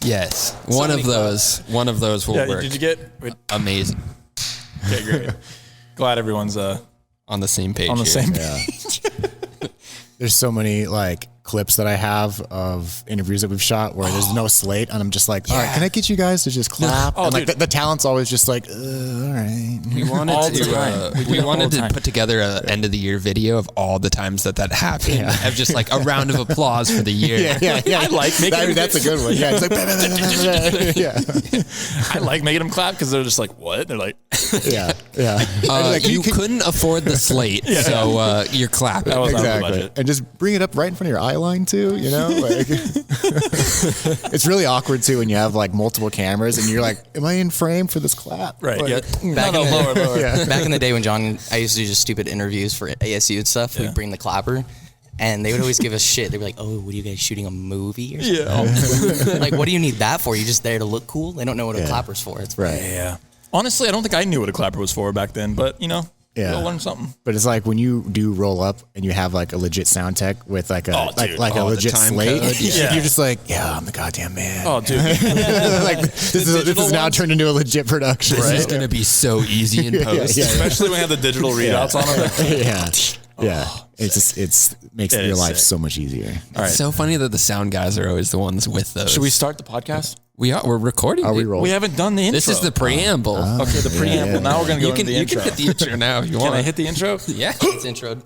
Yes. One of those will work. Did you get amazing? Okay, great. Glad everyone's on the same page. On the same page. There's so many like clips that I have of interviews that we've shot where there's no slate, and I'm just like, all right, can I get you guys to just clap? And like the talent's always just like, all right. We wanted to put together an end of the year video of all the times that happened. Of just like a round of applause for the year. Yeah. I like making that's a good one. Yeah, it's like, I like making them clap because they're just like, what? They're like, like, you couldn't afford the slate, so you're clapping. That was exactly. And just bring it up right in front of your eye line too, you know? Like, it's really awkward too when you have like multiple cameras and you're like, am I in frame for this clap? Right. Like, Lower. Back in the day when John, I used to do just stupid interviews for ASU and stuff, we'd bring the clapper. And they would always give us shit. They'd be like, oh, what are you guys shooting, a movie or something? Yeah. Like, what do you need that for? You're just there to look cool? They don't know what a clapper's for. It's right. Yeah. Honestly, I don't think I knew what a clapper was for back then, but you know, you'll learn something. But it's like when you do roll up and you have like a legit sound tech with like a a legit slate, you're just like, I'm the goddamn man. Oh, dude. Like this is now turned into a legit production. This is gonna be so easy in post, especially when we have the digital readouts on them. It makes your life so much easier. It's so funny that the sound guys are always the ones with those. Should we start the podcast? We're recording. Are we rolling? We haven't done the intro. This is the preamble. Okay, the preamble. Now we're gonna go into the intro. You can hit the intro now if you want. Can I hit the intro? Yeah, it's introed.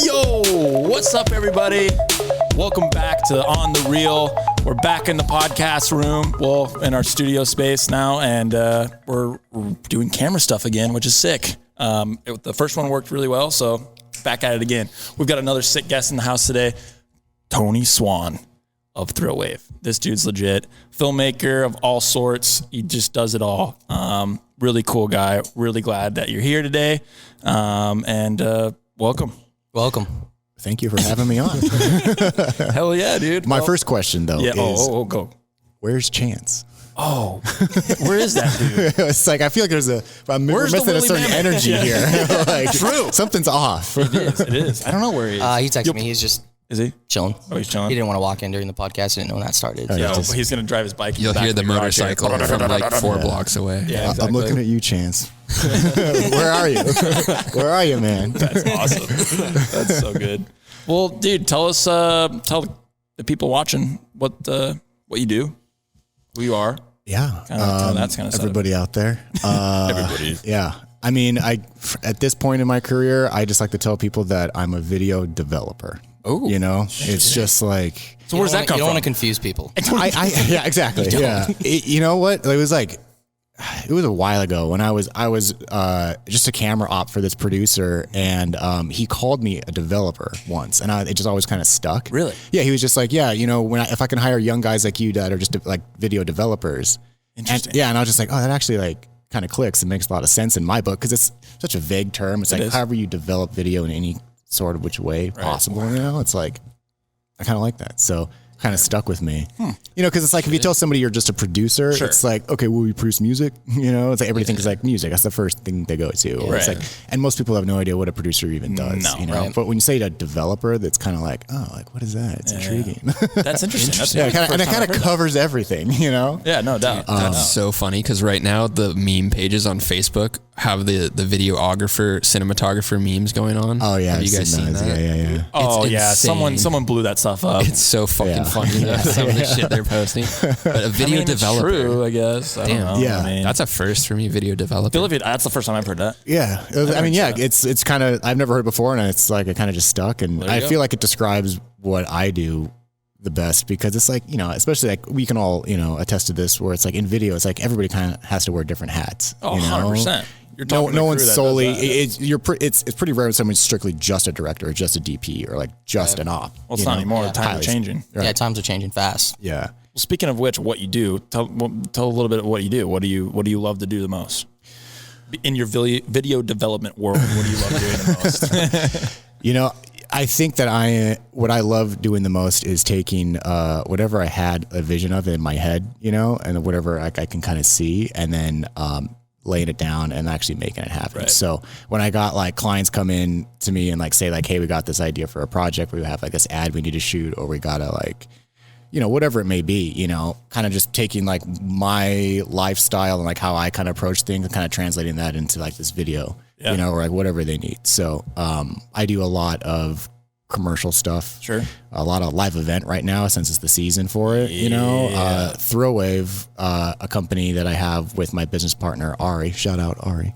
Yo, what's up, everybody? Welcome back to On the Reel. We're back in the podcast room, well, in our studio space now, and we're doing camera stuff again, which is sick. The first one worked really well, so back at it again. We've got another sick guest in the house today, Tony Swann of Thrillwave. This dude's legit. Filmmaker of all sorts. He just does it all. Really cool guy. Really glad that you're here today. And welcome. Welcome. Thank you for having me on. Hell yeah, dude. My first question though is, go. Where's Chance? Oh, where is that dude? It's like, I feel like we're missing a certain energy here. Like, True. Something's off. It is. I don't know where he is. He texted me. He's just chilling. Oh, he's chilling. He didn't want to walk in during the podcast. He didn't know when that started. He's going to drive his bike. You'll hear the motorcycle from like 4 blocks away. Yeah, exactly. I'm looking at you, Chance. Where are you? Where are you, man? That's awesome. That's so good. Well, dude, tell the people watching what you do, who you are. Yeah. That's kind of everybody out there. Everybody. Yeah. I mean, at this point in my career, I just like to tell people that I'm a video developer. Oh, you know, it's just like. So where's that come from? You don't want to confuse people. Yeah, exactly. Yeah. You know what? It was a while ago when I was just a camera op for this producer, and he called me a developer once, and it just always kind of stuck. Really? Yeah. He was just like, yeah, you know, if I can hire young guys like you that are just like video developers. Interesting. And I was just like, oh, that actually like kind of clicks and makes a lot of sense in my book because it's such a vague term. It's like however you develop video in any sort of which way possible. You know, it's like I kind of like that. So. Kind of stuck with me, you know, because it's like if you tell somebody you're just a producer, it's like, okay, will we produce music? You know, it's like everything is like music. That's the first thing they go to. Right. It's like, and most people have no idea what a producer even does. No, you know, but when you say a developer, that's kind of like, oh, like what is that? It's intriguing. That's interesting. And it kind of covers everything. You know? Yeah, no doubt. That's so funny because right now the meme pages on Facebook have the videographer, cinematographer memes going on. Oh yeah, have you guys seen that? Yeah. Oh yeah, someone blew that stuff up. It's so fucking funny. Some of the shit they're posting. But a video developer. It's true, I guess. I don't know. Yeah. I mean, that's a first for me, video developer. That's the first time I've heard that. Yeah. I mean, yeah, it's kind of, I've never heard it before, and it's like, it kind of just stuck. And I feel like it describes what I do the best because it's like, you know, especially like we can all, you know, attest to this where it's like in video, it's like everybody kind of has to wear different hats. Oh, you know? 100%. No one's solely. It's pretty rare when someone's strictly just a director or just a DP or like just an op. Well, it's not anymore. Times are changing. Right. Yeah, times are changing fast. Yeah. Well, speaking of which, what you do? Tell a little bit of what you do. What do you love to do the most in your video development world? What do you love doing the most? You know, I think that what I love doing the most is taking whatever I had a vision of in my head, you know, and whatever I can kind of see, and then laying it down and actually making it happen. Right. So when I got like clients come in to me and like say like, hey, we got this idea for a project, we have like this ad we need to shoot, or we gotta like, you know, whatever it may be, you know, kind of just taking like my lifestyle and like how I kind of approach things and kind of translating that into like this video, you know, or like whatever they need. So I do a lot of commercial stuff. Sure. A lot of live event right now since it's the season for it, you know. Thrillwave, a company that I have with my business partner Ari, shout out Ari.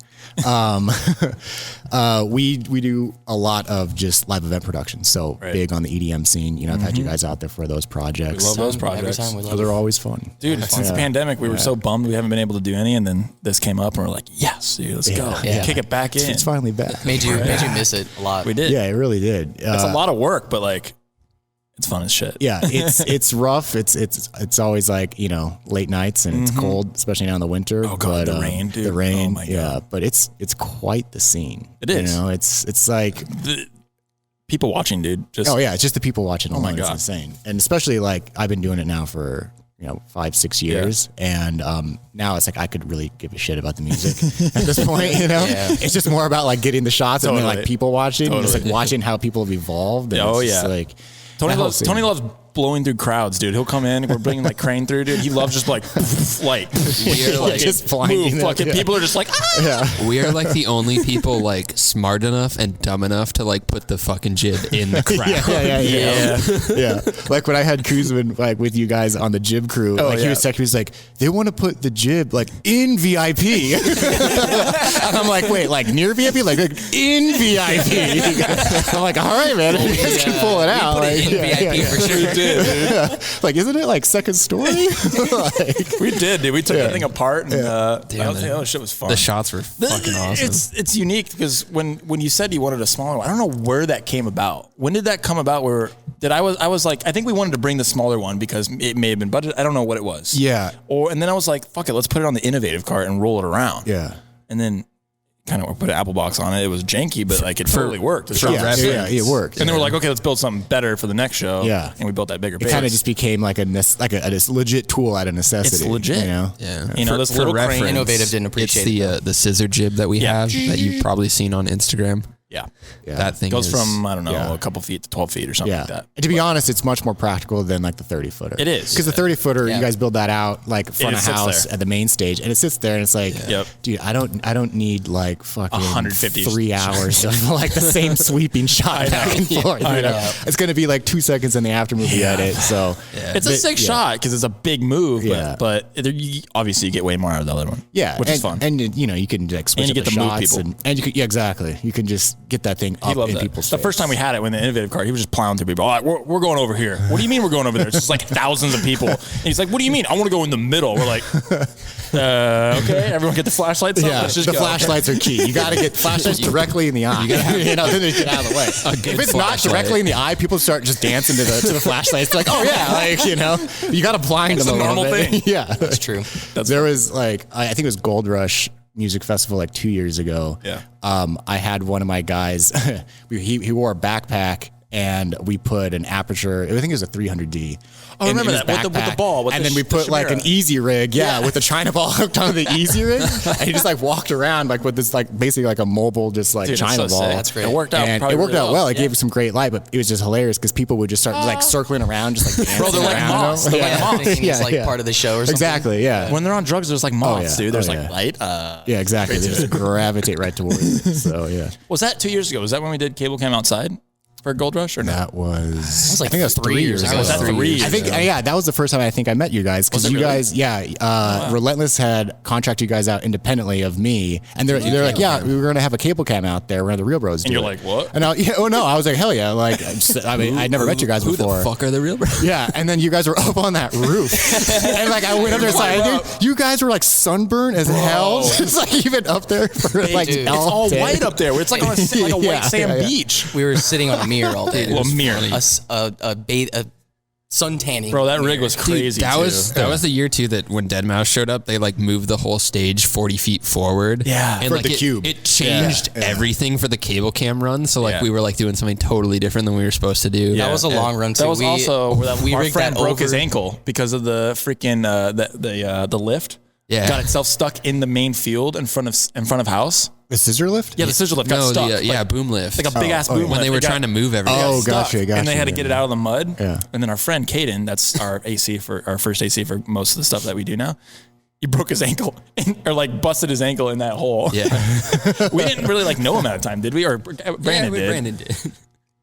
We do a lot of just live event production, so big on the EDM scene. You know, I've had you guys out there for those projects. We love those projects. They're always fun, dude. Since the pandemic, we were so bummed we haven't been able to do any, and then this came up, and we're like, yes, dude, let's go, kick it back in. It's finally back. Made you miss it a lot. We did. Yeah, it really did. It's a lot of work, but like, it's fun as shit. Yeah, it's rough. It's always like, you know, late nights and it's cold, especially now in the winter. Oh god, the rain, dude. The rain. Oh my god. Yeah, but it's quite the scene. It is. You know, it's like the people watching, dude. Just it's just the people watching alone. my god, it's insane. And especially like I've been doing it now for 5-6 years, and now it's like I could really give a shit about the music at this point. You know, it's just more about like getting the shots and then like people watching, just like watching how people have evolved. And it's just like. Tony loves blowing through crowds, dude. He'll come in. We're bringing like crane through, dude. He loves just like we're like just blinding them. Fucking people are just like, we are like the only people like smart enough and dumb enough to like put the fucking jib in the crowd. Yeah. Like when I had Kuzman like with you guys on the jib crew, he was texting me, he's like, they want to put the jib like in VIP. And I'm like, wait, like near VIP, like in VIP. I'm like, all right, man, you guys can pull it out. We put it in VIP for sure. We did, dude. Like, isn't it like second story? We did, dude. We took that thing apart, and that shit was fun. The shots were fucking awesome. It's unique because when you said you wanted a smaller one, I don't know where that came about. When did that come about? I was like, I think we wanted to bring the smaller one because it may have been budget. I don't know what it was. Yeah. And then I was like, fuck it, let's put it on the innovative cart and roll it around. Yeah. And then kind of put an Apple box on it. It was janky, but like it totally worked. It worked. And then we're like, okay, let's build something better for the next show. Yeah. And we built that bigger base. It kind of just became like a legit tool out of necessity. It's legit. You know? Yeah. You know, this little crane. Innovative didn't appreciate it's the scissor jib that we have that you've probably seen on Instagram. Yeah. That thing goes from, I don't know, a couple feet to 12 feet or something like that. And to be honest, it's much more practical than like the 30-footer. It is. Because the 30-footer, you guys build that out like front of house at the main stage, and it sits there and it's like, dude, I don't need like fucking 150 3 hours of like the same sweeping shot back and forth. I know. It's going to be like 2 seconds in the after movie edit. So it's a sick shot because it's a big move, but obviously you get way more out of the other one. Yeah. Which is fun. And you know, you can like switch and you up get the to shots move people. and you can, exactly. You can just get that thing up in people's The first time we had it, when the innovative car, he was just plowing through people. All right, we're going over here. What do you mean we're going over there? It's just like thousands of people. And he's like, what do you mean? I want to go in the middle. We're like, okay, everyone get the flashlights up. Yeah, Let's just the go. flashlights are key. You got to get flashlights directly in the eye. Then they get out of the way. If it's not directly in the eye, people start just dancing to the flashlights. It's like, oh yeah, like, you know, you got to blind them a little normal bit. thing. Yeah, That's true. There was like, I think it was Gold Rush Music Festival like 2 years ago. Yeah. I had one of my guys, he wore a backpack and we put an aperture, I think it was a 300D. Oh, I remember that with the ball. And then we put like an easy rig, with the China ball hooked onto the easy rig. And he just like walked around like with this like basically like a mobile just like China ball. That's great. It worked out. And it worked out well. It gave some great light, but it was just hilarious because people would just start like circling around, just like dancing. Bro, they're like moths. They're like moths. It's like part of the show or something. Exactly. Yeah. When they're on drugs, there's like moths, dude. There's like light. Yeah, exactly. They just gravitate right towards it. So yeah. Was that 2 years ago? Was that when we did Cable Cam Outside for Gold Rush or no? That was like I think that was 3 years ago. Was that 3 years? I think that was the first time I think I met you guys because you guys Relentless had contracted you guys out independently of me, and they're like, we were gonna have a cable cam out there. We're gonna the Reelbros. And you're like, what? And I was like, hell yeah! Like, I mean, I'd never met you guys before. Who the fuck are the Reelbros? Yeah, and then you guys were up on that roof, and like I went up there, you guys were like sunburned as hell, just like even up there for like dude, it's all white up there. It's like on a white sand beach. We were sitting on a mirror all day. Well, mirror. A sun tanning. Bro, that rig was crazy. That was the year too that when Deadmau5 showed up, they like moved the whole stage 40 feet forward. Yeah, and for like the cube. It changed everything for the cable cam run. So like we were like doing something totally different than we were supposed to do. That was a long run too. That was also where our rigged friend that broke his over. ankle because of the freaking the lift. got itself stuck in the main field in front of house. The scissor lift? Yeah, the scissor lift got stuck. Boom lift. Like a big ass boom lift. When they were trying to move everything. Oh, gotcha. And they had to get it out of the mud. Yeah. And then our friend Caden, that's our AC for our first AC for most of the stuff that we do now. He broke his ankle or like busted his ankle in that hole. Yeah. We didn't really like know him at the time, did we? Or Brandon did. Brandon did.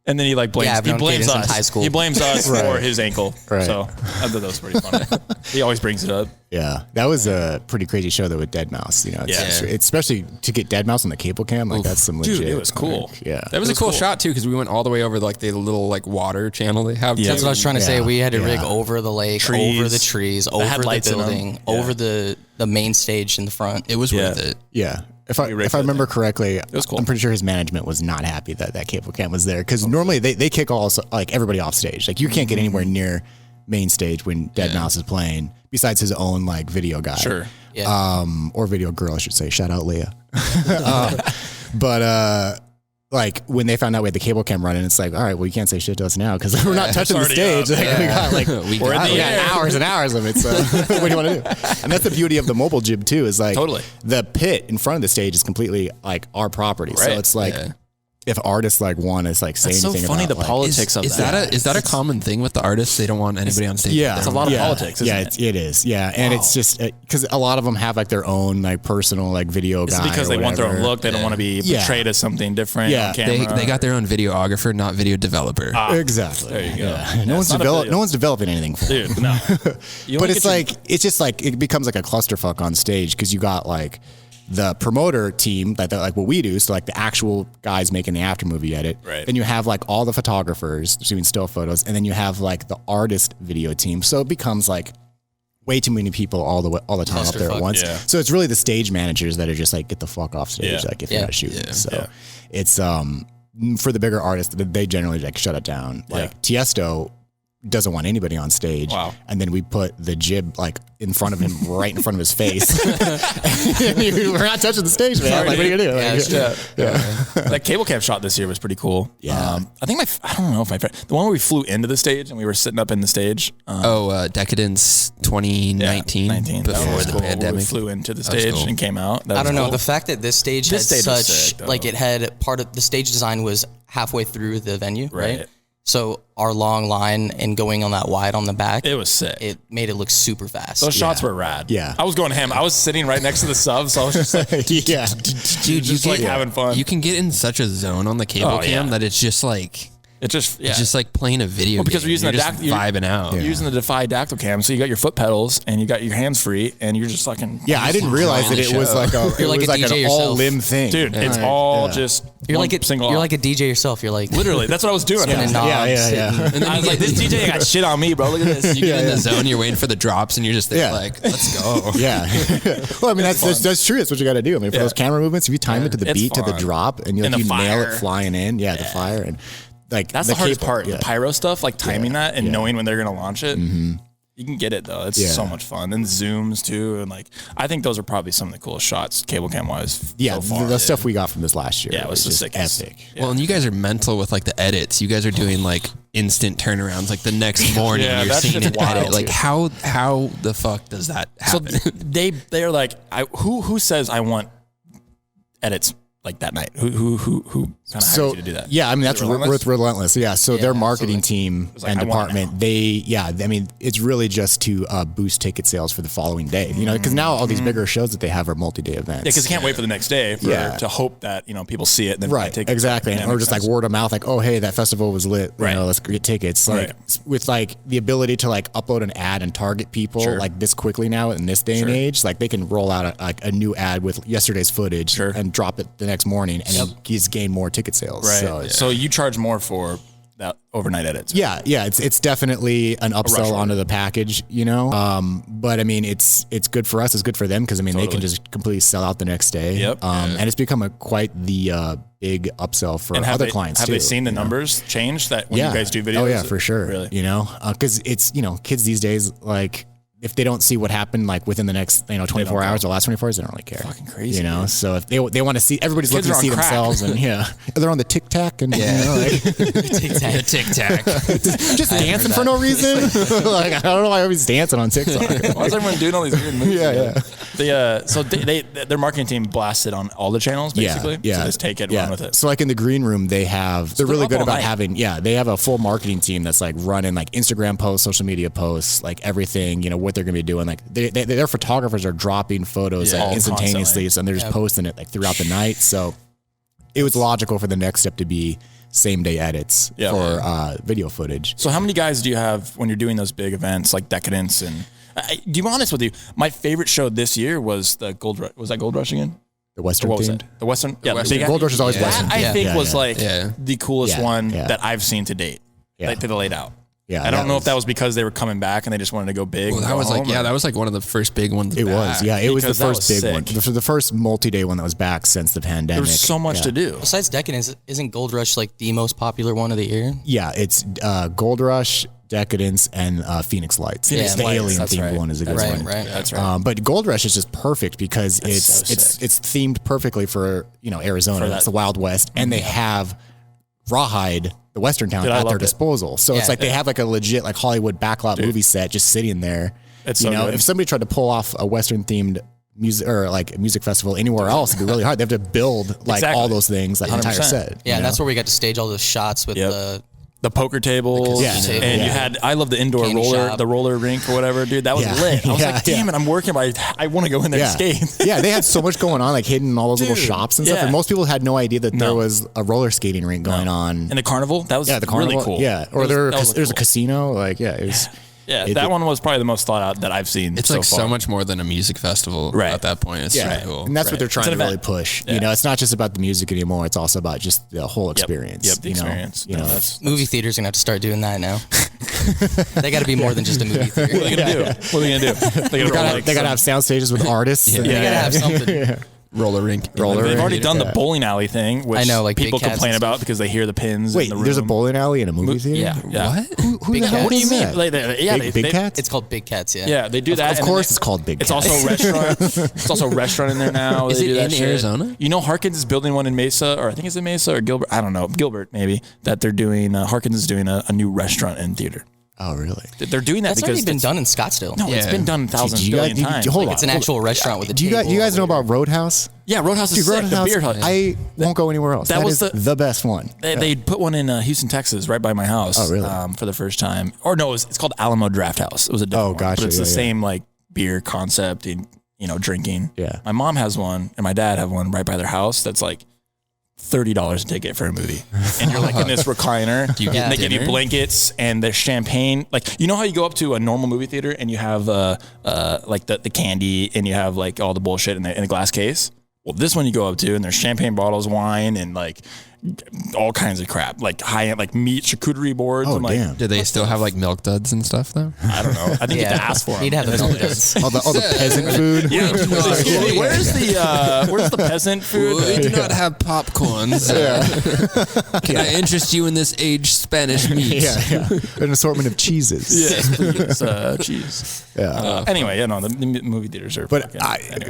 And then he like blames, he blames us. In high school. He blames us Right. for his ankle. Right. So I thought that was pretty funny. He always brings it up. Yeah, that was a pretty crazy show though with Deadmau5. You know, it's especially to get Deadmau5 on the cable cam, like that's some legit. Dude, it was cool. Like, yeah, That was a cool shot too, because we went all the way over like the little like water channel they have. Yeah. That's what I was trying to say. We had to rig Yeah. over the lake, Trees. over the trees, over the lights in them. building, over the main stage in the front. It was worth it. Yeah. If I remember correctly, was cool. I'm pretty sure his management was not happy that cable cam was there because normally they kick all like everybody off stage. Like you can't get anywhere near main stage when Deadmau5 is playing. Besides his own like video guy, Sure. Yeah. or video girl, I should say. Shout out Leah. But like when they found out we had the cable cam running, it's like, all right, well, you can't say shit to us now because we're not touching the already stage. up. Like, we got like We we got got hours and hours of it. So what do you want to do? And that's the beauty of the mobile jib too. Is like Totally. the pit in front of the stage is completely like our property. So Right. it's like if artists like want to like say It's so anything funny about the like, politics of Is that. that a common thing with the artists? They don't want anybody on stage. yeah, It's a lot of yeah, politics, isn't yeah, it? it is. Yeah, and it's just because a lot of them have like their own like personal like video It's guy. because or they want their own whatever. look. They don't want to be Yeah. portrayed as something different Yeah. on camera. They got their own videographer, not video developer. Exactly. There you go. Yeah. Yeah, it's not a video. No one's developing anything for them. Dude, no. You But only it's get your- like it's just like it becomes like a clusterfuck on stage because you got like the promoter team like what we do, so like the actual guys making the after movie edit. Right. Then you have like all the photographers doing still photos, and then you have like the artist video team. So it becomes like way too many people all the time up there at Clusterfuck. once. Yeah. So it's really the stage managers that are just like get the fuck off stage, Yeah. like if you're Yeah. not shooting. Yeah. So it's for the bigger artists, they generally like shut it down. Like Tiesto doesn't want anybody on stage. Wow. And then we put the jib like in front of him, right in front of his face. We're not touching the stage, man. Like, what are you gonna do? Yeah, Like, it's That cable cam shot this year was pretty cool. Yeah. I think I don't know if my friend, the one where we flew into the stage and we were sitting up in the stage. Decadence 2019, 19. That before was the cool. We pandemic. flew into the was stage cool. and came out. That I was don't know. cool. The fact that this stage This had stage was such, sick, though. like it had part of the stage design was halfway through the venue, right? Right. So our long line and going on that wide on the back, It was sick. it made it look super fast. Those shots were rad. Yeah. I was going ham. I was sitting right next to the sub, so I was just like, yeah. Dude, just like having fun. You can get in such a zone on the cable Oh, cam yeah. that it's just like It just, yeah. it's just like playing a video. Well, because game. we're using You're the just you're vibing out. You're using the Defy dactyl cam, so you got your foot pedals and you got your hands free, and you're just fucking. Yeah, I didn't realize that it was like a You're like a an DJ all yourself. limb thing. Dude, it's Right. all Yeah. just. You're one like a single. You're off. like a DJ yourself. You're like Literally, that's what I was doing. spinning knobs. Yeah, sitting- And then I you was like, get, this DJ got shit on me, bro. Look at this. you get in Yeah, the zone, you're waiting for the drops, and you're just there Yeah. like, let's go. Yeah. Well, I mean, that's true. That's what you got to do. I mean, for Yeah. those camera movements, if you time it to the It's beat, to the fun. drop, and you And the nail fire. it flying in, the fire, and like That's the hardest cable- part. yeah. The pyro stuff, like timing that and Yeah. knowing when they're gonna launch it. You can get it though. It's Yeah. so much fun. And zooms too, and like I think those are probably some of the coolest shots, cable cam wise. Yeah, so far. the stuff we got from this last year. Yeah, it was the just sickest. epic. Well, and you guys are mental with like the edits. You guys are doing like instant turnarounds. Like the next morning, Yeah, you're that seeing shit's an wild, edit. Like dude. how the fuck does that So happen? they're like, who says I want edits like that night? Who kind of hires you to do that? Yeah, I mean that's Relentless? with Relentless. Yeah, so their marketing team like, and I want it department, I mean it's really just to boost ticket sales for the following day. You know, because now all these bigger shows that they have are multi-day events. Yeah, because you can't wait for the next day to hope that people see it and then buy Right, tickets. exactly, Yeah, or makes just sense. like word of mouth, like, oh hey, that festival was lit. You Right. know, let's get tickets. Like with like the ability to like upload an ad and target people Sure. like this quickly now in this day and age, like they can roll out a new ad with yesterday's footage Sure. and drop it the next morning, and you just gain more ticket sales. Right. So, So you charge more for that overnight edits. Yeah, it's definitely an upsell onto the package, you know. But I mean, it's good for us, it's good for them because I mean they can just completely sell out the next day. Yep. And it's become quite the big upsell for And other clients have too. they seen the you know? numbers change that when you guys do videos? Oh yeah, for sure. Really? You know, because it's kids these days like if they don't see what happened like within the next 24 hours or last 24 hours, they don't really care. Fucking crazy. Dude. So if they want to see, everybody's looking to see themselves, and they're on the tic tac and the tic tac, just dancing for no reason. Like I don't know why everybody's dancing on TikTok. Why is everyone doing all these weird moves? So their marketing team blasts it on all the channels basically. So just take it and run with it. So like in the green room, they're really good about having they have a full marketing team that's like running like Instagram posts, social media posts, like everything. What they're gonna be doing. Like their photographers are dropping photos like instantaneously, and they're just posting it like throughout the night. So it was logical for the next step to be same day edits for video footage. So how many guys do you have when you're doing those big events like Decadence? And to be honest with you, my favorite show this year was the Gold Rush. Was that Gold Rush again? The Western themed? The Western? Gold Rush is always Western. I think was the coolest one that I've seen to date. Like they laid out. Yeah, I don't know if that was because they were coming back and they just wanted to go big. Well, that was like one of the first big ones. It was the first big sick. one. The first multi-day one that was back since the pandemic. There was so much to do. Besides Decadence, isn't Gold Rush like the most popular one of the year? Yeah, it's Gold Rush, Decadence, and Phoenix Lights. Phoenix the Lights, alien themed one is a good one. Right. That's right. But Gold Rush is just perfect because it's themed perfectly for Arizona. It's the Wild West, and they have Rawhide, the Western town, at their disposal. So it's like they have like a legit like Hollywood backlot movie set just sitting there. It's good. If somebody tried to pull off a Western themed music or like a music festival anywhere else, it'd be really hard. They have to build like all those things, like 100%. Entire set. Yeah, and that's where we got to stage all those shots with the poker tables, and you had. I love the indoor the roller rink or whatever, dude. That was lit. I was like, damn it, I'm working, but I want to go in there and skate. They had so much going on, like hidden in all those little shops and stuff. And most people had no idea that there was a roller skating rink going on. And the carnival, that was the carnival, really cool. Yeah, or there's a casino. Like it was. Yeah, that one was probably the most thought out that I've seen. It's so like far. So much more than a music festival at that point. It's really cool. And that's what they're trying to really push. It's not just about the music anymore. It's also about just the whole experience. Yep, the experience. That's movie theaters are going to have to start doing that now. They got to be more than just a movie theater. What are they going to do? What are they going to do? They got to have sound stages with artists. They got to have something. Roller rink. They've already done the bowling alley thing, which I know, like people complain about because they hear the pins in the room. There's a bowling alley in a movie theater? Yeah. What? What do you mean? Big Cats? It's called Big Cats, Yeah, they do that. Of course it's called Big Cats. It's also a restaurant. It's also a restaurant in there now. Is it in Arizona? Harkins is building one in Mesa, or I think it's in Mesa or Gilbert. I don't know. Gilbert, maybe. That they're doing, Harkins is doing a new restaurant and theater. Oh, really? They're doing that because because it's been done in Scottsdale. No, it's been done thousands billion times. Hold on. It's an actual restaurant with a table. Do you guys know about Roadhouse? Yeah, Roadhouse is sick. The beer hut. I won't go anywhere else. That is the best one. They put one in Houston, Texas, right by my house. Oh, really? For the first time. Or no, it's called Alamo Drafthouse. It was a different one. Gotcha. But it's the same like beer concept and drinking. Yeah. My mom has one and my dad have one right by their house. That's like $30 a ticket for a movie, and you're like in this recliner. They give you blankets and there's champagne. Like how you go up to a normal movie theater and you have like the candy and you have like all the bullshit in the glass case. Well, this one you go up to and there's champagne bottles, wine, and like all kinds of crap, like high end, like meat charcuterie boards. Oh, damn. Do they still have like milk duds and stuff though? I don't know. I think you have to ask for them. You'd have the milk duds. all the peasant food. Yeah. Where's the peasant food? We do not have popcorns. Can I interest you in this aged Spanish meat? An assortment of cheeses. Yes, please. Cheese. Yeah. Anyway, the movie theaters are. But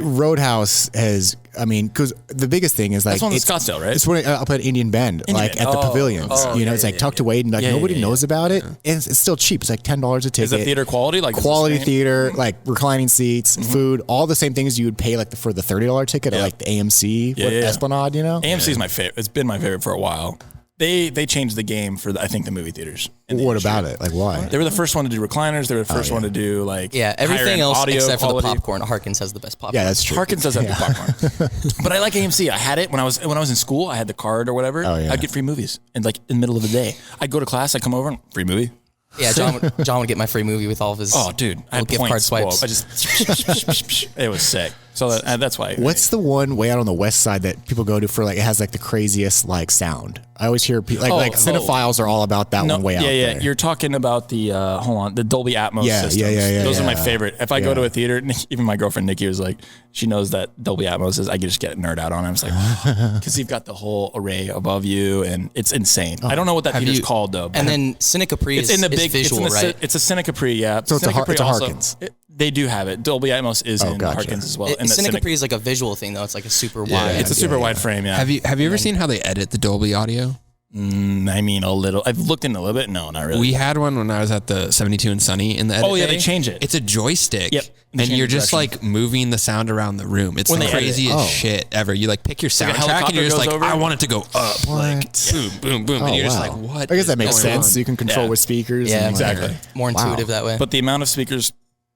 Roadhouse has. I mean, because the biggest thing is like that's one in Scottsdale, right? It's when up at Indian Bend, like at the pavilions. It's like tucked away and like nobody knows about it, and it's still cheap. It's like $10 a ticket. Is it theater quality? Like quality theater, like reclining seats, food, all the same things you would pay like for the $30 ticket at like the AMC, Esplanade. AMC is my favorite. It's been my favorite for a while. They changed the game for I think the movie theaters. What about it? Like why? They were the first one to do recliners. They were the first one to do like everything else audio except quality. for the popcorn. Harkins has the best popcorn. Yeah, that's true. Harkins does have the popcorn. But I like AMC. I had it when I was in school. I had the card or whatever. I'd get free movies and like in the middle of the day, I'd go to class. I'd come over and free movie. Yeah, John would get my free movie with all of his. Oh, dude, I had gift card swipes. I just it was sick. So that's why. What's the one way out on the west side that people go to for like it has like the craziest like sound? I always hear people like cinephiles are all about that one way out. Yeah. You're talking about the the Dolby Atmos systems. Yeah. Those are my favorite. If I go to a theater, even my girlfriend Nikki was like, she knows that Dolby Atmos is. I can just get nerd out on it. I was like, because you've got the whole array above you, and it's insane. I don't know what that theater's called though. And then Cine Capri is visual, right? It's a Cine Capri, yeah. So it's a Harkins. They do have it. Dolby Atmos is in Harkins as well. Cine Capri is like a visual thing though. It's like a super wide. It's a super wide frame. Yeah. Have you ever seen how they edit the Dolby audio? I mean, a little. I've looked into a little bit. No, not really. We had one when I was at the 72 and Sunny in the edit. Oh yeah, bay. they change it. It's a joystick. Yep. And you're just like moving the sound around the room. It's the craziest shit ever. You like pick your soundtrack and you're just like, I want it to go up. What? Like boom, boom, boom. And you're just like, what? I guess that makes sense. You can control with speakers. Yeah, and exactly. More intuitive that way. But the amount of speakers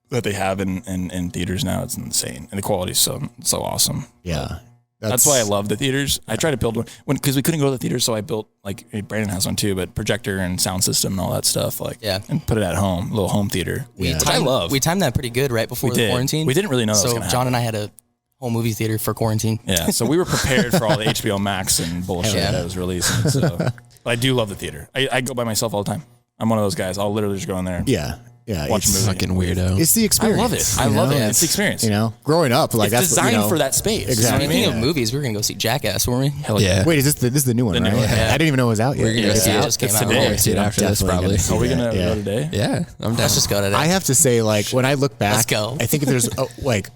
that they have in theaters now, it's insane, and the quality's so awesome. Yeah. That's why I love the theaters. I tried to build one because we couldn't go to the theaters, so I built like Brandon has one too, but projector and sound system and all that stuff, and put it at home, little home theater. We timed that pretty good right before the quarantine. We didn't really know. So John and I had a whole movie theater for quarantine. Yeah, so we were prepared for all the HBO Max and bullshit that was releasing. So, but I do love the theater. I go by myself all the time. I'm one of those guys. I'll literally just go in there. Yeah. Yeah, watch a movie. Fucking weirdo. It's the experience. I love it. It's the experience. You know, growing up, like it's that's designed for that space. Exactly. Speaking of movies, we were gonna go see Jackass, weren't we? Hell yeah. Wait, is this the new one? Right? Yeah. I didn't even know it was out yet. We're gonna go see it. Just came out. We're gonna see it after this, probably. Are we gonna go today? Yeah, I'm down. Let's just go today. I have to say, like, when I look back, Let's go. I think if there's like,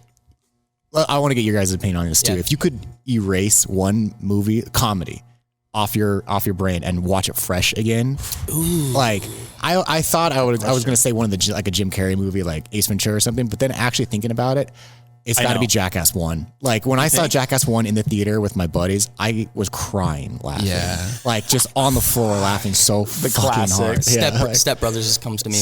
I want to get your guys' opinion on this too. Yeah. If you could erase one movie comedy off your brain and watch it fresh again, like I thought I was gonna say one of the like a Jim Carrey movie like Ace Ventura or something, but then actually thinking about it, it's got to be Jackass 1. Like when I saw Jackass 1 in the theater with my buddies, I was crying laughing. Yeah. Like just on the floor laughing so fucking hard. Step Brothers just comes to me.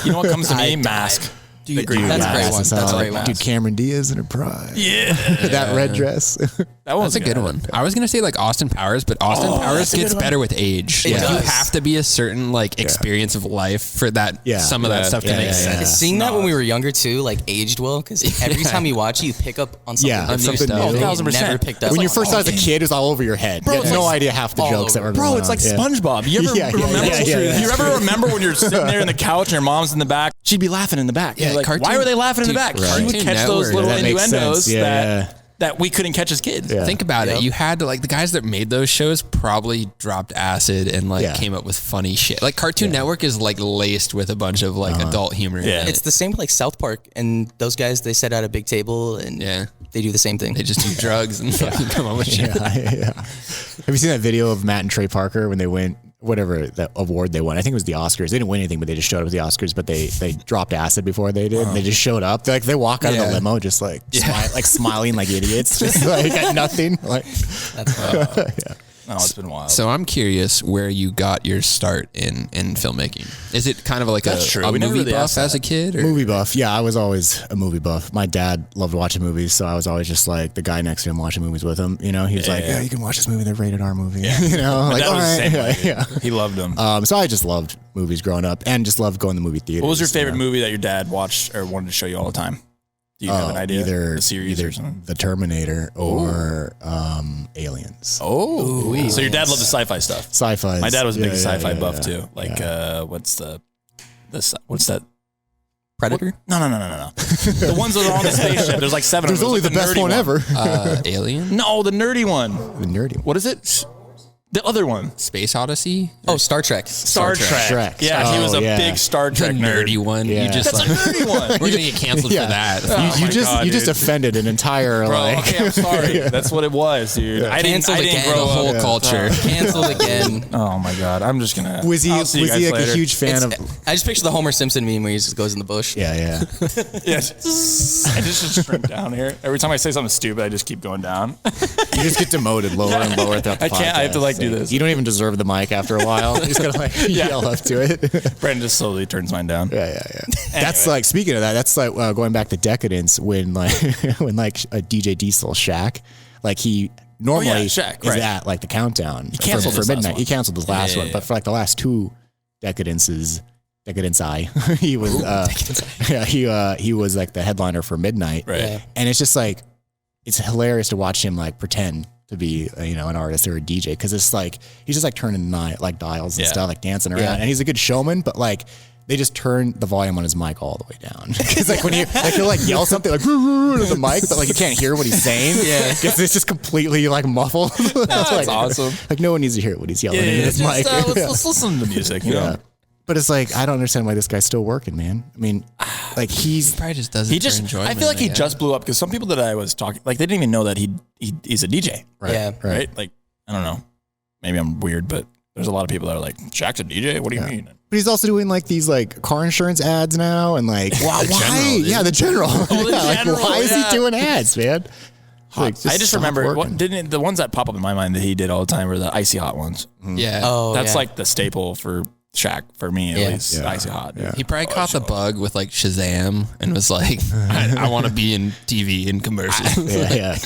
You know what comes to me? Mask. Dude, that's a great one. That's a great one. Dude, Cameron Diaz in her prime. Yeah. That red dress. That's a good one. I was going to say like Austin Powers, but Austin Powers gets better with age. It like does. you have to be a certain like experience of life for that some of that stuff to make sense. Seeing that when we were younger too, like aged well, because every time you watch it, you pick up on something new stuff. stuff. You never picked up. When you first saw as a kid, it was all over your head. You had no idea half the jokes that were going on. Bro, it's like SpongeBob. You ever remember? You ever remember when you're sitting there in the couch and your mom's in the back? She'd be laughing in the back. Yeah, like, why were they laughing in the back? She would catch those little innuendos that we couldn't catch as kids. Think about it. You had to like the guys that made those shows probably dropped acid and like came up with funny shit. Like Cartoon Network is like laced with a bunch of like adult humor. Yeah. It's the same like South Park, and those guys, they sit at a big table and they do the same thing. They just do drugs and fucking come up with shit. Have you seen that video of Matt and Trey Parker when they went whatever that award they won? I think it was the Oscars. They didn't win anything, but they just showed up at the Oscars. But they dropped acid before they did. And they just showed up. They walk out of the limo just like smiling like idiots, just like at nothing. Like that's wild. No, it's been wild. So I'm curious where you got your start in filmmaking. Is it kind of like a movie buff as a kid? Or? Movie buff. Yeah, I was always a movie buff. My dad loved watching movies, so I was always just like the guy next to him watching movies with him. You know, he was like, you can watch this movie. They're rated R movie. Yeah. You know, my like, dad was the same way. Yeah. He loved them. So I just loved movies growing up and just loved going to the movie theater. What was your favorite movie that your dad watched or wanted to show you all the time? Do you have an idea? Either the series or something? The Terminator or Aliens. Oh, so your dad loved the sci-fi stuff. Sci-fi. My dad was a big sci-fi buff too. Like, what's that? Predator? No. The ones that are on the spaceship. There's like 7 There's of them. only the best one ever. Alien? No, the nerdy one. The nerdy one. What is it? The other one. Space Odyssey? Oh, Star Trek. Star Trek. Yeah, he was a big Star Trek nerdy one. Yeah. You just That's a nerdy one. We're going to get canceled for that. You just offended an entire Okay, I'm sorry. That's what it was, dude. I didn't grow the whole culture. Canceled again. Oh my god, I'm just gonna. Was he like a huge fan of? I just picture the Homer Simpson meme where he just goes in the bush. Yeah. I just shrink down here. Every time I say something stupid, I just keep going down. You just get demoted lower and lower throughout the podcast. I can't. I have to like do this. You don't even deserve the mic after a while. You just gotta like yell up to it. Brandon just slowly turns mine down. Yeah. That's like, speaking of that, that's like going back to Decadence when like a DJ Diesel Shaq, like he normally Shaq, is at like the countdown. He canceled for midnight. One. He canceled his last one, but for like the last 2 Decadences, Decadence I, he was he was like the headliner for midnight. Right. And it's just like, it's hilarious to watch him like pretend to be an artist or a DJ, because it's like he's just like turning like dials and stuff, like dancing around, and he's a good showman, but like they just turn the volume on his mic all the way down, because like when he'll like yell something like to the mic, but like you can't hear what he's saying, because it's just completely like muffled. That's awesome. Like no one needs to hear what he's yelling into his mic. Let's listen to the music, you know. But it's like, I don't understand why this guy's still working, man. I mean, like He probably just does it for enjoyment. I feel like he just blew up because some people that I was talking, like they didn't even know that he's a DJ. Right, Yeah. Right? Like, I don't know. Maybe I'm weird, but there's a lot of people that are like, Shaq's a DJ? What do you mean? But he's also doing like these like car insurance ads now and like, why? Yeah, the general. Like, why is he doing ads, man? Like, I just remember the ones that pop up in my mind that he did all the time were the Icy Hot ones. Yeah. Oh, That's like the staple for Shaq, for me at least. Yeah. Icy Hot. Yeah. He probably caught the bug with like Shazam and was like, I want to be in TV and commercials. Yeah.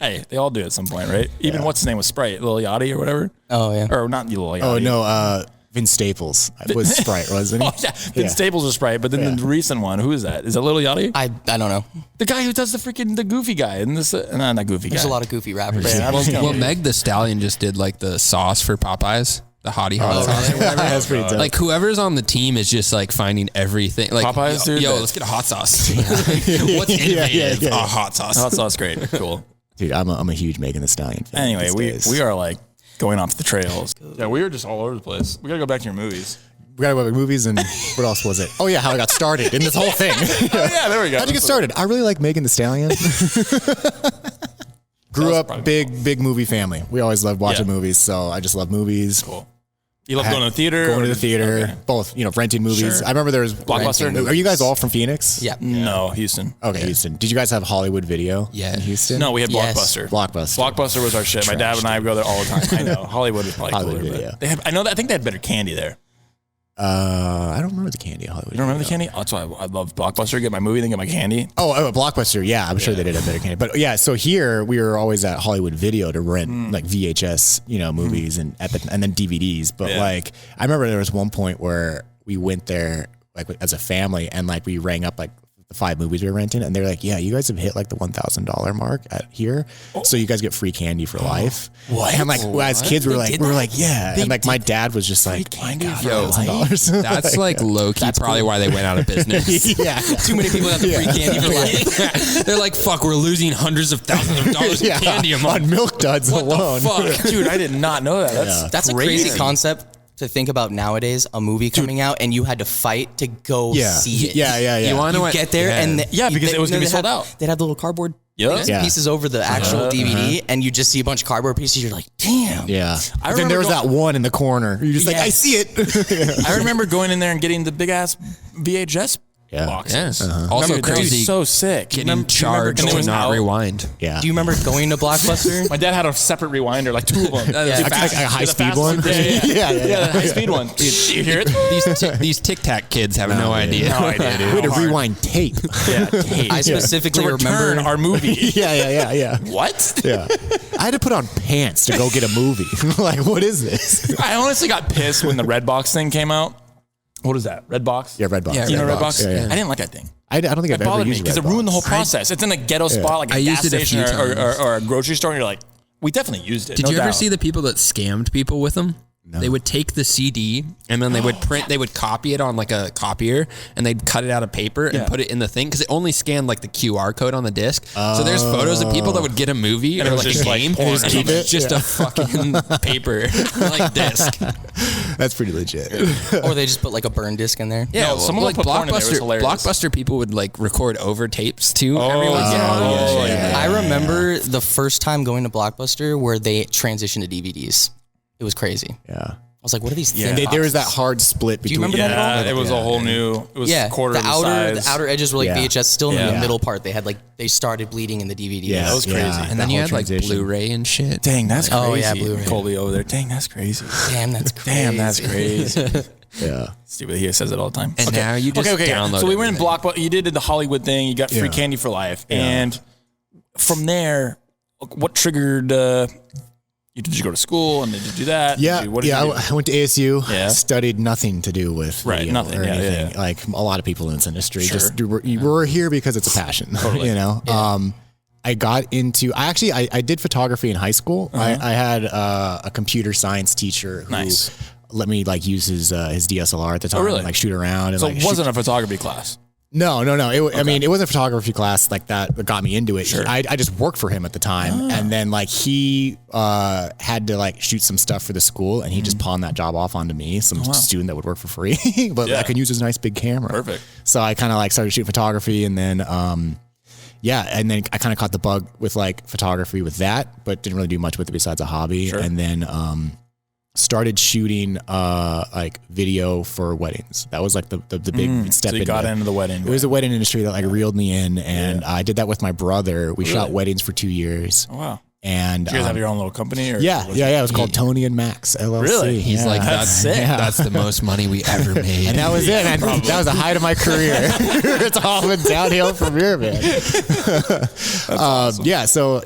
Hey, they all do at some point, right? Even what's his name was Sprite, Lil Yachty or whatever. Oh, yeah. Or not Lil Yachty. Oh, no. Vince Staples was Sprite, wasn't he? Oh, yeah. Vince Staples was Sprite, but then the recent one, who is that? Is it Lil Yachty? I don't know. The guy who does the goofy guy. And this, not goofy guy. There's a lot of goofy rappers. Yeah, Well, Meg the Stallion just did like the sauce for Popeyes. The hottie hot sauce or whatever. That's pretty dope. Like whoever's on the team is just like finding everything. Like Popeyes, dude, yo, let's get a hot sauce. What's innovative? Yeah. A hot sauce. Hot sauce, great. Cool. Dude, I'm a huge Megan Thee Stallion fan. Anyway, these days. we are like going off the trails. Yeah, we were just all over the place. We got to go back to your movies. We got to go to movies and what else was it? Oh, yeah, how I got started in this whole thing. Yeah, there we go. How'd you get started? I really like Megan Thee Stallion. Grew up big movie family. We always loved watching movies, so I just love movies. Cool. You love going to the theater? Going to the theater, both, renting movies. Sure. I remember there was Blockbuster. renting. Are you guys all from Phoenix? Yeah. No, Houston. Okay, Houston. Did you guys have Hollywood Video in Houston? No, we had Yes. Blockbuster. Blockbuster Was our shit. My dad and I would go there all the time. I know. Hollywood was probably Hollywood cooler. Video. But they have, I think they had better candy there. I don't remember the candy at Hollywood. You don't remember the candy? Oh, that's why I love Blockbuster. Get my movie, then get my candy. Oh, Blockbuster. Yeah, I'm sure they did have better candy. But yeah, so here we were always at Hollywood Video to rent like VHS, movies and then DVDs. But like, I remember there was one point where we went there like as a family and like we rang up like the 5 movies we were renting and they're like, yeah, you guys have hit like the $1,000 mark at here. So you guys get free candy for life. What? And like as kids we were like, yeah. And like my dad was just like, candy oh my for God, $1,000. That's like low key probably why they went out of business. yeah. Too many people have the free candy for life. They're like, fuck, we're losing hundreds of thousands of dollars in candy a month. On Milk Duds What alone. the fuck? Dude, I did not know that. That's a crazy concept to think about nowadays. A movie coming out and you had to fight to go see it. Yeah. You want to Get there and because it was gonna be sold out. They'd have the little cardboard Yeah. pieces over the actual DVD, and you just see a bunch of cardboard pieces. You're like, damn. Yeah. I Then there was remember that one in the corner. You're just like, I see it. I remember going in there and getting the big ass VHS box. Yes. Also Remember, crazy. dude, so sick. Getting charged and it to was not out. rewind. Yeah. Do you remember going to Blockbuster? My dad had a separate rewinder, like 2 of them. Like a high speed one? Yeah, the high speed one. You hear it? These Tic Tac kids have no idea. No idea, dude. We had to rewind tape. Yeah, tape. I specifically to return remember our movie. Yeah. What? Yeah. I had to put on pants to go get a movie. Like, what is this? I honestly got pissed when the Redbox thing came out. What is that? Redbox? Yeah, Redbox. Yeah, You know Redbox. Redbox? Yeah. I didn't like that thing. I don't think I've It ever bothered me used because it Redbox. ruined the whole process. It's in a ghetto spot, like I a gas used it a station few times. or a grocery store, and you're like, we definitely used it. Did no you ever doubt. see the people that scammed people with them? No. They would take the CD and then they would they would copy it on like a copier and they'd cut it out of paper and put it in the thing because it only scanned like the QR code on the disc. So there's photos of people that would get a movie And it or was like a just, like, game porn. and Just keep it's it? just a fucking paper like disc. That's pretty legit. or they just put like a burn disc in there. Yeah, No, someone like would put porn in there. It was hilarious. Blockbuster people would like record over tapes too. every once in a while. yeah. I remember the first time going to Blockbuster where they transitioned to DVDs. It was crazy. Yeah. I was like, what are these Yeah. things? There was that hard split you between. remember that at all? Yeah, it was a whole new. It was quarter the of the outer size. the outer edges were like Yeah. VHS. Still in Yeah. the middle part, they had like they started bleeding in the DVD. Yeah, that was crazy. And then you had like transition. Blu-ray and shit. Dang, that's crazy. Oh, yeah, Blu-ray. Colby over there. Dang, that's crazy. Damn, that's crazy. Damn, that's crazy. Yeah. Stupid. He says it all the time. And now you just download So we were in everything. Blockbuster. You did the Hollywood thing. You got free candy for life. And from there, what triggered? Did you go to school and did you do that? Yeah, What did you do? I went to ASU. Yeah. Studied nothing to do with video nothing, or yeah, anything. yeah. Like a lot of people in this industry, Sure. just we're here because it's a passion. You know. I got into. I did photography in high school. I had a computer science teacher who let me like use his DSLR at the time, really? and, like shoot around. And, So like, it wasn't a photography class. No. I mean, it wasn't a photography class like that got me into it. Sure. I just worked for him at the time. And then like he had to like shoot some stuff for the school and he just pawned that job off onto me, some student that would work for free, but I could use his nice big camera. Perfect. So I kind of like started shooting photography and then, and then I kind of caught the bug with like photography with that, but didn't really do much with it besides a hobby. Sure. And then, started shooting like video for weddings. That was like the big step. So you got into the wedding. It was the wedding industry that like reeled me in, and I did that with my brother. We shot weddings for 2 years. Oh, wow. And did you guys have your own little company? Or yeah. It was called Tony and Max LLC. Really? He's like, that's sick. Yeah. That's the most money we ever made. And that was it. Man. That was the height of my career. It's all been downhill from here, man. Awesome. Yeah. So,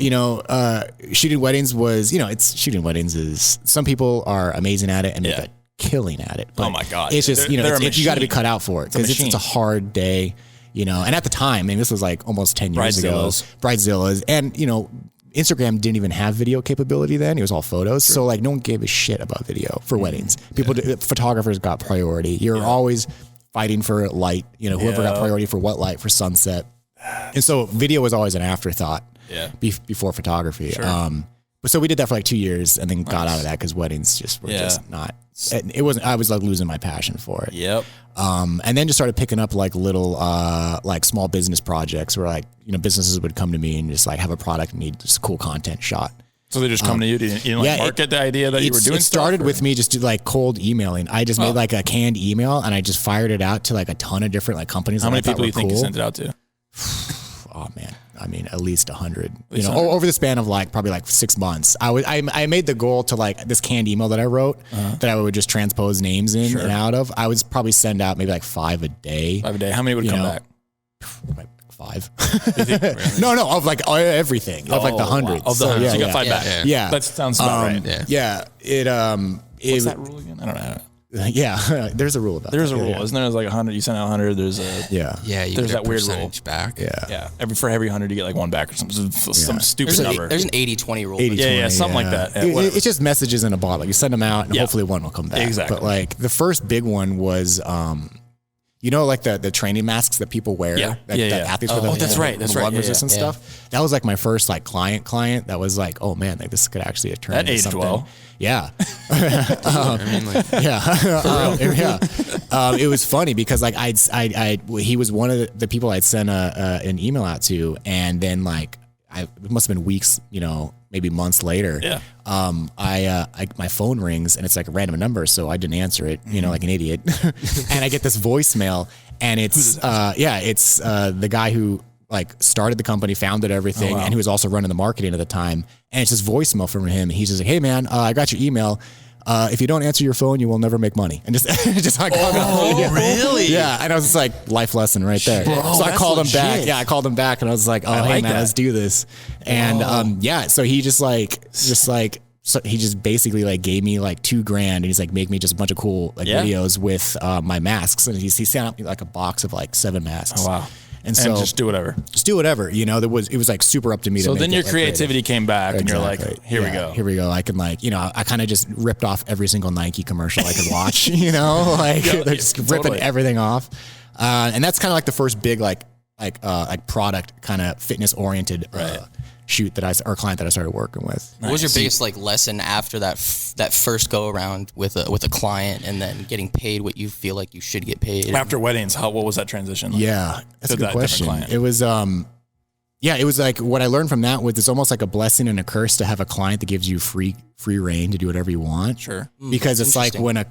shooting weddings was, shooting weddings is, some people are amazing at it and make a killing at it. But oh my God. It's just, you got to be cut out for it because it's a hard day, and at the time, I mean, this was like almost 10 years ago. Bridezillas. And, Instagram didn't even have video capability then. It was all photos. Sure. So like no one gave a shit about video for weddings. Photographers got priority. You're always fighting for light, whoever got priority for what light for sunset. And so video was always an afterthought before photography. Sure. So we did that for like 2 years and then got out of that because weddings just were just not, it wasn't, I was like losing my passion for it. Yep. And then just started picking up like little, like small business projects where like, businesses would come to me and just like have a product and need just cool content shot. So they just come to you? You didn't market the idea that you were doing It started with me just like cold emailing. I just made like a canned email and I just fired it out to like a ton of different like companies. How many people do you think you sent it out to? Oh man. I mean, at least 100, over the span of like probably like 6 months. I made the goal to like this canned email that I wrote that I would just transpose names in and out of. I would probably send out maybe like 5 a day. 5 a day. How many would come back? Like 5. No, of like everything of like the 100. Of the 100. So you got 5 back. Yeah. That sounds about right. Yeah. What's that rule again? I don't know. Yeah, there's a rule about There's a rule, isn't there? There's like 100. You send out 100. There's a you there's get that weird rule back. Yeah. For every 100, you get like 1 back or some stupid number. There's an 80-20 rule. 80-20, something like that. It's just messages in a bottle. You send them out, and hopefully one will come back. Exactly. But like the first big one was, like the training masks that people wear. That athletes wear. That's right. That's right. Resistant stuff. That was like my first like client. That was like, oh man, like this could actually turn into something. Well. Yeah. It was funny because like he was one of the people I'd sent an email out to, and then like it must have been weeks, maybe months later. Yeah. My phone rings and it's like a random number, so I didn't answer it, like an idiot, and I get this voicemail, and it's the guy who like started the company, founded everything, and he was also running the marketing at the time. And it's just voicemail from him. He's just like, "Hey man, I got your email. If you don't answer your phone, you will never make money." And just like, really? Yeah. And I was just like, life lesson right there. So I called him back. Yeah, I called him back, and I was like, "Oh, hey man, let's do this." And so he so he just basically like gave me like $2,000, and he's like, make me just a bunch of cool like videos with my masks, and he sent out like a box of like 7 masks. Oh wow. And so just do whatever. It was like super up to me. So to then make your it, like, creativity came back, and you're like, here we go. Here we go. I can like, I kind of just ripped off every single Nike commercial I could watch, just ripping everything off. And that's kind of like the first big, like product kind of fitness oriented, shoot or client that I started working with. What was your biggest like lesson after that first go around with a client, and then getting paid what you feel like you should get paid? After weddings, what was that transition like? Yeah, that's a good question. It was it was like what I learned from that was it's almost like a blessing and a curse to have a client that gives you free reign to do whatever you want. Sure. Because it's like when at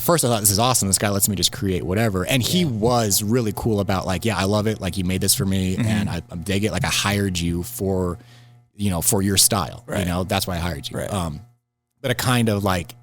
first I thought, this is awesome. This guy lets me just create whatever. And he was really cool about like, I love it. Like you made this for me and I dig it. Like I hired you for your style, that's why I hired you. Right. But it kind of like,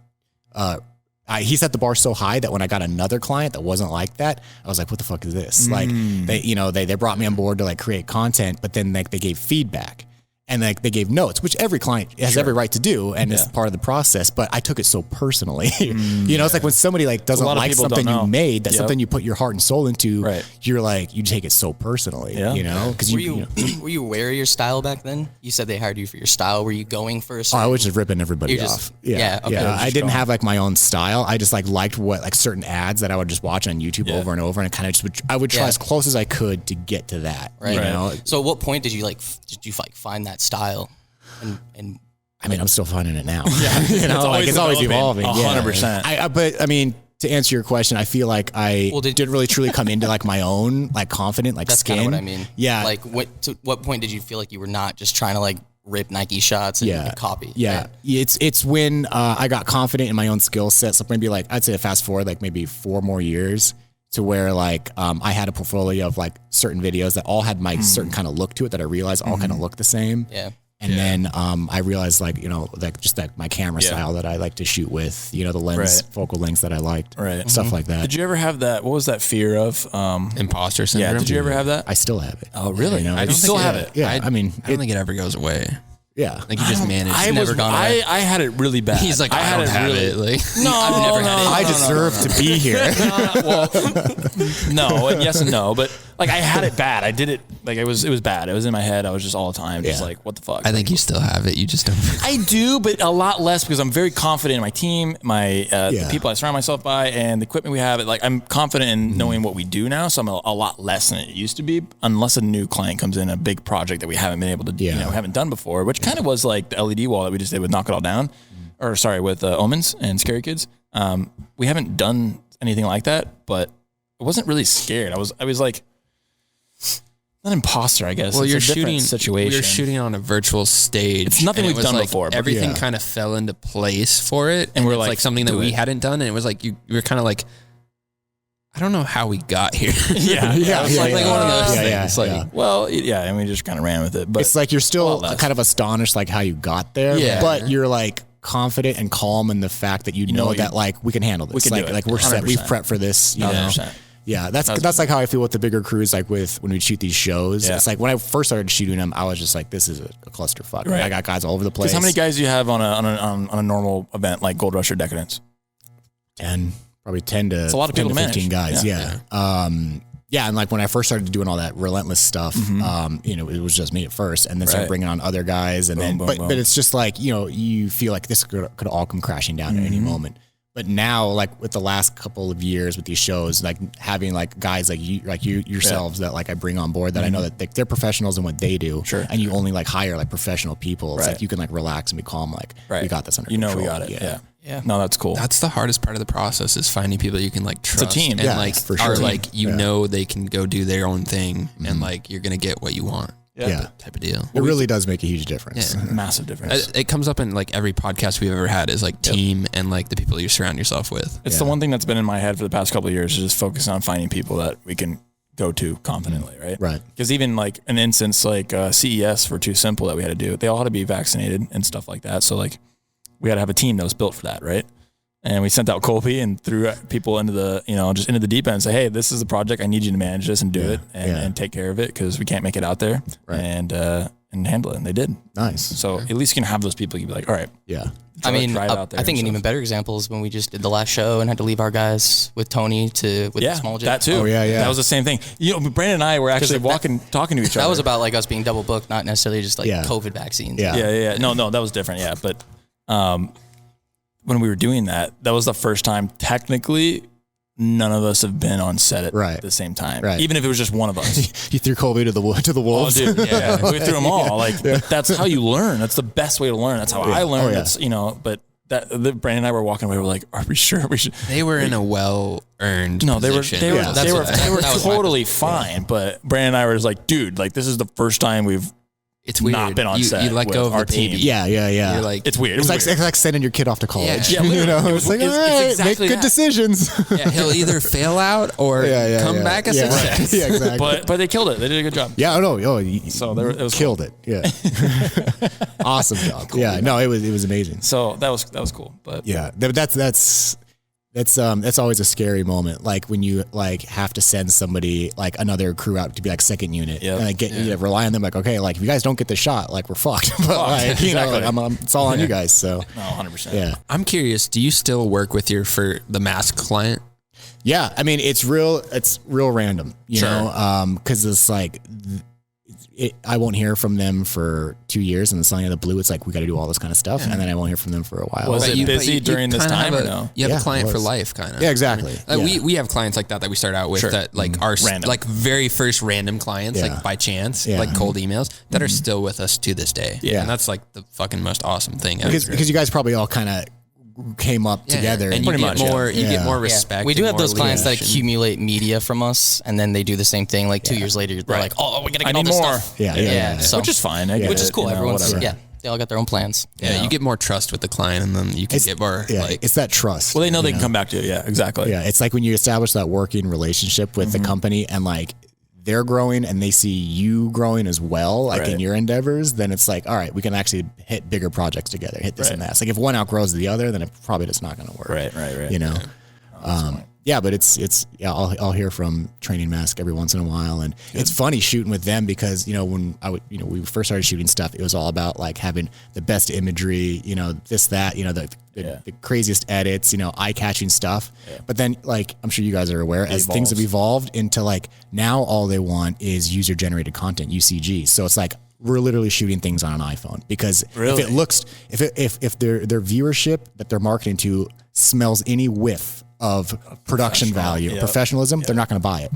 he set the bar so high that when I got another client that wasn't like that, I was like, what the fuck is this? Like they brought me on board to like create content, but then like they gave feedback. And like they gave notes, which every client has every right to do, and it's part of the process. But I took it so personally. You know, it's like when somebody like doesn't like something you made, that's something you put your heart and soul into. Right. You're like, you take it so personally. Yeah. You know, because were you aware of your style back then? You said they hired you for your style. Were you going for a I was just ripping everybody off. Yeah. Okay. I didn't have like my own style. I just like liked what like certain ads that I would just watch on YouTube over and over, and kind of just I would try as close as I could to get to that. Right. You know? So at what point did you find that style? And I mean, I'm still finding it now. You know, it's always evolving. 100%. But I mean, to answer your question, I feel like I didn't really truly come into like my own like confident like that's skin. That's kind of what I mean. Yeah. Like what point did you feel like you were not just trying to like rip Nike shots and copy? Yeah. Right? It's when I got confident in my own skill set. So maybe like I'd say fast forward like maybe 4 more years to where like I had a portfolio of like certain videos that all had my certain kind of look to it that I realized all kind of look the same. Yeah. And then I realized like, you know, like just like my camera style that I like to shoot with, you know, the lens focal lengths that I liked, stuff like that. Did you ever have that? What was that fear of? Imposter syndrome. Yeah. Did you ever have that? I still have it. Oh, really? You know, I still have it. Yeah. I mean, I don't think it ever goes away. Yeah. Like you just manage. I had it really bad. He's like, I don't have it. Like, no, I've never had it. I deserve to be here. No, and yes and no, but like I had it bad. I did it like it was bad. It was in my head. I was just all the time just like, what the fuck? I think you still have it. You just don't. I do, but a lot less because I'm very confident in my team, the people I surround myself by, and the equipment we have. Like I'm confident in knowing what we do now, so I'm a lot less than it used to be. Unless a new client comes in, a big project that we haven't been able to, haven't done before, which kind of was like the LED wall that we just did with Knock It All Down, or sorry, with Omens and Scary Kids. We haven't done anything like that, but I wasn't really scared. I was like. Not imposter, I guess. Well, it's you're a shooting. Situation. You're shooting on a virtual stage. It's nothing we've done before. Everything kind of fell into place for it, and we're like something that we hadn't done, and it was like you were kind of like, I don't know how we got here. Yeah, It's like one of those things. And we just kind of ran with it. But it's like you're still kind of astonished, like how you got there, but you're like confident and calm in the fact that you know that like we can handle this. We can do it. Like we're set. We've prepped for this. You know. Yeah, that's like how I feel with the bigger crews, like when we shoot these shows. Yeah. It's like when I first started shooting them, I was just like, this is a clusterfuck. Right. I got guys all over the place. How many guys do you have on a normal event like Gold Rush or Decadence? 10, probably 10 to, it's a lot of 10 people to 15 guys. Yeah. And like when I first started doing all that relentless stuff, it was just me at first, and then started bringing on other guys, and but it's just like, you feel like this could all come crashing down at any moment. But now, like with the last couple of years with these shows, like having like guys like you yourselves that like I bring on board that I know that they're professionals in what they do, and you only like hire like professional people. It's like you can like relax and be calm, like we got this under control. We got it. Yeah. No, that's cool. That's the hardest part of the process is finding people you can like trust. It's a team, and like for sure. Are like know they can go do their own thing, and like you're gonna get what you want. Type of deal. It really does make a huge difference. Yeah, massive difference. It comes up in like every podcast we've ever had is like team and like the people you surround yourself with. It's the one thing that's been in my head for the past couple of years is just focus on finding people that we can go to confidently, right? Right. Because even like an instance like CES for Too Simple that we had to do, they all had to be vaccinated and stuff like that. So like we had to have a team that was built for that, right? And we sent out Colby and threw people into the, just into the deep end and say, hey, this is the project. I need you to manage this and do it and take care of it because we can't make it out there and handle it. And they did. Nice. So at least you can have those people. You can be like, all right. Yeah. I think an even better example is when we just did the last show and had to leave our guys with Tony with the small jet. That too. Oh, yeah. That was the same thing. Brandon and I were actually talking to each other. That was about like us being double booked, not necessarily just like COVID vaccines. Yeah. No, that was different. Yeah. But, when we were doing that was the first time technically none of us have been on set at the same time. Right. Even if it was just one of us. You threw Colby to the wolves. Oh, dude, we threw them all. That's how you learn. That's the best way to learn. That's how I learned. But Brandon and I were walking away. We're like, are we sure we should? They were in a well-earned position. They were totally fine. But Brandon and I were just like, dude, like this is the first time we've weird. Not been on set. You let go of our the baby. team. Yeah. You're like, it's weird. It's like sending your kid off to college. Yeah, it's like, all right, make good decisions. Yeah, he'll either fail out or come back a success. Yeah, exactly. But they killed it. They did a good job. Yeah, I know. So it was killed cool. it. Yeah. Awesome job. Cool. Yeah, no, it was amazing. So that was cool. But yeah, that's That's always a scary moment. Like when you like have to send somebody like another crew out to be like second unit and like rely on them. Like, okay, like if you guys don't get the shot, like we're fucked. But like, you know, like it's all on you guys. So 100%. Yeah. I'm curious, do you still work with for the mask client? Yeah. I mean, it's real random, you know, cause it's like, I won't hear from them for 2 years, and then suddenly out of the blue, it's like we got to do all this kind of stuff, and then I won't hear from them for a while. Was it busy during this time or no? You have a client for life, kind of. Yeah, exactly. We have clients like that we start out with that like are random. like very first random clients, like by chance, like cold emails that are still with us to this day. Yeah, and that's like the fucking most awesome thing. Because you guys probably all kind of came up together, and you get more respect. We do have those clients that leadership. accumulate media from us, and then they do the same thing. Like 2 years later, they're like, "Oh, we gotta get all this more stuff." Yeah. So, which is fine. Which is cool. You know, Everyone's whatever. they all got their own plans. Yeah, you get more trust with the client, and then you can get more like it's that trust. Well, they know they can come back to you. Yeah, exactly. Yeah, it's like when you establish that working relationship with the company, and like they're growing and they see you growing as well, like in your endeavors, then it's like, all right, we can actually hit bigger projects together, hit this and that. It's like if one outgrows the other, then it probably just not going to work. Right. You know? Yeah, but I'll hear from Training Mask every once in a while, and it's funny shooting with them because when we first started shooting stuff, it was all about like having the best imagery, this that, the craziest edits, eye-catching stuff. Yeah. But then, like I'm sure you guys are aware, as things have evolved into like now all they want is user-generated content, UCG. So it's like we're literally shooting things on an iPhone because if it looks, if their viewership that they're marketing to smells any whiff of production value, professionalism, they're not going to buy it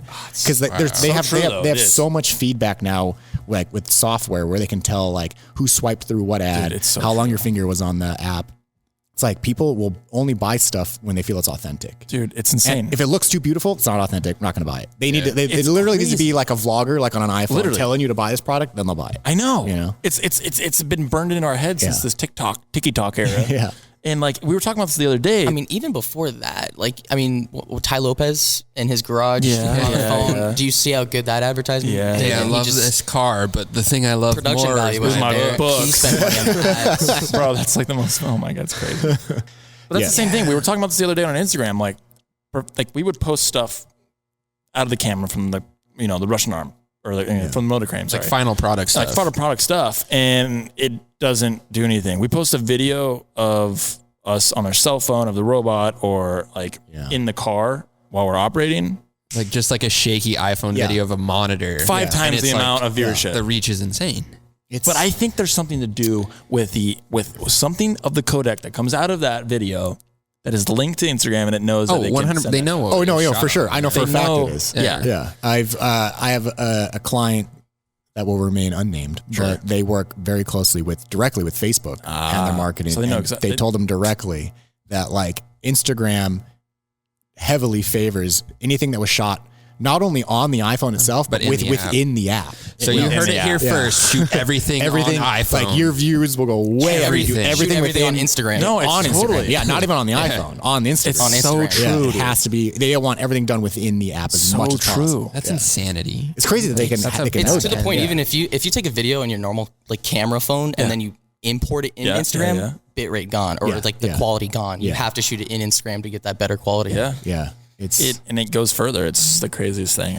because they have so much feedback now, like with software where they can tell like who swiped through what ad, how long your finger was on the app. It's like people will only buy stuff when they feel it's authentic. Dude, it's insane. And if it looks too beautiful, it's not authentic. I'm not going to buy it. They need to, they literally need to be like a vlogger, like on an iPhone, telling you to buy this product, then they'll buy it. I know. It's been burned into our heads since this TikTok era. Yeah. And like we were talking about this the other day. I mean, even before that, Ty Lopez in his garage on the phone. Yeah. Do you see how good that advertisement? Yeah, I love this car, but the thing I love production more value is my book. He spent money on that. Bro, that's like the most. Oh my god, it's crazy. But that's the same thing. We were talking about this the other day on Instagram. Like we would post stuff out of the camera from the the Russian arm. Or from the motor crane, like final product stuff. Like final product stuff, and it doesn't do anything. We post a video of us on our cell phone of the robot or like in the car while we're operating. Like just like a shaky iPhone video of a monitor. 5 times the amount of viewership. The reach is insane. But I think there's something to do with something of the codec that comes out of that video that is linked to Instagram, and it knows that 100%. They know. Oh no, for sure. I know for a fact it is. Yeah. I have a client that will remain unnamed, but they work very closely directly with Facebook and their marketing. So they know exactly. They told them directly that like Instagram heavily favors anything that was shot not only on the iPhone itself, but within the app. So you heard it here first. Shoot everything on iPhone. Like your views will go way everything within on Instagram. No, it's on totally. Instagram. Yeah, not even on the iPhone. On Instagram. It's on Instagram. So true. It has to be. They want everything done within the app as much as possible. That's insanity. It's crazy that they can know that. It's to the point, even if you take a video on your normal like camera phone and then you import it in Instagram, bitrate gone or like the quality gone. You have to shoot it in Instagram to get that better quality. Yeah. It goes further. It's the craziest thing.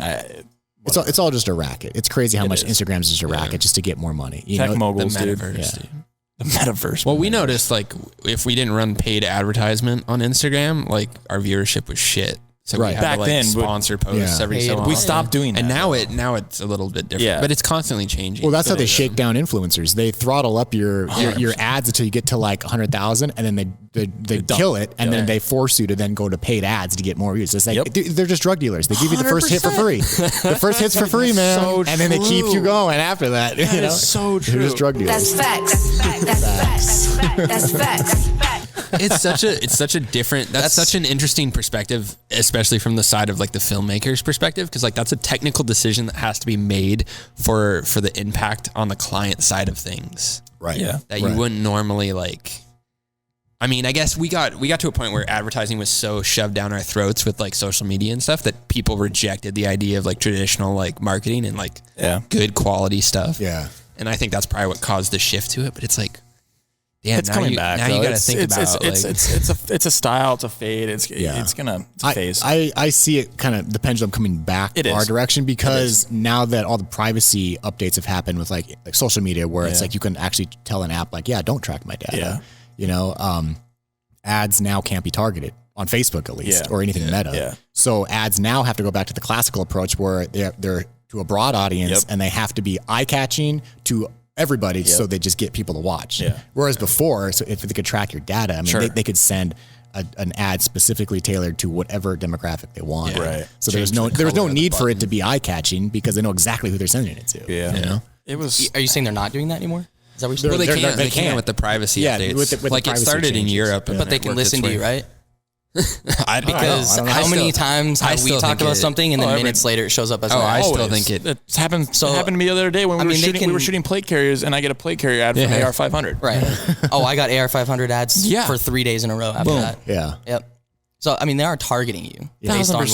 It's all just a racket. It's crazy how much Instagram's just a racket just to get more money. Tech moguls, the metaverse, dude. The metaverse. Well, we noticed like if we didn't run paid advertisement on Instagram, like our viewership was shit. So we had to sponsor posts every so often. We stopped doing that. And now it's a little bit different. Yeah. But it's constantly changing. Well, that's how they shake down influencers. They throttle up your ads until you get to like 100,000 and then they kill it and then they force you to then go to paid ads to get more views. It's like they're just drug dealers. They give you the first hit for free. The first hit's for free, man. So and then they keep you going after that. That is so true. They're just drug dealers. That's facts. That's facts. It's such a different, that's such an interesting perspective, especially from the side of like the filmmaker's perspective. Cause like that's a technical decision that has to be made for the impact on the client side of things. Right. Yeah. That you wouldn't normally like, I mean, I guess we got to a point where advertising was so shoved down our throats with like social media and stuff that people rejected the idea of like traditional like marketing and like good quality stuff. Yeah. And I think that's probably what caused the shift to it. But it's like, Damn, it's coming back. Now you got to think about it's a style, it's a fade. It's a phase. I see it kind of the pendulum coming back our direction because now that all the privacy updates have happened with like social media, where it's like you can actually tell an app like, don't track my data. Yeah. You know, ads now can't be targeted on Facebook at least or anything Meta. Yeah. So ads now have to go back to the classical approach where they're to a broad audience and they have to be eye catching to everybody, so they just get people to watch. Yeah. Whereas before, so if they could track your data, I mean, they could send an ad specifically tailored to whatever demographic they want. Right. So there was no need for it to be eye catching because they know exactly who they're sending it to. Yeah. You know? It was. Are you saying they're not doing that anymore? Is that what you're saying? Well, they can with the privacy updates. With like the it started in Europe, but they can listen to you, right? Because how many times have we talked about something and then minutes later it shows up as I still think it happened. It happened to me the other day when we were shooting plate carriers and I get a plate carrier ad from AR500. Right. I got AR500 ads for 3 days in a row after that. Yeah. Yep. So I mean, they are targeting you based on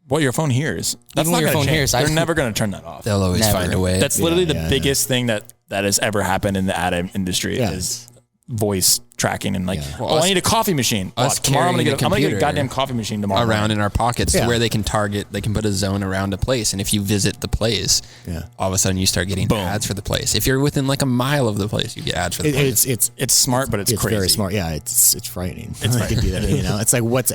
what your phone hears. That's Even not your phone hears. They're never going to turn that off. They'll always find a way. That's literally the biggest thing that has ever happened in the ad industry is voice tracking and I need a coffee machine. Tomorrow I'm gonna get a goddamn coffee machine tomorrow. Around in our pockets to where they can target, they can put a zone around a place. And if you visit the place, all of a sudden you start getting ads for the place. If you're within like a mile of the place, you get ads for the place. It's smart, but it's crazy. Very smart. Yeah, it's frightening. It's frightening. Do that, you know, it's like what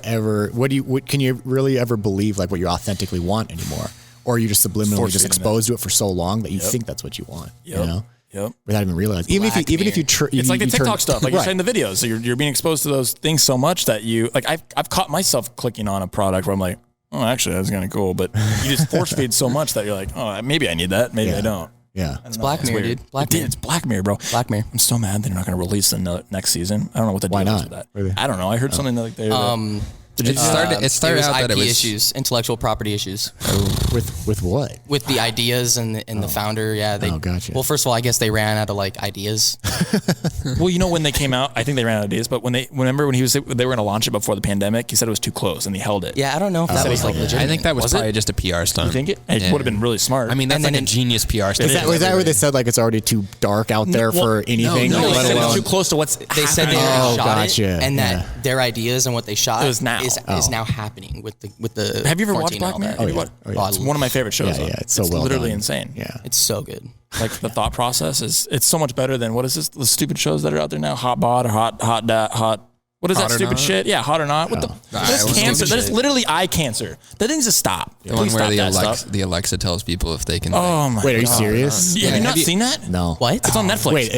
can you really ever believe like what you authentically want anymore? Or are you just subliminally just exposed to it for so long that you think that's what you want? You know? Yep. Without even realizing, even if you it's like the TikTok stuff, like you're saying the videos. So you're being exposed to those things so much that you like. I've caught myself clicking on a product where I'm like, oh, actually that's kind of cool, but you just force feed so much that you're like, oh, maybe I need that, maybe I don't. Yeah, it's Black Mirror, dude. It's Black Mirror, bro. Black Mirror. I'm so mad they're not going to release the next season. I don't know what the deal is with that. Really? I don't know. I heard something like they. It started out that it was issues, intellectual property issues. With what? With the ideas and the founder. Yeah. Gotcha. Well, first of all, I guess they ran out of like ideas. Well, you know, when they came out, I think they ran out of ideas. But they were going to launch it before the pandemic. He said it was too close, and he held it. Yeah, I don't know if that was like legit. I think that was probably just a PR stunt. You think it? It would have been really smart. I mean, that's like a genius PR stunt. Was that where they said like it's already too dark out there for anything? No, they said it's too close to what's. They said they shot it, and that their ideas and what they shot is now happening with the. Have you ever watched Black Mirror? It's one of my favorite shows. Yeah, it's so well literally done. insane. Yeah, it's so good. Like the thought process it's so much better than what is this? The stupid shows that are out there now, Hot Bod or Hot. What is that stupid shit? Yeah, Hot or Not. What the? That's cancer. That is literally eye cancer. That needs to stop. The one where the Alexa tells people if they can. Oh my god! Wait, are you serious? Yeah, have you not seen that? No. What? It's on Netflix. Wait,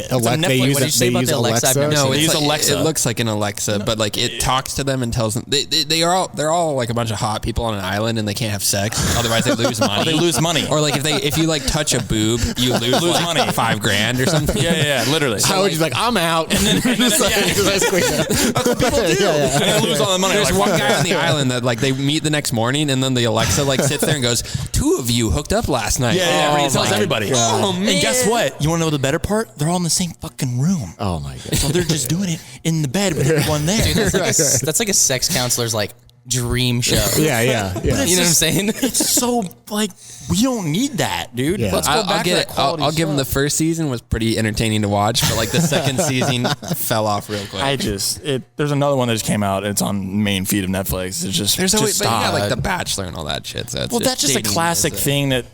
they use Alexa? No, they use Alexa. It looks like an Alexa, but like it talks to them and tells them they're all like a bunch of hot people on an island and they can't have sex, otherwise they lose money. They lose money. Or like if you like touch a boob, you lose like money, $5,000 or something. Yeah, literally. How would you like? I'm out. And then that's what people do. And they lose all the money. There's one guy on the island that like they meet the next morning and then the Alexa like sits there and goes, 2 of you hooked up last night. Yeah, he tells everybody. Oh man. And guess what? You want to know the better part? They're all in the same fucking room. Oh my god. So they're just doing it in the bed with everyone there. Dude, that's like a sex counselor's like dream show. Yeah. You know what I'm saying? It's so like we don't need that, dude. Yeah. Let's go back to that quality. I'll give them the first season was pretty entertaining to watch, but like the second season fell off real quick. There's another one that just came out. It's on the main feed of Netflix. It's just there's always stop. like The Bachelor and all that shit. So that's just a classic thing that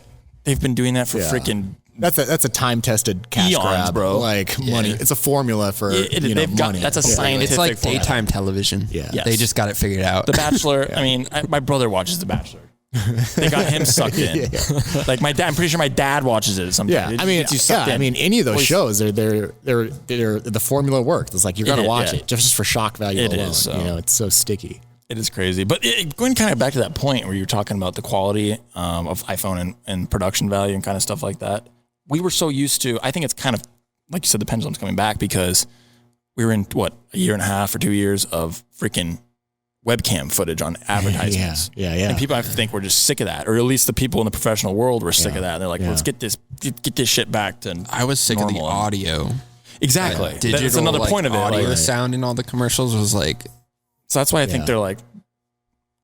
they've been doing that for freaking. That's a time-tested cash eons, grab, bro. Like money. It's a formula for money. That's a scientific. It's like formula. daytime television. Yeah, yes. They just got it figured out. The Bachelor. I mean, my brother watches The Bachelor. They got him sucked in. Like my dad. I'm pretty sure my dad watches it sometimes. Yeah, I mean, any of those shows, they're the formula works. It's like you're gonna watch it just for shock value alone. Is, so. It's so sticky. It is crazy. But going kind of back to that point where you're talking about the quality of iPhone and production value and kind of stuff like that. We were so used to, I think it's kind of, like you said, the pendulum's coming back because we were in, a year and a half or 2 years of freaking webcam footage on advertisements. Yeah. And people, I think, were just sick of that. Or at least the people in the professional world were sick of that. They're like, let's get this shit back to I was sick of the audio. Exactly. Digital, that's another point of it. Audio sound in all the commercials was like... So that's why I think they're like,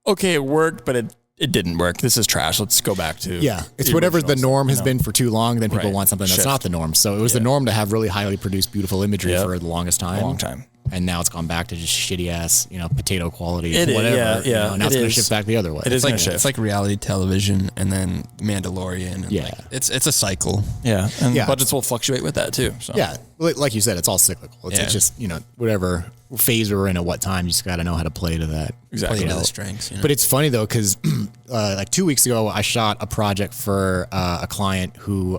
okay, it worked, but it it didn't work. This is trash. Let's go back to It's whatever the original norm stuff, has been for too long. Then people want something that's Shift. not the norm. So it was the norm to have really highly produced, beautiful imagery for the longest time. A long time. And now it's gone back to just shitty ass, potato quality, It is, whatever. yeah. Now it's It going to is. shift back the other way. It is Like, gonna shift. it's like reality television and then Mandalorian. And like, it's a cycle. Yeah, and Yeah. budgets will fluctuate with that too. So. Yeah, like you said, it's all cyclical. It's just whatever phase we're in at what time, you just got to know how to play to that. Exactly. Play to the strengths. But it's funny though, because like 2 weeks ago, I shot a project for a client who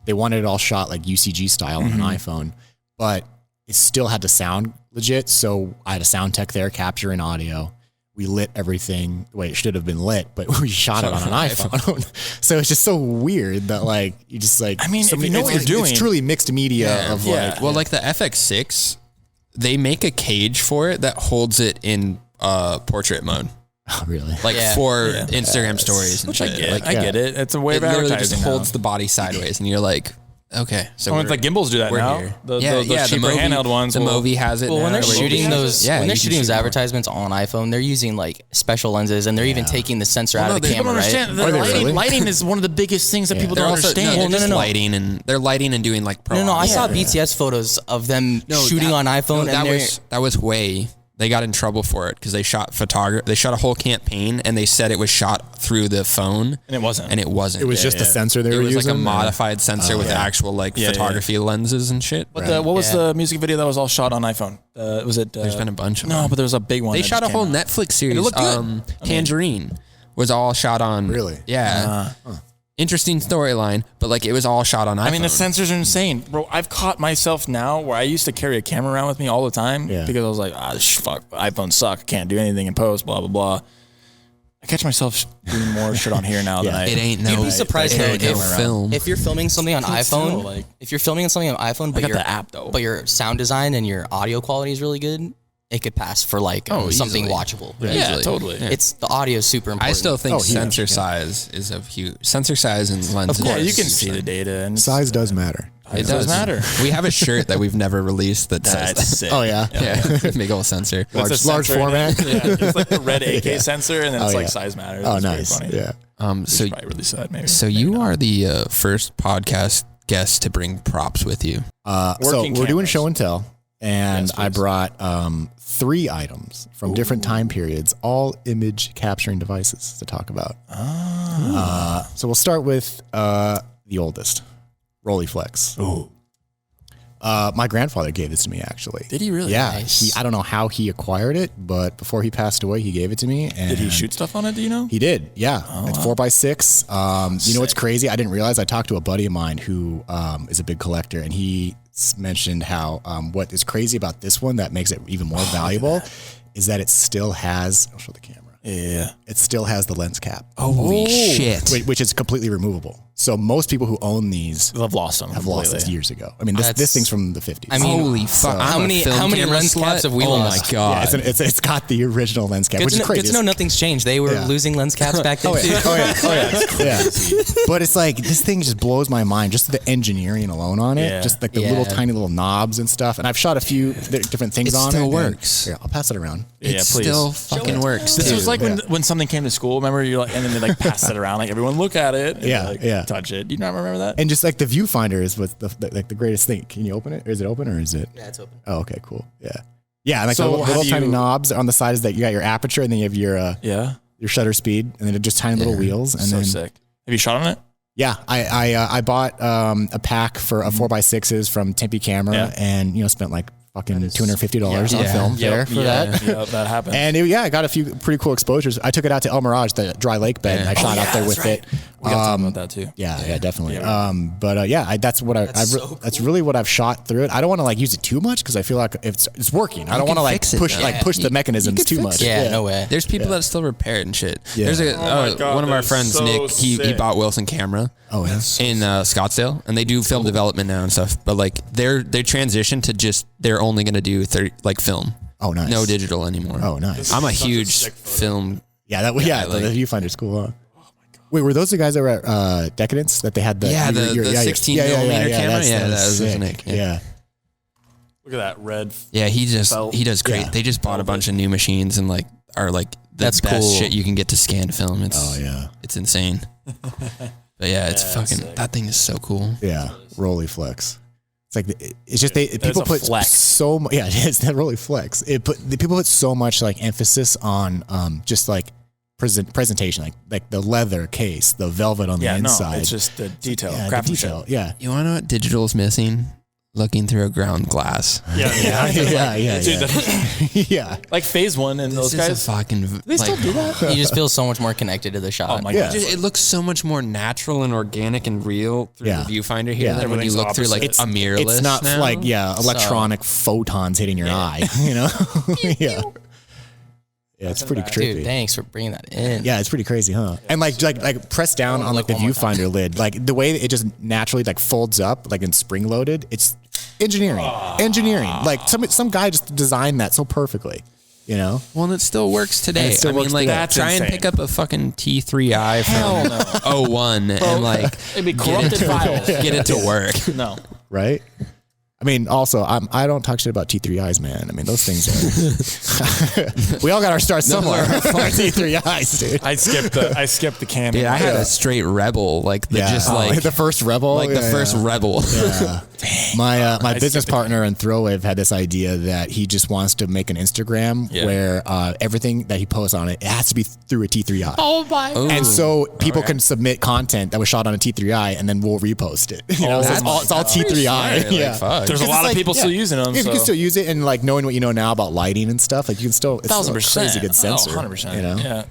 they wanted it all shot like UCG style on an iPhone, but it still had to sound legit. So I had a sound tech there capturing audio. We lit everything the way it should have been lit, but we shot it on an iPhone. So it's just so weird that like you just like. I mean, if you know what you're doing, it's truly mixed media of like. Well, like the FX6, they make a cage for it that holds it in portrait mode. Oh, really? Like for Instagram stories and which I shit. get. Like, I get it. It's a way it of literally advertising. just now. holds the body sideways, and you're like, okay. So It's like gimbals do that we're now. here. The the cheaper Movi, handheld ones. The Movi has it. Well, when now, they're where you shooting can- those, yeah, when you they're can shooting those shoot more. advertisements on iPhone, they're using like special lenses, and they're even taking the sensor out of the People camera, don't understand. right? The they lighting, really? lighting is one of the biggest things that people They're don't also understand. they're just no. lighting and they're lighting and doing like pro. No, I audio. saw BTS photos of them shooting on iPhone, that and that was way. They got in trouble for it because they shot They shot a whole campaign and they said it was shot through the phone, And it wasn't. And it wasn't. It was just a sensor they It were was using. like a modified sensor with actual photography lenses and shit. But what was the music video that was all shot on iPhone? Was it? There's been a bunch of No, them. but there was a big one. They that shot a just whole came out. Netflix series. looked good. Tangerine was all shot on. Really? Yeah. Interesting storyline, but like it was all shot on iPhone. I mean, the sensors are insane, bro. I've caught myself now where I used to carry a camera around with me all the time because I was like, fuck, iPhones suck. I can't do anything in post, blah, blah, blah. I catch myself doing more shit on here now than I. It ain't no. You'd be surprised it though ain't no film. if you're filming something on iPhone. still, like- If you're filming something on iPhone, but got the app, though. but your sound design and your audio quality is really good, it could pass for like something easily. watchable. Yeah, Easily. totally. It's the audio is super important. I still think huge, sensor size is a huge sensor size and lenses. Yeah, are you can huge. see the data and Size does matter. It does matter. We have a shirt that we've never released that says That's that. sick. Oh yeah, Yeah, big old sensor. large, It's a large sensor in format. it. Yeah, it's like the red AK sensor, and then it's Oh, like yeah. size matters. Oh, It's pretty nice. funny. Yeah. We So should probably release that maybe. so you are the first podcast guest to bring props with you. So Working we're doing cameras. show and tell, and Yes, I please. brought 3 items from different time periods, all image capturing devices to talk about. So we'll start with the oldest, Rolleiflex. Ooh. My grandfather gave this to me, actually. Did he really? Yeah, Nice. I don't know how he acquired it, but before he passed away, he gave it to me. And Did he shoot stuff on it? Do you know? He did, yeah. It's 4x6. You know what's crazy? I didn't realize. I talked to a buddy of mine who is a big collector, and he mentioned how what is crazy about this one that makes it even more valuable is that it still has. I'll show the camera. Yeah. It still has the lens cap, Holy shit! which is completely removable. So most people who own these I've lost them. have lost this years ago. I mean, this That's- thing's from the 50s. I mean, Holy fuck! how I'm a many- film how many camera lens slut. caps have we lost? Oh my god! yeah, it's got the original lens cap, Good which to, is crazy. good to know nothing's changed. They were Yeah. losing lens caps back then too. Yeah. But it's like this thing just blows my mind. Just the engineering alone on it, Yeah. just like the Yeah. little tiny little knobs and stuff. And I've shot a few different things It on still it. and- works. Here, I'll pass it around. it Yeah, please. still fucking works. This too. was like when something came to school. Remember, you're like, and then they like passed it around, like everyone look at it. And Yeah, like, yeah. Touch it. Do you not remember that? And just like the viewfinder is what's the greatest thing. Can you open it? Or is it open or is it? Yeah, it's open. Oh, okay, cool. Yeah. Yeah, and like So the little have tiny you- knobs on the side is that you got your aperture and then you have Yeah. your shutter speed and then just tiny little wheels. And So then sick. Have you shot on it? yeah, I bought a pack for a 4x6s from Tempe Camera Yeah. and spent like fucking $250 on Yeah. film there for that. Yeah, that happened. And I got a few pretty cool exposures. I took it out to El Mirage, the dry lake bed. And I shot out there with it. we got to talk about that too. Yeah, definitely. That's what that's really what I've shot through it. I don't want to like use it too much because I feel like it's working. I don't can want to like fix it, push though. like push the mechanisms could too fix much. it. Yeah, no way. There's people that still repair it and shit. Yeah. There's a my God, one of our that's friends, so Nick. He sick. bought Wilson Camera. Oh, yeah. In Scottsdale, and they do film development now and stuff. But like they transition to just they're only going to do film. Oh, nice. No digital anymore. Oh, nice. I'm a huge film. Yeah, the like- viewfinder's cool. Huh? Wait, were those the guys that were at Decadence that they had the the 16 millimeter camera? Yeah, that was sick. Nick. Yeah. Look at that red. Yeah, he Felt- does great. yeah. They just bought a bunch of new machines and like are like That's best cool. shit you can get to scan film. It's insane. But yeah, it's fucking, that thing is so cool. Yeah, Rolleiflex. It's like it's just people put flex. so much. Yeah, it is that Rolleiflex. People put so much like emphasis on just like presentation, like the leather case, the velvet on the inside. No, it's just the detail, yeah, craftsmanship. Yeah, You want to know what digital's missing? Looking through a ground glass. yeah. Dude, Yeah. like Phase One and those guys. They still do that? You just feel so much more connected to the shot. Oh my god! It looks so much more natural and organic and real through the viewfinder here than when you look through like a mirrorless. It's not now. like electronic photons hitting your eye. You know? Yeah. Yeah, it's pretty trippy. Dude, thanks for bringing that in. Yeah, it's pretty crazy, huh? And like press down on like the viewfinder lid, like the way it just naturally like folds up, like in spring loaded. It's engineering. Like some guy just designed that so perfectly, you know. Well, and it still works today. Still works like today. try and pick up a fucking T3i from 01 and like It'd be corrupted files. get it to work. No. Right? I mean, also, I don't talk shit about T3Is, man. I mean, those things are... we all got our start somewhere. T3Is, dude. I skipped the Canon. Dude, I had a straight Rebel, like the first Rebel. Like the first Rebel. Yeah. My business partner in Thrillwave had this idea that he just wants to make an Instagram where everything that he posts on it has to be through a T3i. Oh my god. And so people can submit content that was shot on a T3i and then we'll repost it. You know, so it's all T3i. Yeah. Fuck. There's a lot of people still using them. You can still use it, and like knowing what you know now about lighting and stuff, like you can still, it's still a 1,000%. crazy good sensor. 100%. You know? Yeah.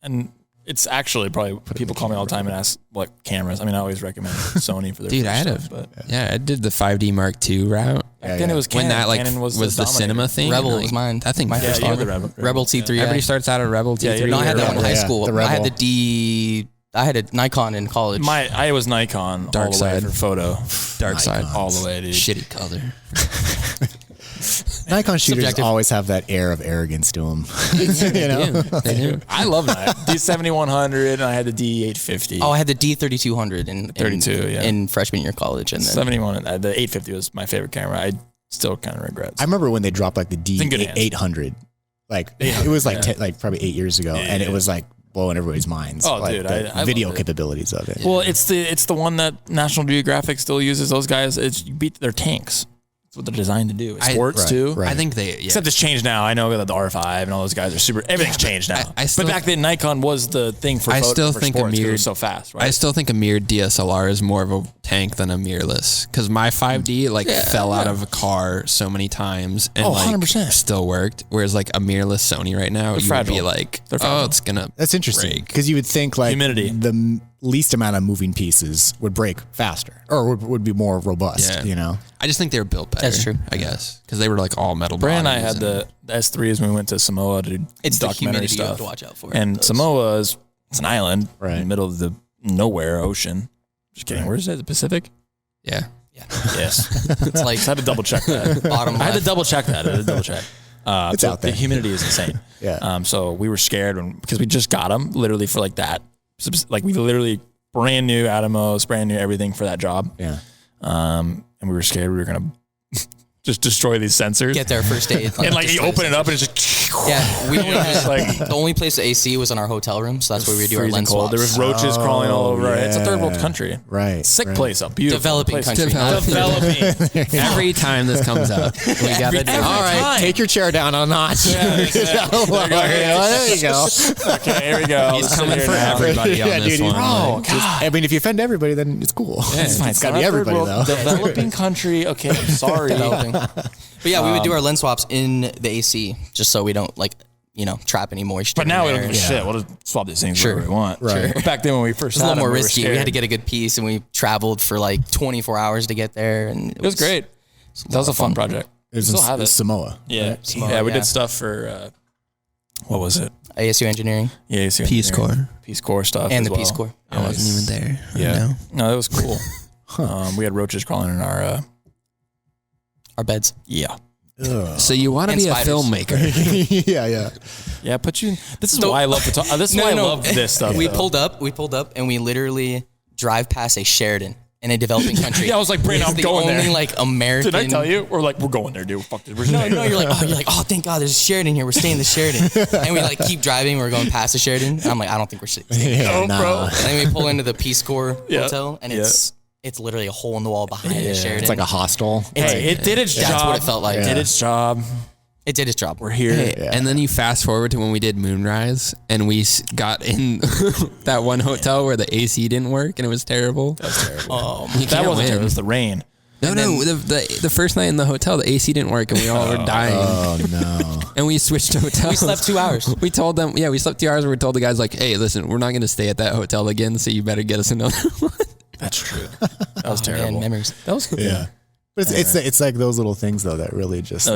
And it's actually probably people call me all the time and ask what cameras. I mean, I always recommend Sony for their Dude, first I had stuff, I did the 5D Mark II route. Back then it was Canon. When that like Canon was the the cinema dominator. thing. Rebel like, was mine. That thing. My first first you had one. the Rebel T3i. Everybody starts out at Rebel T3. you're No, I had that one in high Yeah, school. the I had Rebel. I had a Nikon in college. I was Nikon Dark all the way side. for photo. Dark side. All the way, dude. Shitty color. Nikon shooters Subjective. always have that air of arrogance to them. You know? They do. I love that. D7100 and I had the D850. I had the D3200 in 32, yeah. in freshman year of college, and then 71. The 850 was my favorite camera. I still kind of regret. I remember when they dropped like the in good hands. D800. Like it was like like probably 8 years ago, and it was like blowing everybody's minds. Oh, like dude, the I video loved it. capabilities of it. Well, it's the one that National Geographic still uses. Those guys, you beat their tanks. That's what they're designed to do. It sports too. right. I think they. Yeah. Except it's changed now. I know that the R5 and all those guys are super. Everything's changed now. I still- but back then, Nikon was the thing for. I still for think sports 'cause it mirrored- was so fast. Right. I still think a mirrored DSLR is more of a tank than a mirrorless because my 5D fell out of a car so many times and 100%. still worked. Whereas like a mirrorless Sony right now, you would be fragile. like, They're fragile. it's gonna. That's interesting break. because you would think like Humidity. the least amount of moving pieces would break faster or would be more robust. Yeah. You know. I just think they were built better. That's true. I guess because they were like all metal. Brand and I bodies had the S3s when we went to Samoa to do It's the documentary humidity you have stuff. to watch out for. And Those. Samoa is an island in Right. the middle of the nowhere ocean. Just kidding. Where is it? The Pacific? Yeah. Yes. It's like I had to double check that. bottom I had to left. double check that. It's so out there. The humidity is insane. Yeah. So we were scared because we just got them literally for like that. Like we literally brand new Atomos, brand new everything for that job. Yeah. And we were scared we were gonna just destroy these sensors. Get there first aid. and like you destroy open the it up and sensors. it's just Yeah, we only Just had like- the only place the AC was in our hotel room, so that's where we do our freezing lens cold. swaps. There was roaches crawling all over it. It's a third world yeah. country. Right. Sick right. place, a beautiful Developing place. country. Developing. Every time this comes up, we gotta do. All right, time. take your chair down a notch. There you go. Okay, here we go. He's Let's sit coming here for now. everybody on this one. Oh, God. I mean, if you offend everybody, then it's cool. It's fine. It's got to be everybody, though. Developing country. Okay, I'm sorry. Developing. But yeah, we would do our lens swaps in the AC just so we don't trap any moisture. But now we in don't there. give a shit. We'll just swap these things Sure. wherever we want. Right. But back then when we first It was a had little more them, we were risky. We scared. had to get a good piece, and we traveled for like 24 hours to get there, and It was great. That was a fun project. It was Still have in it. Samoa. Yeah, Samoa, yeah. We yeah. did stuff for what was it? ASU engineering Yeah, ASU Peace engineering. Corps. Peace Corps stuff, and as the well. Peace Corps. I wasn't even there. Yeah, No. no, that was cool. We had roaches crawling in our. Our beds. Yeah, So you want to And be a spiders. yeah, filmmaker? yeah. yeah. Put you. This is why I love this is why I love this stuff. We though. pulled up, and we literally drive past a Sheridan in a developing country. Yeah, I was like, Brandon, I'm the going only there. like American. Did I tell you? We're going there, dude. Fuck this. We're No, you're like, oh, thank God, there's a Sheraton here. We're staying in the Sheraton, and we like keep driving. We're going past the Sheraton. And I'm like, I don't think we're staying. Yeah, bro. And then we pull into the Peace Corps hotel, and it's literally a hole in the wall behind the Sheraton. It's like a hostel. It did its job. That's what it felt like. It did its job. It did its job. We're here. Hey, and then you fast forward to when we did Moonrise, and we got in that one hotel where the AC didn't work, and it was terrible. That was terrible. That wasn't terrible. It was the rain. No, the first night in the hotel, the AC didn't work, and we all were dying. Oh no! And we switched hotels. We slept 2 hours. We told them, we slept 2 hours. And we told the guys like, hey, listen, we're not going to stay at that hotel again, so you better get us another one. That's true. That was terrible. Man, memories. That was cool. Yeah, but it's like those little things though that really just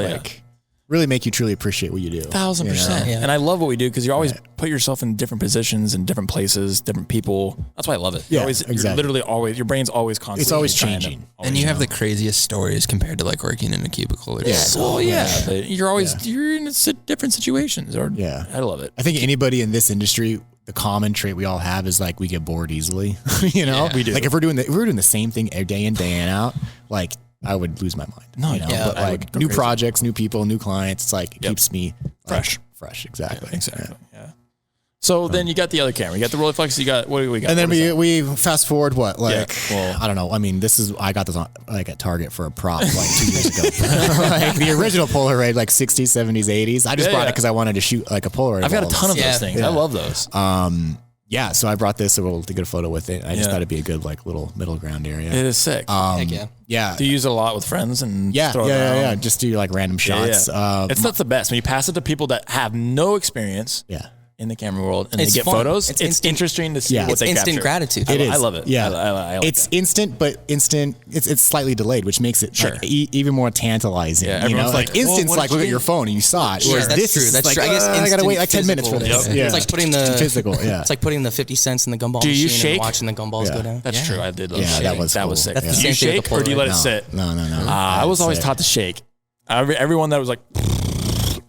really make you truly appreciate what you do. 1,000%. Yeah. And I love what we do because you always put yourself in different positions and different places, different people. That's why I love it. Yeah, You're exactly. literally always, your brain's always constantly. It's always trying to changing. And you have the craziest stories compared to like working in a cubicle. Or But you're always, you're in different situations. Or I love it. I think anybody in this industry, the common trait we all have is like we get bored easily. You know, we do. Like if we're doing the same thing day in, day out, like I would lose my mind. No, you know? yeah, But I like would go new crazy. projects, new people, new clients, it's like it keeps me Fresh. Fresh, exactly. Exactly. Yeah. So then you got the other camera. You got the Rolleiflex. You got what do we got? And then What is we fast forward I don't know. I mean, I got this on like at Target for a prop like 2 years ago. Like the original Polaroid, like 60s, 70s, 80s. I just brought it because I wanted to shoot like a Polaroid. I've got a ton of Yeah. those things. I love those. Yeah, so I brought this to get a photo with it. I just thought it'd be a good like little middle ground area. It is sick. Heck yeah. Yeah. Do you use it a lot with friends and Yeah, throw it around? Just do like random shots. Yeah. That's the best when you pass it to people that have no experience. Yeah. In the camera world, and It's they get fun. photos. It's It's instant- interesting to see what It's they instant capture. gratitude. It is. I love it. Yeah, I like it's that. instant, but instant. It's slightly delayed, which makes it like, even more tantalizing. Yeah, you know, everyone's like, like instant's what like did look you at your get? phone and you saw it. Yeah, Whereas that's this true. is That's like, true. I guess I gotta wait like 10 instant minutes for this. physical. Yeah. It's like putting the physical. Yeah, It's like putting the 50 cents in the gumball Do you machine shake? and watching the gumballs go down. That's true. I did love Yeah, shaking. that was that cool. was sick. That's the Do same you thing with shake the or do you let it No. sit? No. I was always That's taught to shake. Everyone that was like,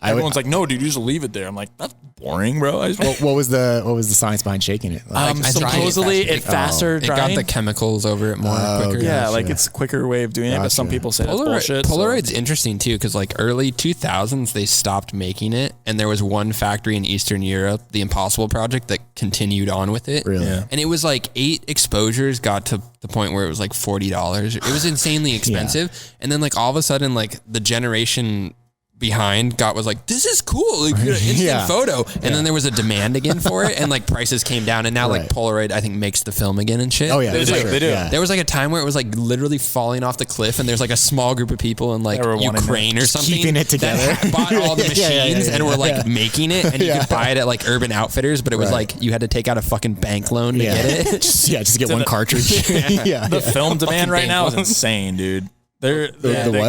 everyone's would- like, no, dude, you just leave it there. I'm like, that's boring, bro. I just, What was the science behind shaking it? Like, supposedly it faster It got drying. the chemicals over it more quicker. Yeah, Gotcha. like it's a quicker way of doing it, but some people say that's bullshit. Polaroid's interesting too, because like early 2000s they stopped making it, and there was one factory in Eastern Europe, the Impossible Project, that continued on with it. Really? Yeah. And it was like 8 exposures got to the point where it was like $40. It was insanely expensive, and then like all of a sudden like the generation behind was like, this is cool, like instant photo, and then there was a demand again for it, and like prices came down, and now like Polaroid I think makes the film again and shit. Oh yeah, They do. sure. They do. Yeah. There was like a time where it was like literally falling off the cliff, and there's like a small group of people in like That were wanting Ukraine or something keeping it together. that bought all the machines and were like making it, and you could buy it at like Urban Outfitters, but it was like you had to take to take a bank loan to get it. just get one cartridge. Yeah. The film demand right bank now is loan. insane, dude. what?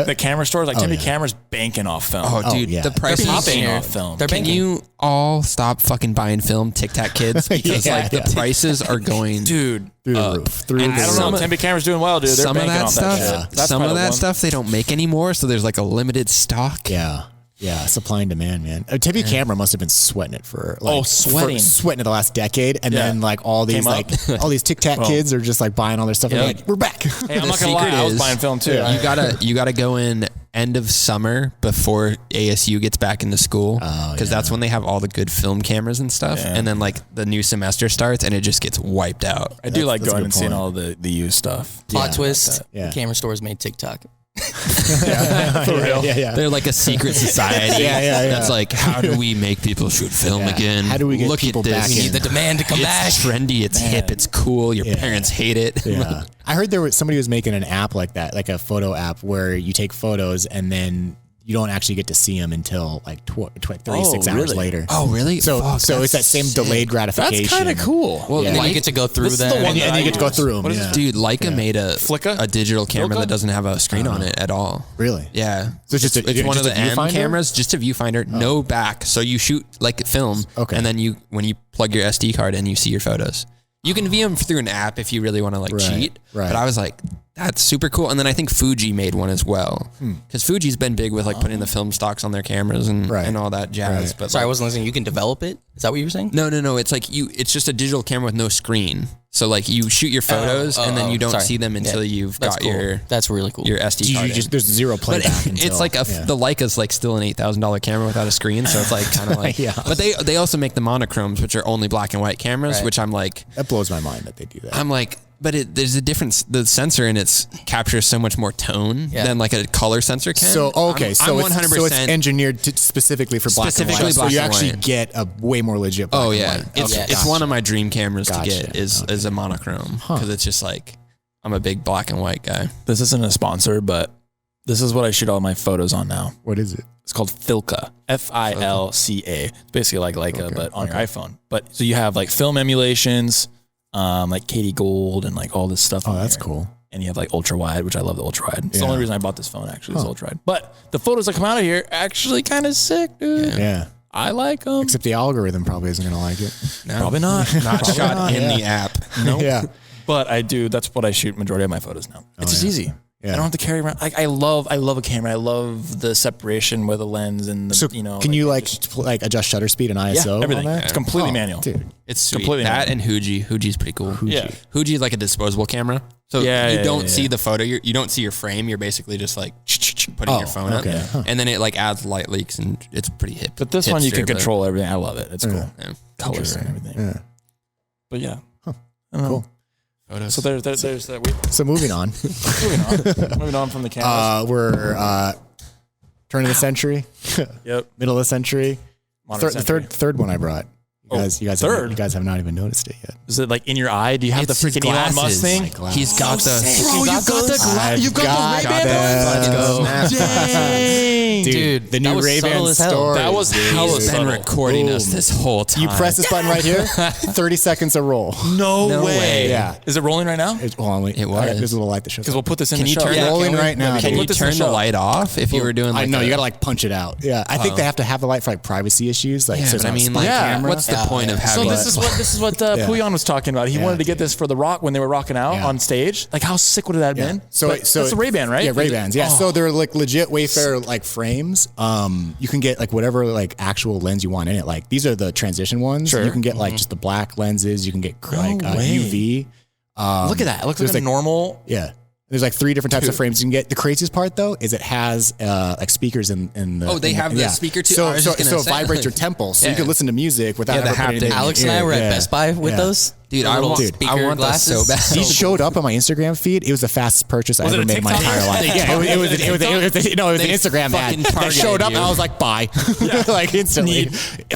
The camera stores, like Timmy Camera's banking off film. Oh, dude, yeah. the price They're is popping off film. They're Can banking. you all stop fucking buying film, Tic Tac kids? Because like the prices are going Dude, Through the roof. Through and the I don't roof. know. Timmy Camera's doing well, dude. They're some of banking that off stuff. that shit. That's Some probably of the that one. stuff they don't make anymore, so there's like a limited stock. Yeah, supply and demand, man. Timmy Camera must have been sweating it for sweating it the last decade, and then like all these Came up. like all these Tic Tac kids are just like buying all their stuff. And Yeah. like, we're back. Hey, I'm not gonna secret lie. I was is- buying film too. You gotta go in end of summer before ASU gets back into school, because that's when they have all the good film cameras and stuff. Yeah. And then like the new semester starts, and it just gets wiped out. I do like that's a going good and seeing point. all the used stuff. Plot twist. Yeah. The camera stores made TikTok. For real. Yeah. They're like a secret society. Yeah. That's like, how do we make people shoot film again? How do we get Look people at this? back We need the demand to come back. It's trendy. It's hip. It's cool. Your parents hate it. Yeah. I heard somebody was making an app like that, like a photo app where you take photos and then you don't actually get to see them until like 36 hours really? later. Oh, really? So Fuck, so it's that that's same sick. delayed gratification. That's kind of cool. Well, Yeah. And then like, you get to go through This is the them. one And then you get to go through them. What is Yeah. dude, Leica made a Flicka? digital camera Filka? that doesn't have a screen on it at all. Really? Yeah. So it's just it's one of just the a M viewfinder? cameras, just a viewfinder, no back. So you shoot like film, Okay. and then when you plug your SD card in, you see your photos. You can view them through an app if you really want to like cheat. right. But I was like, That's super cool. And then I think Fuji made one as well. Because Fuji's been big with like putting the film stocks on their cameras and all that jazz. But Sorry, I like, wasn't listening. You can develop it? Is that what you were saying? No. It's like it's just a digital camera with no screen. So like you shoot your photos and then you don't see them until you've got your. That's really cool. Your SD card. There's zero playback. But it's like the Leica's like still an $8,000 camera without a screen. So it's like kind of like, But they also make the monochromes, which are only black and white cameras, which I'm like. That blows my mind that they do that. I'm like, but there's a difference. The sensor in it captures so much more tone than like a color sensor can. So okay, I'm 100%. So it's engineered specifically for black and white. So you actually get a way more legit. Black and white. It's one of my dream cameras to get is a monochrome because it's just like I'm a big black and white guy. This isn't a sponsor, but this is what I shoot all my photos on now. What is it? It's called Filca. Filca. It's basically like Leica, but on your iPhone. But so you have like film emulations. Like Katie Gold and like all this stuff. Oh, that's cool. And you have like ultra wide, which I love the ultra wide. It's the only reason I bought this phone actually is ultra wide. But the photos that come out of here are actually kind of sick, dude. Yeah. I like them. Except the algorithm probably isn't going to like it. No. Probably not. Not shot in the app. No. Yeah. But I do. That's what I shoot majority of my photos now. It's just easy. Yeah. I don't have to carry around. Like I love a camera. I love the separation with the lens and the, so can you like adjust shutter speed and ISO? Yeah, everything. On that? It's completely manual. Dude, it's sweet. Completely that manual. and Fuji's pretty cool. Fuji is like a disposable camera. So you don't see the photo. You don't see your frame. You're basically just like putting your phone up. And then it like adds light leaks and it's pretty hip. But this one you can control everything. I love it. It's cool. Yeah. Colors and everything. Yeah. But yeah. Cool. Photos. So there's that. So moving on. Moving on from the cameras. We're turn of the century. Yep. Middle of the century. Third one I brought. You guys have not even noticed it yet. Is it like in your eye? Do you have the freaking Elon Musk thing? He's got the. Bro, you've got the Ray-Ban. Dang. Dude, the new Ray-Ban store. That was hella He's been recording us this whole time. You press this button right here, 30 seconds a roll. No way. Yeah. Is it rolling right now? It was. There's a little light that shows. Because we'll put this in Can the you show. turn rolling right now? Can you turn the light off if you were doing? I know you got to like punch it out. Yeah, I think they have to have the light for like privacy issues. Like, so but I mean, like, what's the point of having? This is what Puyon was talking about. He wanted to get this for the Rock when they were rocking out on stage. Like, how sick would that have been? So that's the Ray-Ban, right? Yeah, Ray-Bans. Yeah, so they're like legit Wayfair like frames. You can get like whatever like actual lens you want in it. Like these are the transition ones. Sure. You can get like just the black lenses. You can get like UV. Look at that. It looks like a normal. Yeah. There's like 3 different types of frames you can get. The craziest part though is it has like speakers in the. Oh, they have the speaker too. So it vibrates your temples, so you can listen to music without ever putting it in Alex your and I ear. were at Best Buy with those. Dude, I want those so bad. He showed up on my Instagram feed. It was the fastest purchase I ever made in my entire life. Yeah, it was an Instagram ad that showed up, and I was like, buy, like instantly.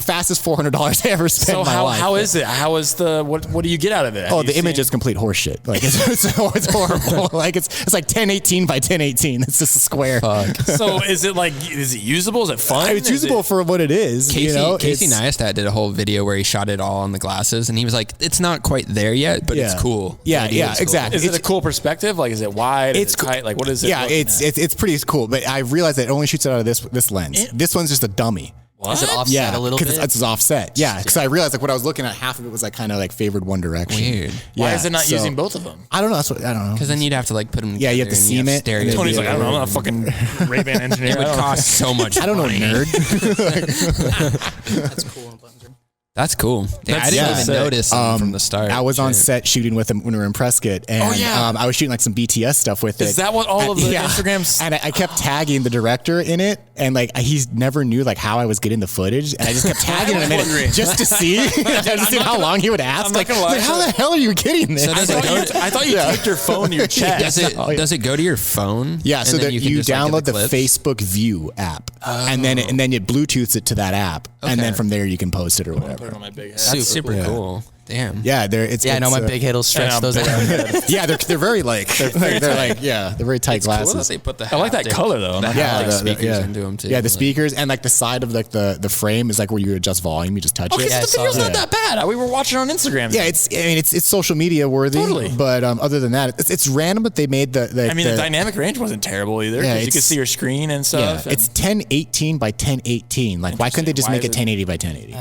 Fastest $400 I ever spent in my life. How is it? How is the what do you get out of it? Oh, the image is complete horseshit. Like it's horrible. Like it's like 1080 by 1080. It's just a square. So is it usable? Is it fun? It's usable for what it is. Casey Neistat did a whole video where he shot it all on the glasses, and he was like, "It's not quite there yet, but it's cool." Yeah, exactly. Is it a cool perspective? Like, is it wide? It's tight. Like, what is it? Yeah, it's pretty cool. But I realized that it only shoots it out of this lens. This one's just a dummy. What? Is it offset a little bit? Because it's offset. Yeah, because I realized like what I was looking at, half of it was like kind of like favored one direction. Weird. Why is it not using both of them? I don't know. That's what I don't know. Because then you'd have to like put them. Yeah, you have to seam it. Tony's like, I don't know. I'm not a fucking Ray-Ban engineer. It would cost so much. I don't know, nerd. That's cool. That's cool. I didn't even notice from the start. I was on set shooting with him when we were in Prescott, and I was shooting like some BTS stuff with it. Is that what all of the Instagrams? And I kept tagging the director in it, and like he never knew like how I was getting the footage, and I just kept tagging him in it just to see, how long he would ask. Like, how the hell are you getting this? So I thought you taped your phone to your chest. Does it go to your phone? Yeah, so that you download the Facebook View app, and then it Bluetooths it to that app, and then from there you can post it or whatever. Put it on my big head. That's super cool. Damn. Yeah, I know my big head will stretch those out. Yeah, they're very like they're very tight glasses. Cool that they put the I like that color though. The speakers into them too. Yeah, the speakers and like the side of like the frame is like where you adjust volume. You just touch it. The video's not that bad. We were watching on Instagram. Yeah, it's social media worthy. Totally. But other than that, it's random. But they made the dynamic range wasn't terrible either. Yeah, you could see your screen and stuff. Yeah, it's 1080 by 1018. Like, why couldn't they just make it 1080 by 1080?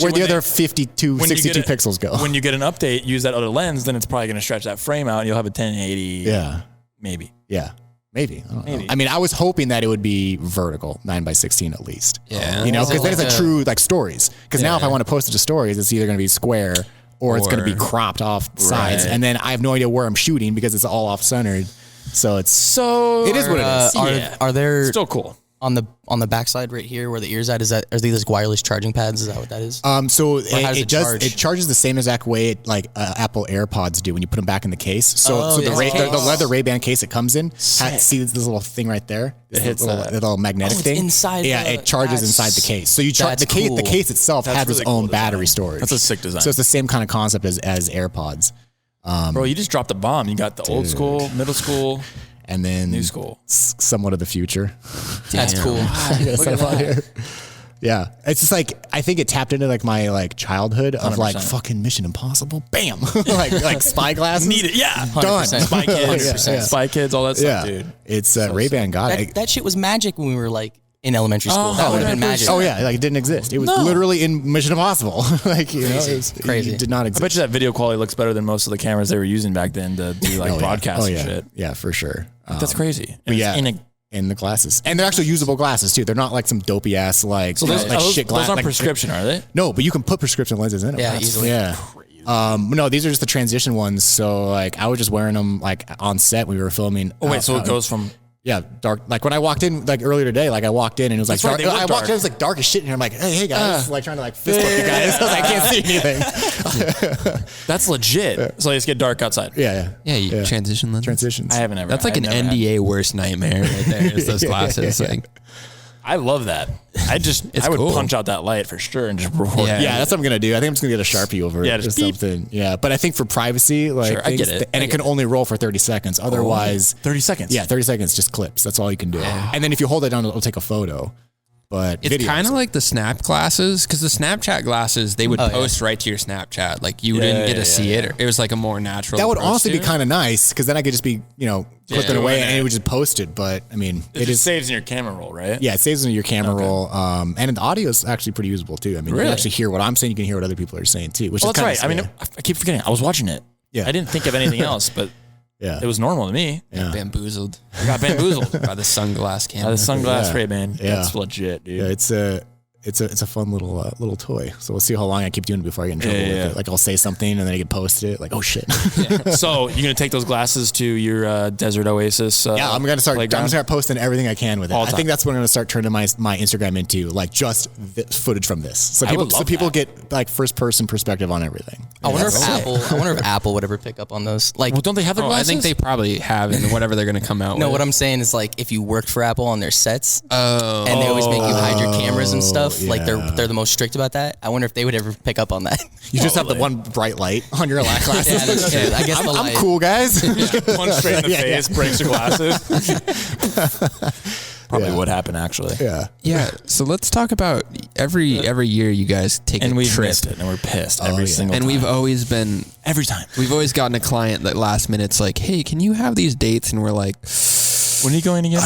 Where the other 52, 62 pixels go? When you get an update, use that other lens, then it's probably going to stretch that frame out and you'll have a 1080. Yeah. Maybe. Yeah. Maybe. I don't know. I mean, I was hoping that it would be vertical, 9x16 at least. Yeah. You know, because then like it's a true like stories. Because now if I want to post it to stories, it's either going to be square or it's going to be cropped off sides. And then I have no idea where I'm shooting because it's all off centered. So it is what it is. Are there Still cool. on the backside right here where the ear's at? Are these like wireless charging pads? Is that what that is? So does it charge? it charges the same exact way like Apple AirPods do when you put them back in the case. So yeah. the leather Ray-Ban case it comes in, see this little thing right there? It hits little magnetic thing. Inside. Yeah, it charges inside the case. So you charge the case. cool. The case itself has really its own cool battery storage. That's a sick design. So it's the same kind of concept as AirPods. Bro, you just dropped a bomb. You got the old school, middle school, And then new school. Somewhat of the future. That's cool. Yeah, it's just like I think it tapped into like my like childhood of 100%. like fucking Mission Impossible. Bam, like spy glasses. Need it. Yeah. Done. 100%. Spy Kids, Yeah. Spy Kids, all that stuff, Yeah, dude. it's Ray-Ban got it. That shit was magic when we were like in elementary school. That would have been magic. Oh yeah, like it didn't exist. It was literally in Mission Impossible. Like you know, Crazy. it did not I exist. bet you that video quality looks better than most of the cameras they were using back then to do like broadcast and shit. Yeah, for sure. That's crazy. But And yeah, it's in the glasses, and they're actually usable glasses too. They're not like some dopey ass like those shit glass. aren't like, prescription, are they? No, but you can put prescription lenses in them. Yeah, easily. Yeah. No, these are just the transition ones. So like I was just wearing them like on set. We were filming. Oh wait, so it goes from dark. Like when I walked in like earlier today, like I walked in and it was like That's right, dark. they I look walked in, dark. it was like dark as shit, and I'm like, hey guys, like trying to like fist bump you guys. I was like, I can't see anything. that's legit. So they just get dark outside. Yeah. Transition lenses. Transitions. I haven't ever. That's like an NDA worst nightmare right there. Is those glasses. Like, I love that. I would cool. punch out that light for sure and just record. Yeah. Yeah, that's what I'm gonna do. I think I'm just gonna get a Sharpie over Yeah, it or just beep. something. Yeah, but I think for privacy, like, Sure, I get it. and it can only roll for 30 seconds. Otherwise, 30 seconds. Yeah, 30 seconds, just clips. That's all you can do. And then if you hold it down, it'll take a photo. But it's kind of like the Snap glasses, because the Snapchat glasses, they would post right to your Snapchat. Like you didn't get to see it. Or it was like a more natural. that would approach honestly to be it. kind of nice because then I could just be, clipping away and it would just post it. But I mean, It just saves in your camera roll, right? Yeah, it saves in your camera roll. And the audio is actually pretty usable too. I mean, you can actually hear what I'm saying. You can hear what other people are saying too, which Well, is that's kind right. of I mean, I keep forgetting. I was watching it. Yeah. I didn't think of anything else, but yeah. it was normal to me. Yeah. Bamboozled I got bamboozled by the sunglass camera. by the sunglass Yeah. Ray-Ban. Yeah. That's legit, dude. Yeah, it's a fun little toy. So we'll see how long I keep doing it before I get in trouble with it. Like I'll say something and then I get posted it. Like, oh shit. So you're gonna take those glasses to your desert oasis? Yeah, I'm gonna start. I'm playground? gonna start posting everything I can with it. All I the think time. that's what I'm gonna start turning my Instagram into, like just footage from this. So I would people love get like first person perspective on everything. I wonder if Apple would ever pick up on those. Like, Well, don't they have the I glasses? think they probably have in whatever they're going to come out no, with. what I'm saying is like if you worked for Apple on their sets, and they always make you hide your cameras and stuff. Like they're the most strict about that. I wonder if they would ever pick up on that. You just have the one bright light on your glasses. Yeah, that's true. I guess the I'm light. cool, guys. Punch straight in the Yeah, face, breaks your glasses. Probably Yeah. would happen actually. Yeah. Yeah, so let's talk about every year you guys take And a we've trip. missed it, and we're pissed every yeah. single And time. we've always been, every time. we've always gotten a client that last minute's like, hey, can you have these dates? And we're like, When are you going again?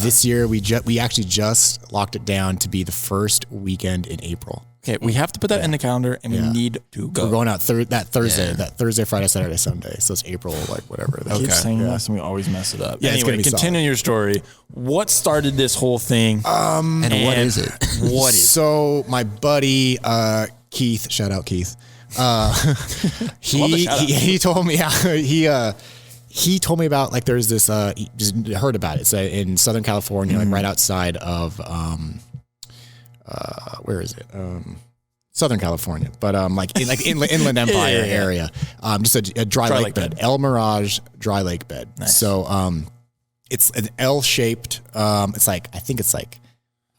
This year we actually just locked it down to be the first weekend in April. Okay, we have to put that in the calendar, and we Yeah. need to go. We're going out that Thursday, Friday, Saturday, Sunday. So it's April, like whatever. Keep saying this, and we always mess it up. Yeah, it's anyway, gonna be continue your story. What started this whole thing? and what is it? What is? So my buddy Keith, shout out Keith. He told me he told me about like there's this he just heard about it. It's in Southern California, like right outside of where is it? Southern California, but like Inland Empire area. Just a dry lake bed. El Mirage dry lake bed. Nice. So it's an L-shaped. It's like I think it's like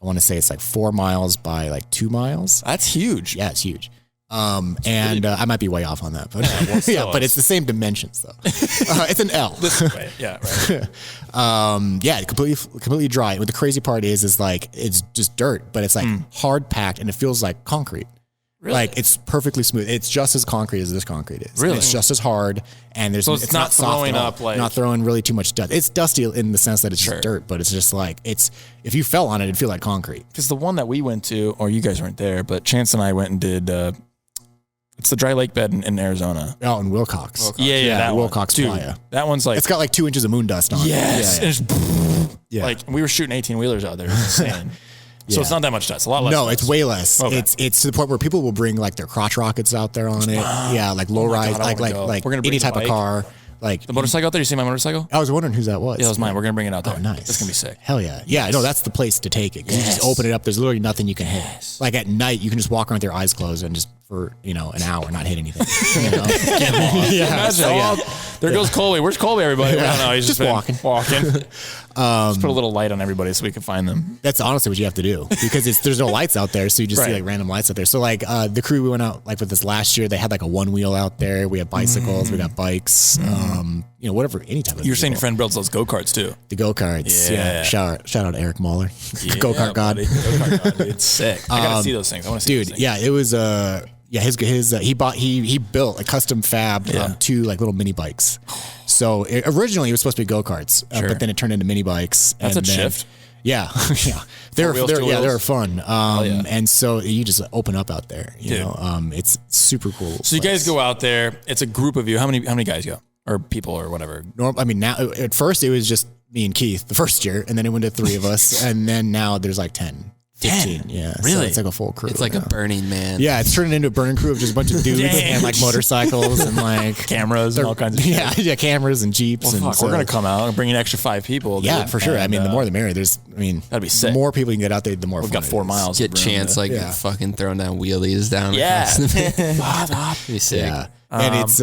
I want to say it's like 4 miles by like 2 miles. That's huge. Yeah, it's huge. And I might be way off on that, but yeah, but it's the same dimensions though. It's an L. Right. Yeah, right. Yeah, completely dry. What the crazy part is like it's just dirt, but it's like hard packed and it feels like concrete. Really? Like it's perfectly smooth. It's just as concrete as this concrete is. Really? And it's just as hard, and So it's not soft throwing at all. up, like- not throwing really too much dust. It's dusty in the sense that it's just dirt, but it's just like it's if you fell on it, it'd feel like concrete. Because the one that we went to, or you guys weren't there, but Chance and I went and did It's the dry lake bed in Arizona. Out in Wilcox. Yeah, that Wilcox one. Playa. Dude, that one's like It's got like 2 inches of moon dust on yes, it. yeah. Like we were shooting 18-wheelers out there. It's insane. So it's not that much dust. A lot less. No, dust. it's way less. Okay. It's to the point where people will bring like their crotch rockets out there on it. Yeah, like low rise, God, I wanna go. like We're gonna bring any the type of bike. car. Like The motorcycle out there. You see my motorcycle? I was wondering whose that was. Yeah, that was mine. We're gonna bring it out there. Oh, nice. It's gonna be sick. Hell yeah. Yeah, no, that's the place to take it. 'Cause you just open it up. There's literally nothing you can hit. Like at night, you can just walk around with your eyes closed and just for, an hour not hit anything. You know? Imagine, there goes Colby. Where's Colby, everybody? I don't know. He's Just been walking. Just put a little light on everybody so we can find them. That's honestly what you have to do because there's no lights out there. So you just see like random lights out there. So like the crew we went out like with this last year, they had like a one wheel out there. We had bicycles, we got bikes, whatever, any type of You were saying vehicle. your friend builds those go-karts too. The go-karts. Yeah. Shout out to Eric Mahler. Go-kart god. Go-kart god, dude. It's sick. I gotta see those things. I want to see those Dude, things. yeah, it was he built a custom fabbed 2 like little mini bikes. So originally it was supposed to be go-karts, but then it turned into mini bikes. That's a shift. Yeah, yeah, they were fun. yeah. And so you just open up out there. You know, it's super cool. So you guys go out there. It's a group of you. How many guys go or people or whatever? Now at first it was just me and Keith the first year, and then it went to 3 of us, and then now there's like 10. 15, yeah. Really? So it's like a full crew. It's like a Burning Man. Yeah, it's turning into a burning crew of just a bunch of dudes and like motorcycles and like Cameras and all kinds of shit. Yeah, cameras and Jeeps. Well, fuck, we're gonna come out and bring an extra 5 people. Yeah, dude. for sure. And, the more the merrier. that'd be sick. The more people you can get out there, the more We've fun got 4 it is. miles. Get chance fucking throwing down wheelies down. Yeah. across the Be sick. Yeah, and it's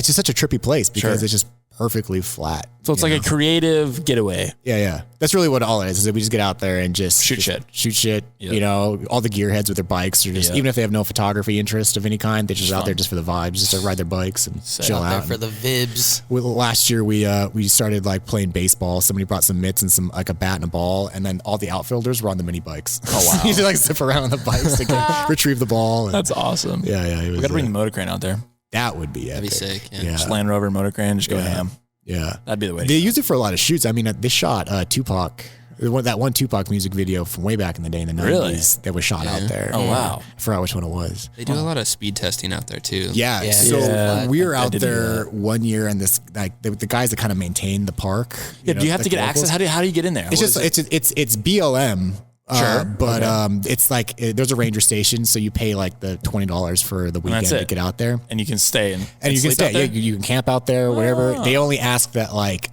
just such a trippy place because it's just perfectly flat. So it's like a creative getaway. Yeah. That's really what all it is that we just get out there and just Shoot shit. Yep. All the gearheads with their bikes are just, even if they have no photography interest of any kind, they're just out there just for the vibes, just to ride their bikes and chill Out out. there for the vibs. Last year we started like playing baseball. Somebody brought some mitts and some like a bat and a ball, and then all the outfielders were on the mini bikes. Oh wow! You just like zip around on the bikes to retrieve the ball. And, That's awesome. Yeah. We gotta bring the motor crane out there. That would be epic. That'd be sick. Yeah. Just Land Rover motor crane, just go ham. Yeah, that'd be the way. They use it for a lot of shoots. They shot Tupac. That one Tupac music video from way back in the day in the 90s that was shot out there. Oh wow! I forgot which one it was. They do a lot of speed testing out there too. Yeah. So we were out there one year, and this like the guys that kind of maintain the park. Yeah. Do you have to get access? How do you get in there? It's just it's BLM. Sure. But it's like there's a ranger station, so you pay like the $20 for the weekend to get out there, and you can stay and you can stay. Yeah, you can camp out there, whatever. They only ask that like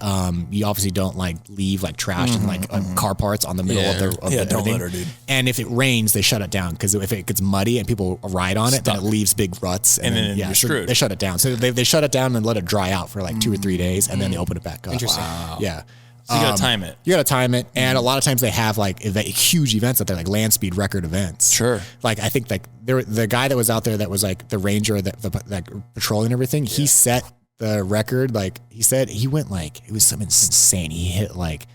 you obviously don't like leave like trash and like car parts on the middle of the don't let her, dude. And if it rains, they shut it down because if it gets muddy and people ride on it, then it leaves big ruts, and then you're screwed. They shut it down. So they shut it down and let it dry out for like 2 or 3 days, and then they open it back up. Interesting. Wow. Yeah. So you gotta time it. You gotta time it, and a lot of times they have like huge events out there, like land speed record events. Sure. Like I think like the guy that was out there that was like the ranger that patrolling everything. He set the record. Like he said, he went like it was something insane. He hit like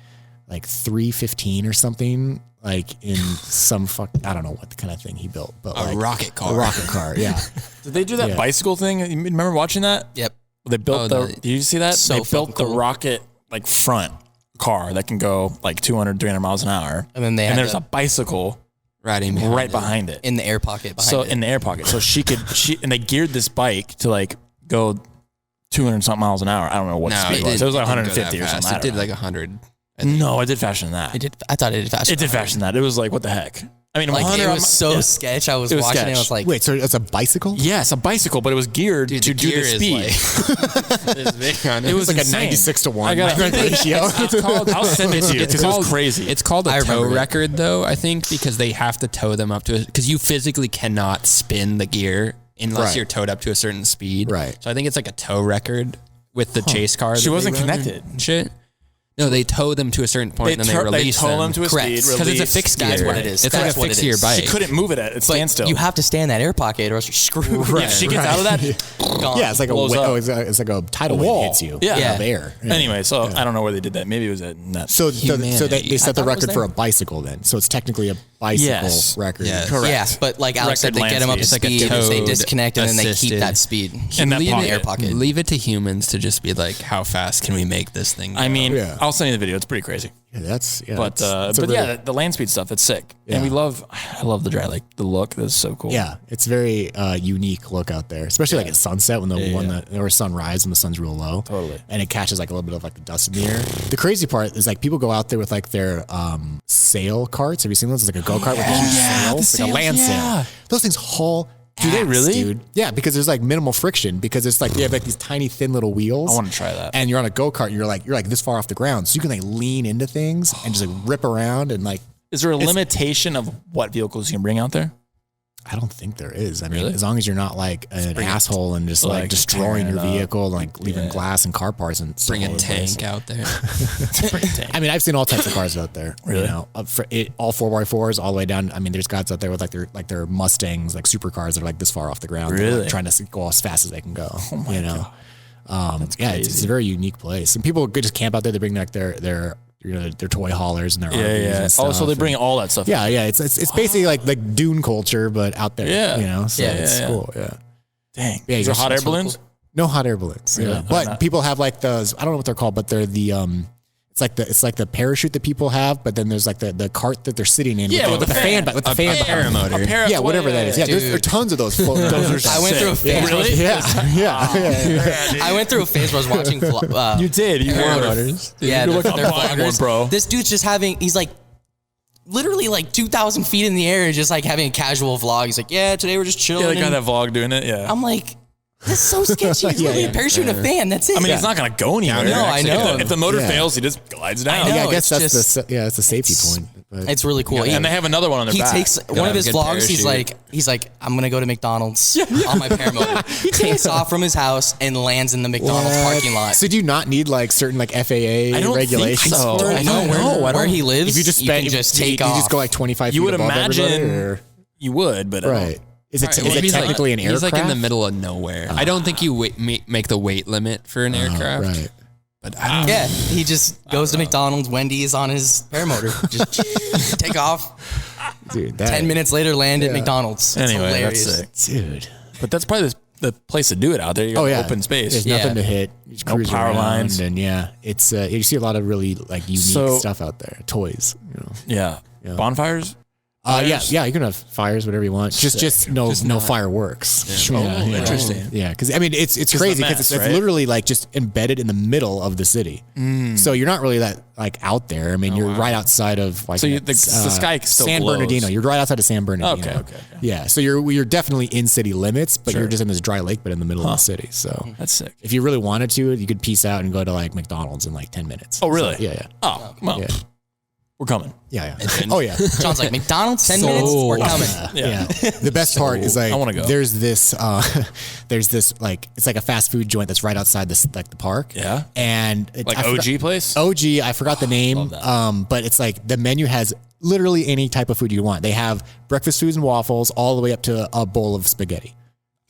315 or something. Like in some I don't know what kind of thing he built, but a rocket car. A rocket car. Yeah. Did they do that bicycle thing? You remember watching that? Yep. They built did you see that? So they built the cool. rocket like front car that can go like 200, 300 miles an hour. And then there's a bicycle riding behind it. in the air pocket behind it. In the air pocket. So and they geared this bike to like go 200 something miles an hour. I don't know what speed it was. It was like 150 or something. It did like 100. No, it did faster than that. I thought it did faster. It did faster than that. It was like, what the heck? I mean, Like 100 it was so sketch. I was watching sketch. it. I was like, Wait, so it's a bicycle? Yeah, it's a bicycle, but it was geared to do the speed. It was like insane. a 96-1 I got ratio. It's called. I'll send it to you because it was crazy. It's called a I tow remember it. record, though, I think, because they have to tow them up to it. Because you physically cannot spin the gear unless you're towed up to a certain speed. Right. So I think it's like a tow record with the chase car. She that wasn't they run connected. and shit. No, they tow them to a certain point and then they release tow them. them to a Correct. speed. Because it's a release. fixed gear. That's what it is. It's like That's a what fixed it gear is. bike. She couldn't move it at standstill. you have to stay in that air pocket or else you're screwed. Yeah, she gets out of that. Gone. Yeah, it's like Blows up. it's like a tidal wall. wave hits you. Yeah. Of air. Yeah. Anyway, so I don't know where they did that. Maybe it was at that. So they set the thought it was record for there. a bicycle then. So it's technically a bicycle record. Yes. Correct. Yeah, but like Alex said, Record they get them up to land speed. It's like a speed. They towed, disconnect and then they keep assisted. that speed In that in the pocket. air pocket. Leave it to humans to just be like, how fast can we make this thing go? I mean, Yeah. I'll send you the video. It's pretty crazy. But the land speed stuff, it's sick. Yeah. And I love the dry lake, the look. That's so cool. Yeah, it's very unique look out there, especially like at sunset or sunrise when the sun's real low. Totally. And it catches like a little bit of like the dust in the air. The crazy part is like people go out there with like their sail carts. Have you seen those? It's like a go-kart with a huge sail. It's like a land sail. Those things haul Do they really? Dude. Yeah, because there's like minimal friction because it's like you have like these tiny thin little wheels. I want to try that. And you're on a go-kart, you're like this far off the ground. So you can like lean into things and just like rip around and like. Is there a limitation of what vehicles you can bring out there? I don't think there is. I mean, as long as you're not like an asshole and just like destroying your vehicle, like leaving glass and car parts and bring a tank out there. I mean, I've seen all types of cars out there. Really? You know, all 4x4s all the way down. I mean, there's guys out there with like their Mustangs, like supercars that are like this far off the ground. Really? Like trying to go as fast as they can go. Oh my God. Yeah, it's a very unique place. And people could just camp out there. They bring like their toy haulers and their RVs and stuff. Oh, so they bring all that stuff. Yeah, yeah. It's basically like dune culture, but out there. Yeah. You know, so it's cool. Yeah. Dang. Yeah, Is there hot air balloons? No hot air balloons. Really? Yeah. But people have like those. I don't know what they're called, but they're the it's like the parachute that people have. But then there's like the cart that they're sitting in. Yeah, with the fan paramotor. Yeah, whatever that is. Yeah, there are tons of those floating around. I went through a phase. Really? Yeah. I went through a phase where I was watching. You did. You were. Yeah, You're they're like, I'm buying one, vloggers. bro. This dude's just he's like literally like 2,000 feet in the air, just like having a casual vlog. He's like, yeah, today we're just chilling. Yeah, they got that vlog doing it. Yeah. I'm like, that's so sketchy. He's literally parachuting a fan. That's it. I mean, he's not going to go anywhere. No, I know. If the motor fails, he just glides down. I know. Yeah, I guess it's that's the safety point. But It's really cool. And they have another one on their He back. takes one of his have a good vlogs. He's like, I'm gonna go to McDonald's on my paramotor. He takes off from his house and lands in the McDonald's parking lot. So do you not need like certain like FAA don't regulations? think so. for it? I know where he lives. If you just can just take off. you just go like 25 You feet would above imagine everybody, or? you would, but I don't- Right. Is it He's technically an aircraft? He's like in the middle of nowhere. I don't think you make the weight limit for an aircraft. Right. But I don't Yeah, he just goes to McDonald's, Wendy's on his paramotor. Just take off. Dude, 10 minutes later, land at McDonald's. It's Anyway, hilarious. that's sick. Dude. But that's probably the place to do it out there. You got open space. There's nothing to hit. You just No cruise power around, lines. and it's you see a lot of really like unique stuff out there. Toys, you know. Yeah. Bonfires? Yeah, you can have fires, whatever you want. Just no fireworks. Yeah. Interesting. Yeah, because I mean it's crazy because it's literally like just embedded in the middle of the city. So you're not really that like out there. I mean, you're right outside of like So the sky still San glows. Bernardino. You're right outside of San Bernardino. Okay. Yeah, so you're definitely in city limits, but you're just in this dry lake, but in the middle of the city. So That's sick. if you really wanted to, you could peace out and go to like McDonald's in like 10 minutes. Oh, really? So, yeah. Oh, well, Yeah. we're coming. Yeah. Oh yeah. John's like, McDonald's, 10 minutes, we're coming. Yeah. The best part is like I wanna go. there's this like it's like a fast food joint that's right outside this like the park. Yeah. And Like OG place? OG, I forgot the name. But it's like the menu has literally any type of food you want. They have breakfast foods and waffles all the way up to a bowl of spaghetti.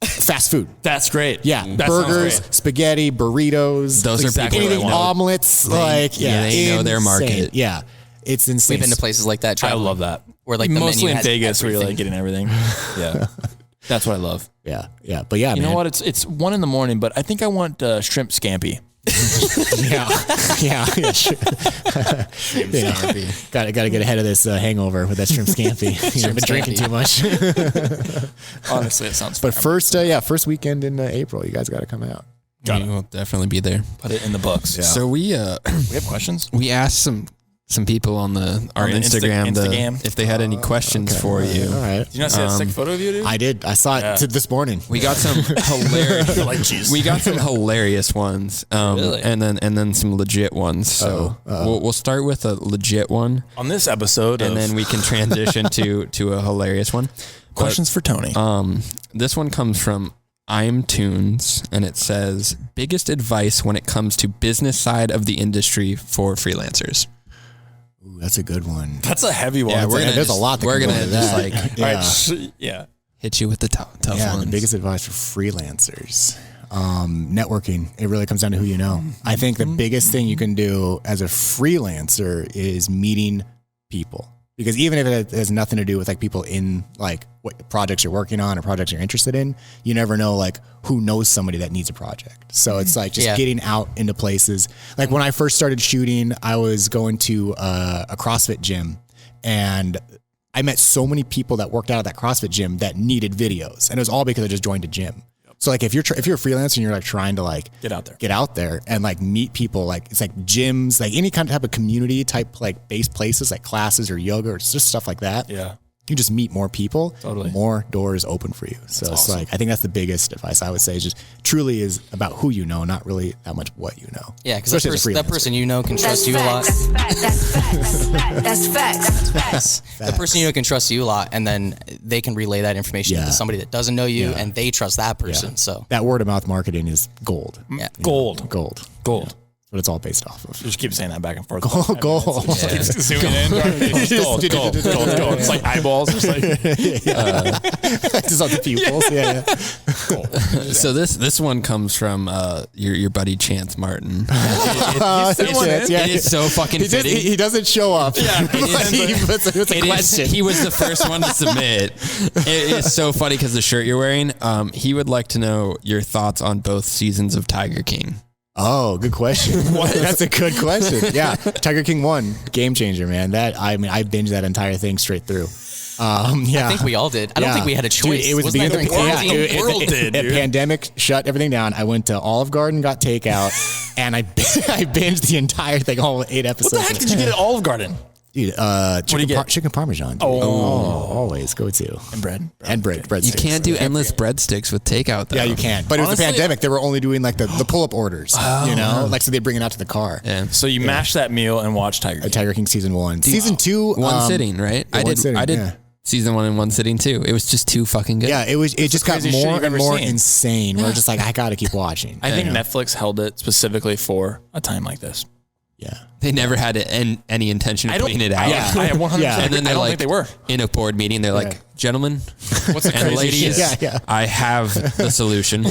Fast food. That's great. Yeah. That Burgers, sounds great. spaghetti, burritos. Those are exactly people what I anything, want. omelets. they know their market. insane. Yeah. It's insane. We've been to places like that. I traveling, love that. Where like the Mostly menu in has Vegas where you're like everything. getting everything. Yeah. That's what I love. Yeah. Yeah. But yeah, You man. know what? It's 1 a.m, but I think I want shrimp scampi. Yeah. Sure. Got to get ahead of this hangover with that shrimp scampi. I've been drinking too much. Honestly, it sounds But fair. first weekend in April, you guys got to come out. We'll definitely be there. Put it in the books. Yeah. So we We have questions? we asked some people on our the Instagram Instagram? if they had any questions for you. All right. Did you not see that sick photo of you, dude? I did. I saw it this morning. We got some hilarious. You're like, jeez. We got some hilarious ones, Really? and then some legit ones. So we'll start with a legit one, On this episode and of then we can transition to a hilarious one. Questions for Tony. This one comes from I'm Tunes, and it says, biggest advice when it comes to business side of the industry for freelancers. Ooh, that's a good one. That's a heavy one. Yeah, There's a lot that we're can go gonna into just that. like Yeah. Yeah. hit you with the tough Yeah, ones. the biggest advice for freelancers. Networking. It really comes down to who you know. I think the biggest thing you can do as a freelancer is meeting people. Because even if it has nothing to do with like people in like what projects you're working on or projects you're interested in, you never know like who knows somebody that needs a project. So it's like just getting out into places. Like when I first started shooting, I was going to a CrossFit gym, and I met so many people that worked out at that CrossFit gym that needed videos, and it was all because I just joined a gym. So like if you're a freelancer and you're like trying to like get out there and like meet people, like it's like gyms, like any kind of type of community type like base places like classes or yoga or just stuff like that. Yeah. You just meet more people, totally. More doors open for you. So it's like, I think that's the biggest advice I would say, is just truly is about who you know, not really that much what you know. Yeah, because that person you know can trust you a lot. That's facts. The person you know can trust you a lot, and then they can relay that information to somebody that doesn't know you, and they trust that person. So that word of mouth marketing is gold. Yeah. Gold. Gold. What it's all based off of. Just keep saying that back and forth. Gold. Keep zooming in. Gold. It's like eyeballs. Just like just on the pupils. Yeah. So this one comes from your buddy Chance Martin. It is so fucking fitting. He doesn't show up. Yeah, He was the first one to submit. It is so funny because the shirt you're wearing. He would like to know your thoughts on both seasons of Tiger King. Oh, good question. That's a good question. Yeah. Tiger King 1, game changer, man. I binged that entire thing straight through. I think we all did. I don't think we had a choice. Dude, it was the world did. The pandemic shut everything down. I went to Olive Garden, got takeout, and I binged the entire thing, all 8 episodes. What the heck did you get at Olive Garden? Dude, chicken parmesan. Dude. Always go to. And bread. Breadsticks. You can't do endless breadsticks with takeout though. Yeah, you can. But honestly, it was the pandemic. They were only doing like the pull-up orders, you know? Like, so they bring it out to the car. Yeah. So you mash that meal and watch Tiger King. Tiger King season 1. Season 2. One sitting, right? I did season 1 in one sitting too. It was just too fucking good. Yeah, it just got more and more insane. We're just like, I got to keep watching. I think Netflix held it specifically for a time like this. Yeah. They never had any intention of putting it out. Yeah, I 100%. Yeah. And then they're like, they were in a board meeting, they're like, gentlemen, what's the and crazy ladies, shit? I have the solution.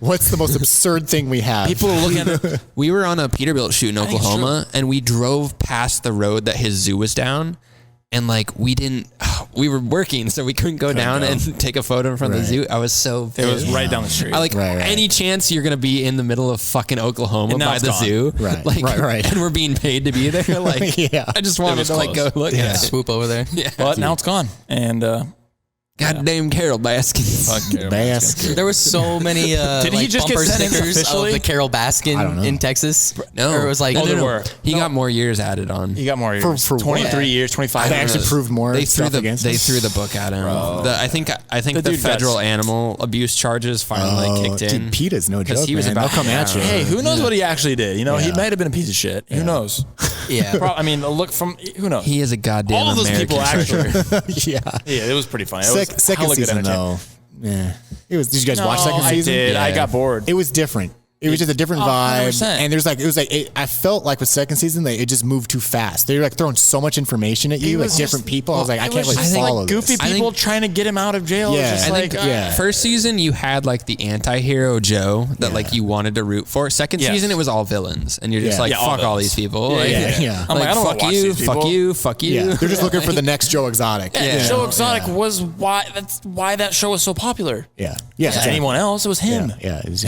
What's the most absurd thing we have? People are looking at it. We were on a Peterbilt shoot in Oklahoma, and we drove past the road that his zoo was down. And like we were working, so we couldn't go down and take a photo in front of the zoo. I was so pissed. It was right down the street. Any chance you're gonna be in the middle of fucking Oklahoma by the zoo, right. And we're being paid to be there. Like, I just wanted to like go look at it. Swoop over there. Yeah, but now it's gone. And goddamn Carol Baskin. Fuck Carol Baskin. There was so many Did he just bumper get sentenced stickers officially? of the Carol Baskin in Texas. No, or it was like there were. He got more years added on. He got more years. For 23 years, 25 They years. actually proved more. They threw against him. the book at him. I think the dude federal animal abuse charges finally kicked in. Dude, PETA's no joke, he was man. They'll come at you. Hey, who knows what he actually did? You know, he might have been a piece of shit. Who knows? Yeah. I mean, look from who knows? He is a goddamn all of those American people actually. Yeah, it was pretty funny. Second season though. Yeah, it was. Did you guys watch second season? I did. Yeah. I got bored. It was different. It was just a different vibe, 100%. and I felt like with second season, it just moved too fast. They were like throwing so much information at you, like different people. I was like, I can't really follow this. Goofy people trying to get him out of jail. Yeah. Just I think, First season, you had like the anti-hero Joe that like you wanted to root for. Second season, it was all villains, and you're just like, fuck all these people. Yeah. I'm like, I don't fuck watch you, these people. fuck you, fuck you. Yeah. They're just looking for the next Joe Exotic. Joe Exotic was why that show was so popular. Yeah. Anyone else, it was him. Yeah. It was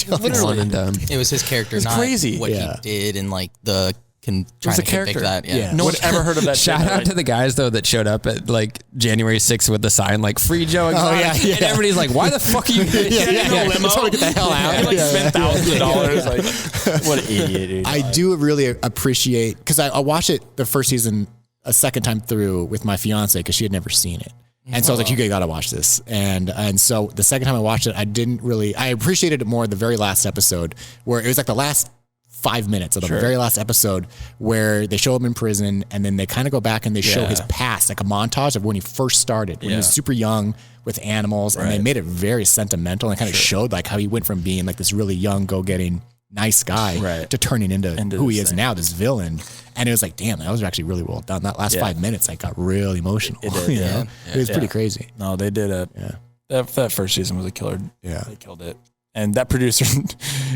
Literally. And done. It was his character, not crazy. what he did, and like the trying to character. That. Yeah. No one's ever heard of that. Shout out to the guys though that showed up at like January 6th with the sign like "Free Joe Exotic," and everybody's like, "Why the fuck are you?" Limo. Trying to get the hell out. He spent thousands of dollars. Like, what an idiot! Dude. I do really appreciate because I watched it the first season a second time through with my fiance because she had never seen it. And so I was like, you got to watch this. And so the second time I watched it, I appreciated it more the very last episode where it was like the last 5 minutes of the very last episode where they show him in prison and then they kind of go back and they show his past, like a montage of when he first started, when he was super young with animals, and they made it very sentimental and kind of showed like how he went from being like this really young, go-getting nice guy to turning into who he is now, this villain. And it was like, damn, that was actually really well done. That last 5 minutes, I got real emotional. It did, you know? It was pretty crazy. No, they did it. Yeah. That first season was a killer. Yeah. They killed it. And that producer,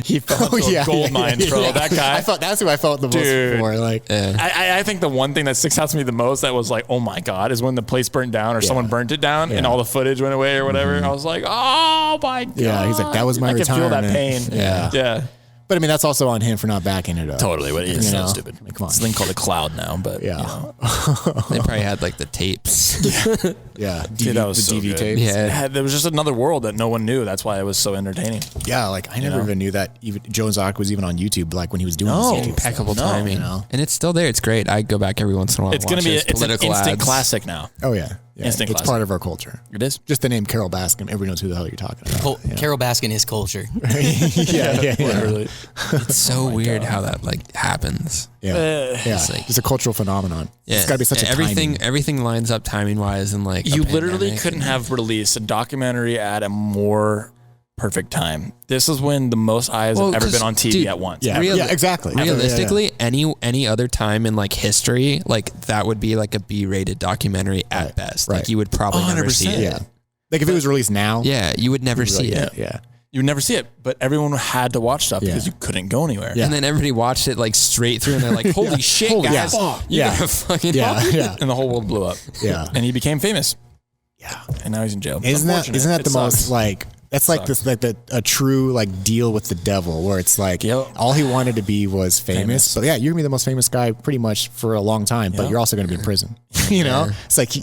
he fell into a gold mine, bro. That guy. I thought that's who I felt the most for. Like, I think the one thing that sticks out to me the most that was like, oh my God, is when the place burnt down or someone burnt it down and all the footage went away or whatever. I was like, oh my God. Yeah, he's like, that was my retirement. I could feel that pain. Yeah. But I mean, that's also on him for not backing it up. Totally. But it's so stupid. Like, come on. It's a thing called a cloud now, but yeah. They probably had like the tapes. Yeah. Dude, that was so DV good. tapes. Yeah. There was just another world that no one knew. That's why it was so entertaining. Yeah. Like I never even knew that even Jones Arc was even on YouTube, like when he was doing this YouTube Impeccable stuff. timing. And it's still there. It's great. I go back every once in a while. It's going to be it's an instant ads. classic now. Oh yeah. Instant it's classic. part of our culture. It is. Just the name Carol Baskin. Everybody knows who the hell you're talking about. Carol Baskin is culture. yeah. Literally. It's so weird how that like happens. Yeah. It's like- it's a cultural phenomenon. Yeah. It's got to be such a timing. Everything lines up timing wise and like You a literally pandemic couldn't and- have released a documentary at a more perfect time. This is when the most eyes Well, have ever 'cause, been on TV dude, at once. Yeah. Real- Exactly. Realistically, any other time in like history, like that would be like a B-rated documentary at best. Like you would probably never see it. Yeah. Like if it was released now. Yeah, you would never see it. Yeah. You would never see it, but everyone had to watch stuff because you couldn't go anywhere. Yeah. And then everybody watched it like straight through, and they're like, "Holy shit, Holy guys! fuck. You Yeah. gotta fucking Yeah. And the whole world blew up. Yeah. And he became famous. Yeah. And now he's in jail. Isn't that Unfortunate. the It most sucks. like that's like this like a true like deal with the devil where it's like all he wanted to be was famous. But yeah, you're gonna be the most famous guy pretty much for a long time, but you're also gonna be in prison. You know? It's like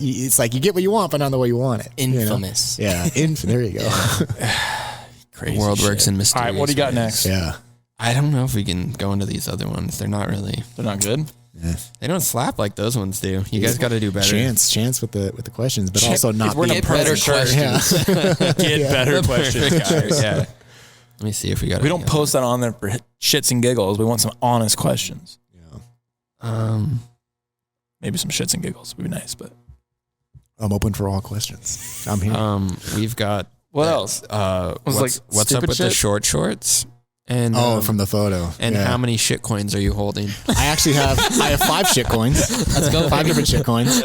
you get what you want, but not the way you want it. Infamous. You know? Yeah. There you go. crazy The world shit. works in mysterious All right, what do you got ways. next? Yeah. I don't know if we can go into these other ones. They're not really. They're not good. They don't slap like those ones do. You guys got to do better. Chance with the questions, but also not we're be not Get better perfect. questions. Get better questions, guys. Yeah. Let me see if we got. We don't post that on there for shits and giggles. We want some honest questions. Maybe some shits and giggles would be nice, but I'm open for all questions. I'm here. what We've got else? what's up stupid with the shit? short shorts? And from the photo. and how many shit coins are you holding? I actually have 5 shit coins. Let's go. 5 different shit coins.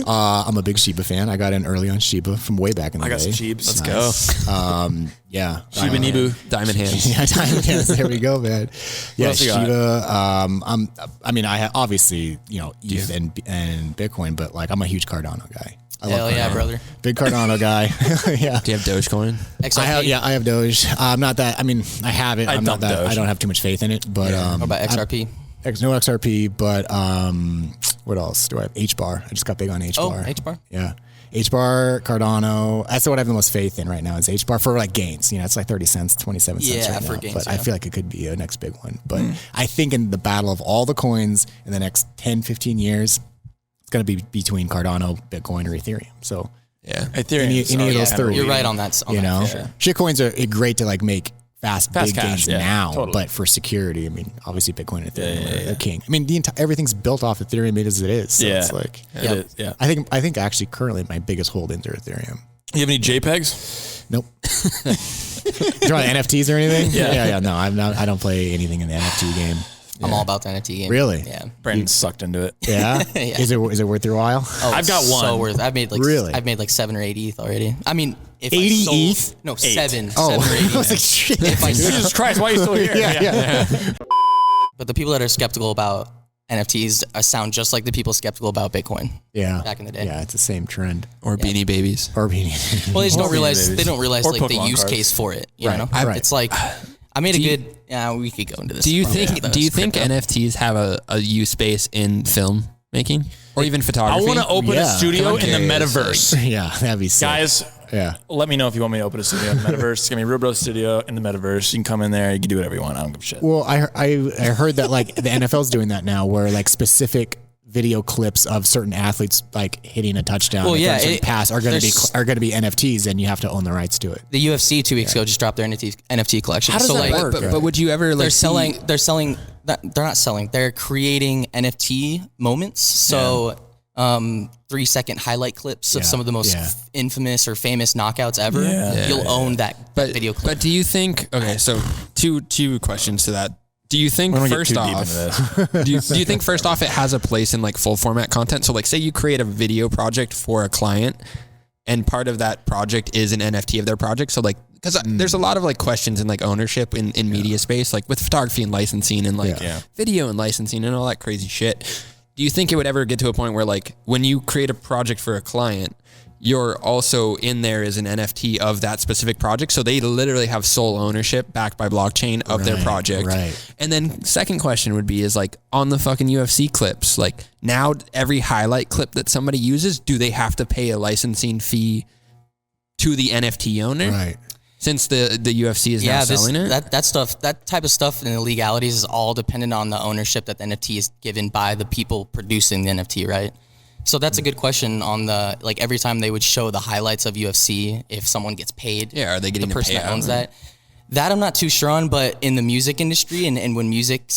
I'm a big Shiba fan. I got in early on Shiba from way back in the day. I got some Jeeps. Let's go. Yeah. Shiba Inu, diamond hands. Yeah, diamond hands. There we go, man. Yeah, else you got? Shiba. I have obviously, ETH and Bitcoin, but like I'm a huge Cardano guy. I Hell love yeah, Cardano. brother. Big Cardano guy. Yeah. Do you have Dogecoin? XRP. I have Doge. I'm not that. I mean, I have it. I'm not dumped that. Doge. I don't have too much faith in it. But What about XRP? no XRP. But what else do I have? HBAR. I just got big on HBAR. Oh, HBAR? Yeah. HBAR, Cardano. That's what I have the most faith in right now is HBAR for like gains. It's like 30 cents, 27 cents Yeah, right for now. gains, But I yeah. feel like it could be a next big one. But I think in the battle of all the coins in the next 10, 15 years, it's going to be between Cardano, Bitcoin, or Ethereum. So Yeah. Ethereum. any of those three. You're right on that. For sure. Shitcoins are great to like make fast big cash, gains yeah, now, totally. but for security, I mean, obviously Bitcoin and Ethereum are the king. I mean, everything's built off Ethereum as it is. So it's like, It is, yeah. I think actually currently my biggest holdings are Ethereum. You have any JPEGs? Nope. Do you want NFTs or anything? Yeah. No, I'm not. I don't play anything in the NFT game. I'm all about the NFT game. Really? Yeah. Brandon sucked into it. Yeah. Yeah. Is it worth your while? Oh, I've got one. So worth. I've made like Really? I've made like 7 or 8 ETH already. I mean, if 80 I sold, ETH? No, 7. Oh, 7 or 8 I was ETH. like, shit. If I Jesus Christ, why are you still here? Yeah. But the people that are skeptical about NFTs sound just like the people skeptical about Bitcoin. Yeah. Back in the day. Yeah, it's the same trend. Or Beanie Babies. Or being. Well, they just don't Or realize babies. they don't realize Or like the Pokemon use cards. case for it. You Right. know, Right. it's like I made a good. Yeah, we could go into this. Do you probably think? after Do you this think crypto. NFTs have a use space in film making or even I photography? want to open a Yeah. studio I'm in the curious, metaverse. Yeah, that'd be sick. Guys, Yeah. let me know if you want me to open a studio in the metaverse. It's going to be Reelbros Studio in the metaverse. You can come in there. You can do whatever you want. I don't give a shit. Well, I heard that like the NFL's doing that now, where like specific video clips of certain athletes like hitting a touchdown, Well, or yeah, a certain pass are going to be NFTs, and you have to own the rights to it. The UFC 2 weeks ago just dropped their NFT collection. How does so that like, work? But would you ever like They're see- selling. They're not selling. They're creating NFT moments. So, 3-second highlight clips of some of the most infamous or famous knockouts ever. Yeah. You'll own that But video clip. But do you think? Okay, so two questions to that. Do you think I don't wanna first get too deep off? into this. Do you think first off it has a place in like full format content? So like say you create a video project for a client and part of that project is an NFT of their project. So like because there's a lot of like questions in like ownership in media space, like with photography and licensing and like video and licensing and all that crazy shit. Do you think it would ever get to a point where like when you create a project for a client, you're also in there as an NFT of that specific project? So they literally have sole ownership backed by blockchain of their project. Right. And then second question would be is like on the fucking UFC clips, like now every highlight clip that somebody uses, do they have to pay a licensing fee to the NFT owner? Right. Since the UFC is now selling it? That type of stuff in the legalities is all dependent on the ownership that the NFT is given by the people producing the NFT, right? So that's a good question on the, like every time they would show the highlights of UFC, if someone gets paid. Yeah, are they getting the person a payout? That owns that? That I'm not too sure on, but in the music industry and when music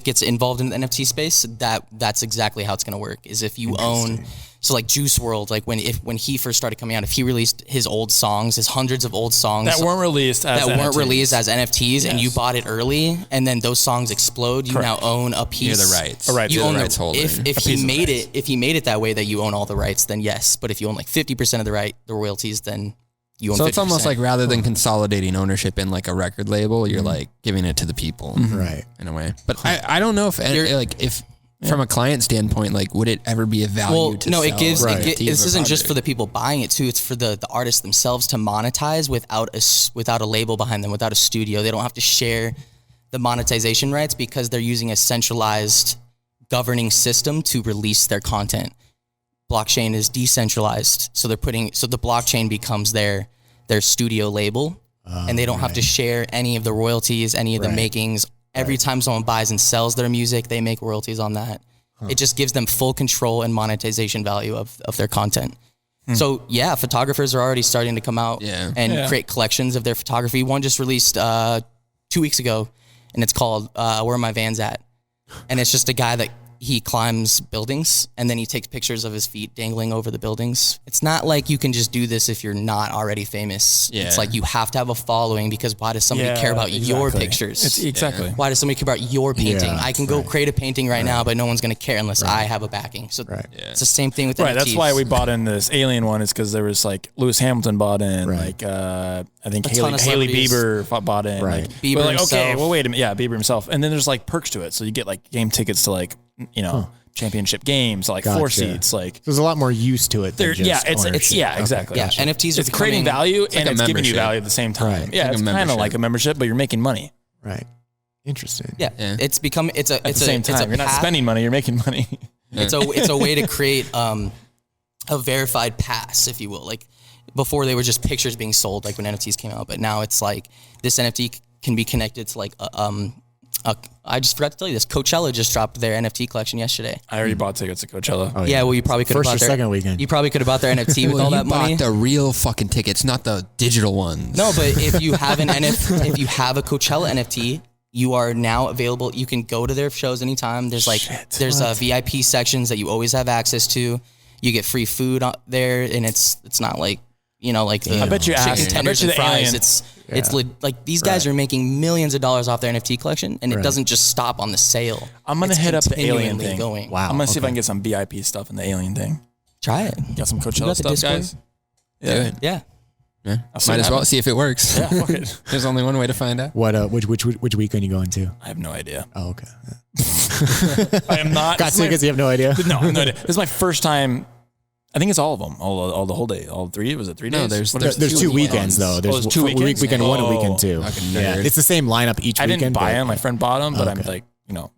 gets involved in the NFT space, that's exactly how it's going to work, is if you own... So like Juice WRLD, like when he first started coming out, if he released his old songs, his hundreds of old songs that weren't released as NFTs, and you bought it early, and then those songs explode, you now own a piece. You're the rights. You own the rights holder. If he made it that way that you own all the rights, then yes. But if you own like 50% of the royalties, then you own 50%. So it's almost like rather than consolidating ownership in like a record label, you're like giving it to the people, right? In a way. But I don't know if from a client standpoint, like, would it ever be a value to sell? It gives, this isn't just for the people buying it too, it's for the artists themselves to monetize without a label behind them, without a studio. They don't have to share the monetization rights because they're using a centralized governing system to release their content. Blockchain is decentralized, so the blockchain becomes their studio label, and they don't have to share any of the royalties, any of the makings. Every time someone buys and sells their music, they make royalties on that. It just gives them full control and monetization value of their content. So photographers are already starting to come out and create collections of their photography. One just released 2 weeks ago, and it's called Where Are My Vans At? And it's just a guy that he climbs buildings and then he takes pictures of his feet dangling over the buildings. It's not like you can just do this if you're not already famous. Yeah. It's like you have to have a following, because why does somebody care about your pictures? Why does somebody care about your painting? I can go create a painting right now, but no one's going to care unless I have a backing. So it's the same thing with NFTs. That's why we bought in this Alien one, is because there was like Lewis Hamilton bought in, like I think Hailey Bieber bought in. Like, Bieber like, himself. Okay, well wait a minute, Bieber himself. And then there's like perks to it. So you get like game tickets to like, championship games, like 4 seats. Like there's a lot more use to it. Than just exactly. Yeah, NFTs. It's creating value and it's giving you value at the same time. Right. Yeah, it's kind of like a membership, but you're making money. Right. Interesting. Yeah. It's become at the same time. You're not spending money. You're making money. It's a way to create a verified pass, if you will. Like before, they were just pictures being sold, like when NFTs came out. But now it's like this NFT can be connected to like I just forgot to tell you this. Coachella just dropped their NFT collection yesterday. I already bought tickets to Coachella. Oh, yeah, well, you probably could have bought their second weekend. You probably could have bought their NFT with all that money. You bought the real fucking tickets, not the digital ones. No, but if you have if you have a Coachella NFT, you are now available. You can go to their shows anytime. There's VIP sections that you always have access to. You get free food there, and it's not like the I bet you chicken tenders and fries. Alien. It's like these guys are making millions of dollars off their NFT collection, and it doesn't just stop on the sale. I'm gonna hit up the Alien thing. Wow, I'm gonna see if I can get some VIP stuff in the Alien thing. Try it. Got some Coachella stuff, guys. Yeah. Might as well see if it works. Yeah, fuck it. There's only one way to find out. What? Which weekend are you going to? I have no idea. Oh, okay. I am not. Got tickets. You have no idea. No, I have no idea. This is my first time. I think it's all of them. All the whole day. All 3. Was it 3 days? No, there's 2 weekends though. There's 2 weekends. Weekend 1 and weekend 2. Yeah, it's the same lineup each weekend. I didn't buy them. My friend bought them, but I'm like, Well,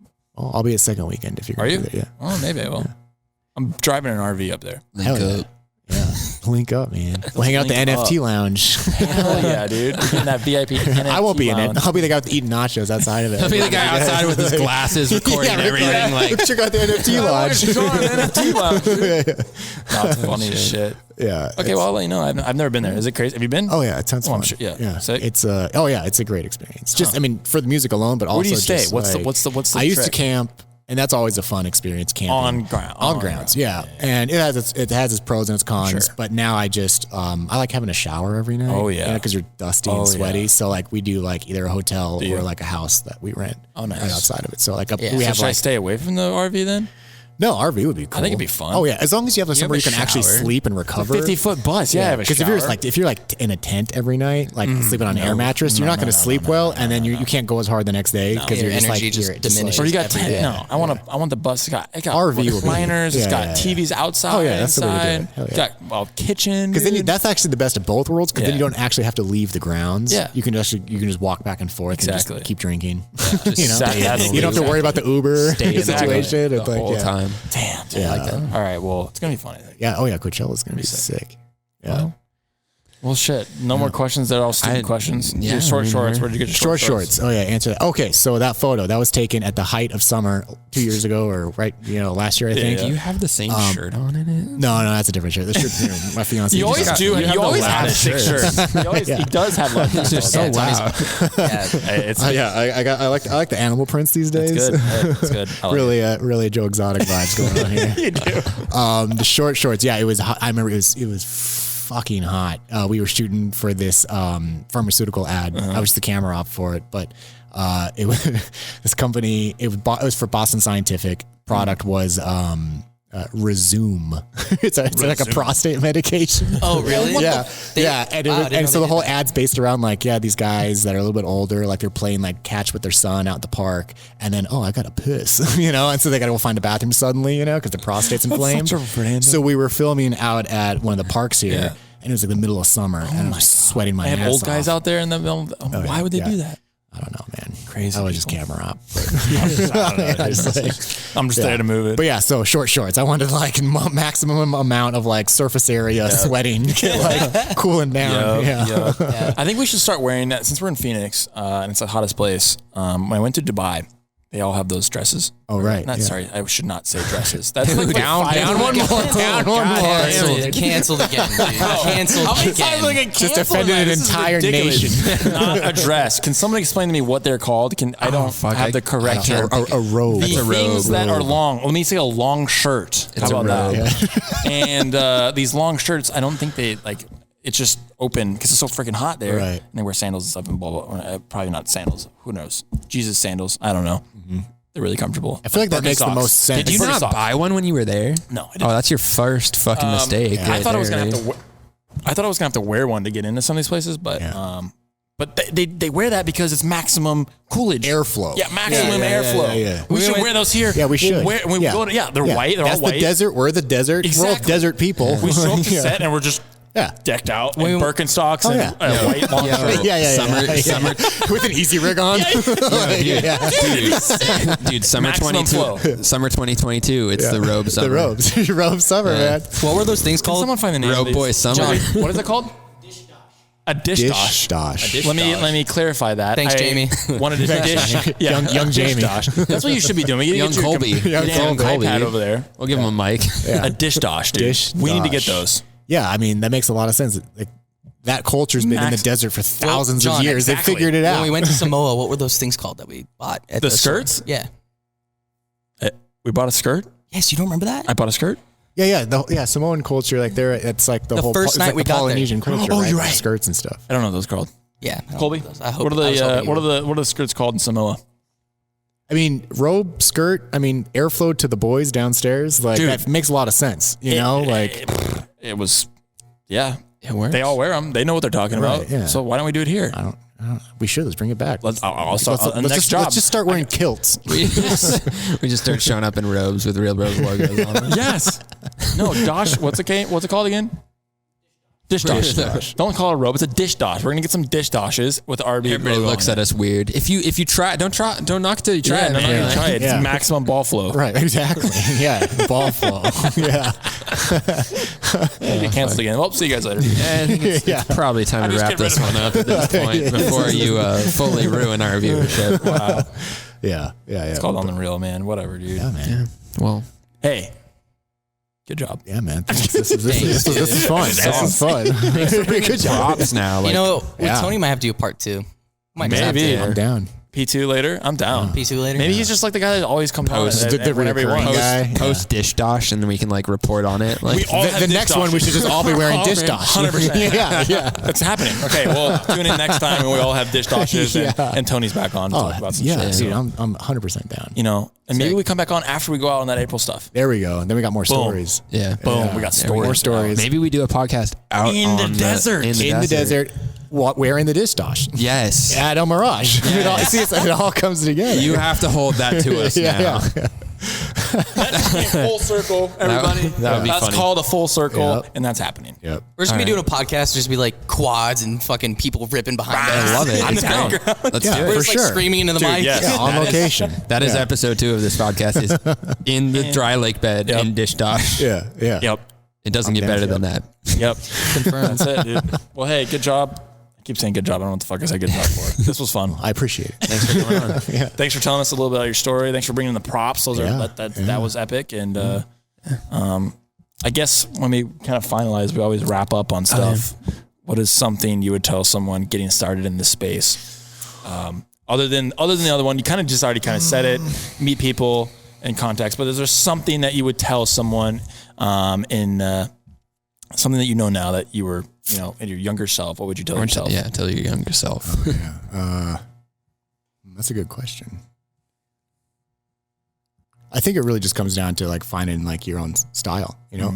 I'll be at second weekend if you're. Are you? Yeah. Oh, maybe I will. Yeah. I'm driving an RV up there. Link up. Yeah, link up, man. We'll hang out at the NFT lounge. Hell yeah, dude. In that VIP NFT I won't be lounge. in it. I'll be the guy eating nachos outside of it. I'll be the guy outside with his glasses recording everything. Like, check out the NFT lounge. NFT lounge. No, it's funny as shit. Yeah. Okay, well, I'll let you know. I've never been there. Is it crazy? Have you been? Oh yeah, it sounds fun. I'm sure. Yeah. Sick? It's it's a great experience. Just I mean, for the music alone, but also where do you stay? just What's the I used trick? to camp. And that's always a fun experience, camping on grounds. Yeah. And it has its pros and its cons. But now I just I like having a shower every night. Oh yeah, because you're dusty and sweaty. Yeah. So like we do like either a hotel or like a house that we rent. Oh nice. Right outside of it. So like should I stay away from the RV then? No, RV would be cool. I think it'd be fun. Oh yeah, as long as you have somewhere you can actually sleep and recover. 50-foot bus, yeah. Because if you're like in a tent every night, like sleeping on an air mattress, you're not going to sleep well, and then you can't go as hard the next day because your you're just energy like just diminishes. Or you got every day. I want the bus. It got RV recliners. It's got TVs outside. Oh yeah, that's the way to do inside. it. Hell It's yeah. got kitchen. Because then that's actually the best of both worlds. Because then you Yeah. don't actually have to leave the grounds. Yeah. you can just walk back and forth Exactly. and just keep drinking. Exactly. You don't have to worry about the Uber situation the whole time. Damn. Dude. Yeah. I like that. All right. Well, it's gonna be fun. I think. Yeah. Oh yeah, Coachella's gonna be sick. Yeah. Well, shit. No more questions. They're all stupid questions. yeah, Your short I mean, shorts. Where'd you get your Short shorts. Oh yeah, answer that. Okay, so that photo that was taken at the height of summer 2 years ago, or last year I think. Do you have the same shirt on in it? No, that's a different shirt. This shirt, my fiance. You always do. You always have six shirts. He does have like. They're so loud. I like the animal prints these days. Good. It's good. I like it. Really Joe Exotic vibes going on here. You do. The short shorts. Yeah, it was. I remember it was fucking hot. We were shooting for this pharmaceutical ad. I was the camera op for it, but it was this company. It was for Boston Scientific. Product was Resume. It's like a prostate medication. Oh, really? Yeah. And so the whole ad's based around like, these guys that are a little bit older, like they're playing like catch with their son out in the park, and then I gotta piss, and so they gotta go find a bathroom suddenly, because their prostate's inflamed. So we were filming out at one of the parks here, and it was like the middle of summer, and I was sweating my ass off. Old guys out there in the middle. Why would they do that? I don't know, man. Crazy. I was just camera op. I'm just there to move it. But yeah, so short shorts. I wanted like maximum amount of like surface area, sweating, like cooling down. I think we should start wearing that since we're in Phoenix and it's the hottest place. When I went to Dubai, they all have those dresses. Oh, right. Sorry, I should not say dresses. That's like down one more. Canceled again, dude. Canceled again. Just offended an entire nation. Not a dress. Can someone explain to me what they're called? I don't have the correct term. A robe. The things that are long. Let me say a long shirt. It's a robe. And these long shirts, I don't think they like. It's just open because it's so freaking hot there. Right. And they wear sandals and stuff and blah, blah, blah. Probably not sandals. Who knows? Jesus sandals. I don't know. They're really comfortable. I feel like that makes the most sense. Did you not buy one when you were there? No, I didn't. Oh, that's your first fucking mistake. I thought I was gonna have to wear one to get into some of these places, but but they wear that because it's maximum coolage, airflow. Yeah, maximum airflow. Yeah. We should wear those here. Yeah, we should. They're white. They're That's all white. the desert. We're the desert. We're all desert people. We show up to set and we're just decked out in Birkenstocks and white long shirt. Summer with an easy rig on. Dude, summer 2022. It's the robe summer. The robes, robe summer, man. What were those things Can called? someone find the name? Robe of boy these? summer. John, what is it called? A dish dosh. Let me clarify that. Thanks, Jamie. Wanted to dish. Young Jamie. Dosh. That's what you should be doing. Young Colby. Young Colby over there. We'll give him a mic. A dish dosh, dude. We need to get those. Yeah, I mean that makes a lot of sense. Like, that culture's been in the desert for thousands of years. Exactly. They figured it out. When we went to Samoa, what were those things called that we bought? At the skirts? Yeah. We bought a skirt. Yes, you don't remember that? I bought a skirt. Samoan culture, like it's like the whole first night like we the got Polynesian there. culture, Oh, right? you're right. Skirts and stuff. I don't know what those are called. Yeah, Colby. I hope. What are the skirts called in Samoa? I mean, robe, skirt. I mean, airflow to the boys downstairs. Like that makes a lot of sense. It was. Yeah, it works. They all wear them. They know what they're talking about. Yeah. So why don't we do it here? I don't. We should. Let's bring it back. Let's Let's just start wearing kilts. We just start showing up in robes with Reelbros logos on them. Yes. No, dosh. What's it called again? Dish dosh. Don't call it a robe. It's a dish dosh. We're gonna get some dish doshes with RB. Everybody looks at us weird. If you try, don't knock till you try it. I'm not gonna try it. It's maximum ball flow. Right. Exactly. Yeah. Ball flow. Yeah. Get canceled again. Well, see you guys later. I think it's probably time to wrap this one up at this point before you fully ruin our viewership. Wow. Yeah. It's called On the Real, man. Whatever, dude. Yeah, man. Yeah. Well, hey. Good job. Yeah, man. This is fun. This is fun. Good job. props now. Tony might have to do a part 2. Maybe. I'm down. P2 later. I'm down. P2 later. Maybe he's just like the guy that always comes out whenever he wants. Post dish dosh, and then we can like report on it. Like the next one, we should just all be wearing dish dosh. 100%. yeah. That's happening. Okay, well, tune in next time and we all have dish doshes and Tony's back on to talk about some shit. Dude, I'm 100% down. You know, and maybe we come back on after we go out on that April stuff. There we go. And then we got more stories. Yeah. Boom. We got stories. More stories. Maybe we do a podcast out in the desert. In the desert. Wearing the dish dosh. Yes. At El Mirage. It all comes together. You have to hold that to us now. That's full circle, everybody. That would be That's funny. called a full circle, and that's happening. Yep. We're just gonna be doing a podcast. Just be like quads and fucking people ripping behind us. I love it. On the Let's go. background. Let's do We're it. just like screaming into the mic. yes. Yeah, on location. That is episode 2 of this podcast. Is in the dry lake bed in dish dosh. Yeah. Yep. It doesn't get better than that. Yep. Confirmed. That's it, dude. Well, hey, good job. I keep saying good job. I don't know what the fuck I said good job for. This was fun. I appreciate it. Thanks for coming on. Thanks for telling us a little bit about your story. Thanks for bringing the props. Those are that was epic. And I guess when we kind of finalize, we always wrap up on stuff. What is something you would tell someone getting started in this space? Other than the other one, you kind of just already kind of said it. Meet people in context. But is there something that you would tell someone in something that you know now that you were, you know, in your younger self? What would you tell yourself? Yeah, tell your younger self. That's a good question. I think it really just comes down to like finding like your own style. You know,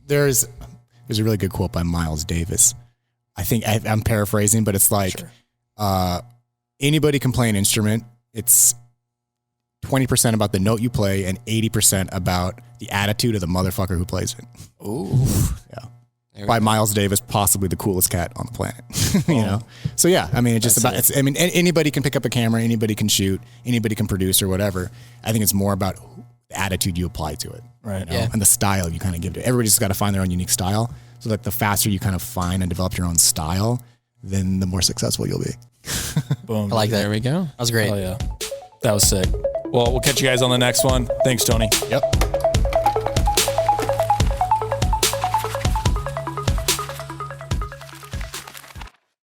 there's a really good quote by Miles Davis. I think I'm paraphrasing, but it's like anybody can play an instrument. It's 20% about the note you play and 80% about the attitude of the motherfucker who plays it. Ooh. Yeah. By Miles Davis, possibly the coolest cat on the planet. You know? So yeah, I mean, anybody can pick up a camera, anybody can shoot, anybody can produce or whatever. I think it's more about the attitude you apply to it. Right. You know? And the style you kind of give to it. Everybody's got to find their own unique style. So like the faster you kind of find and develop your own style, then the more successful you'll be. Boom. I like that. There we go. That was great. Oh yeah. That was sick. Well, we'll catch you guys on the next one. Thanks, Tony. Yep.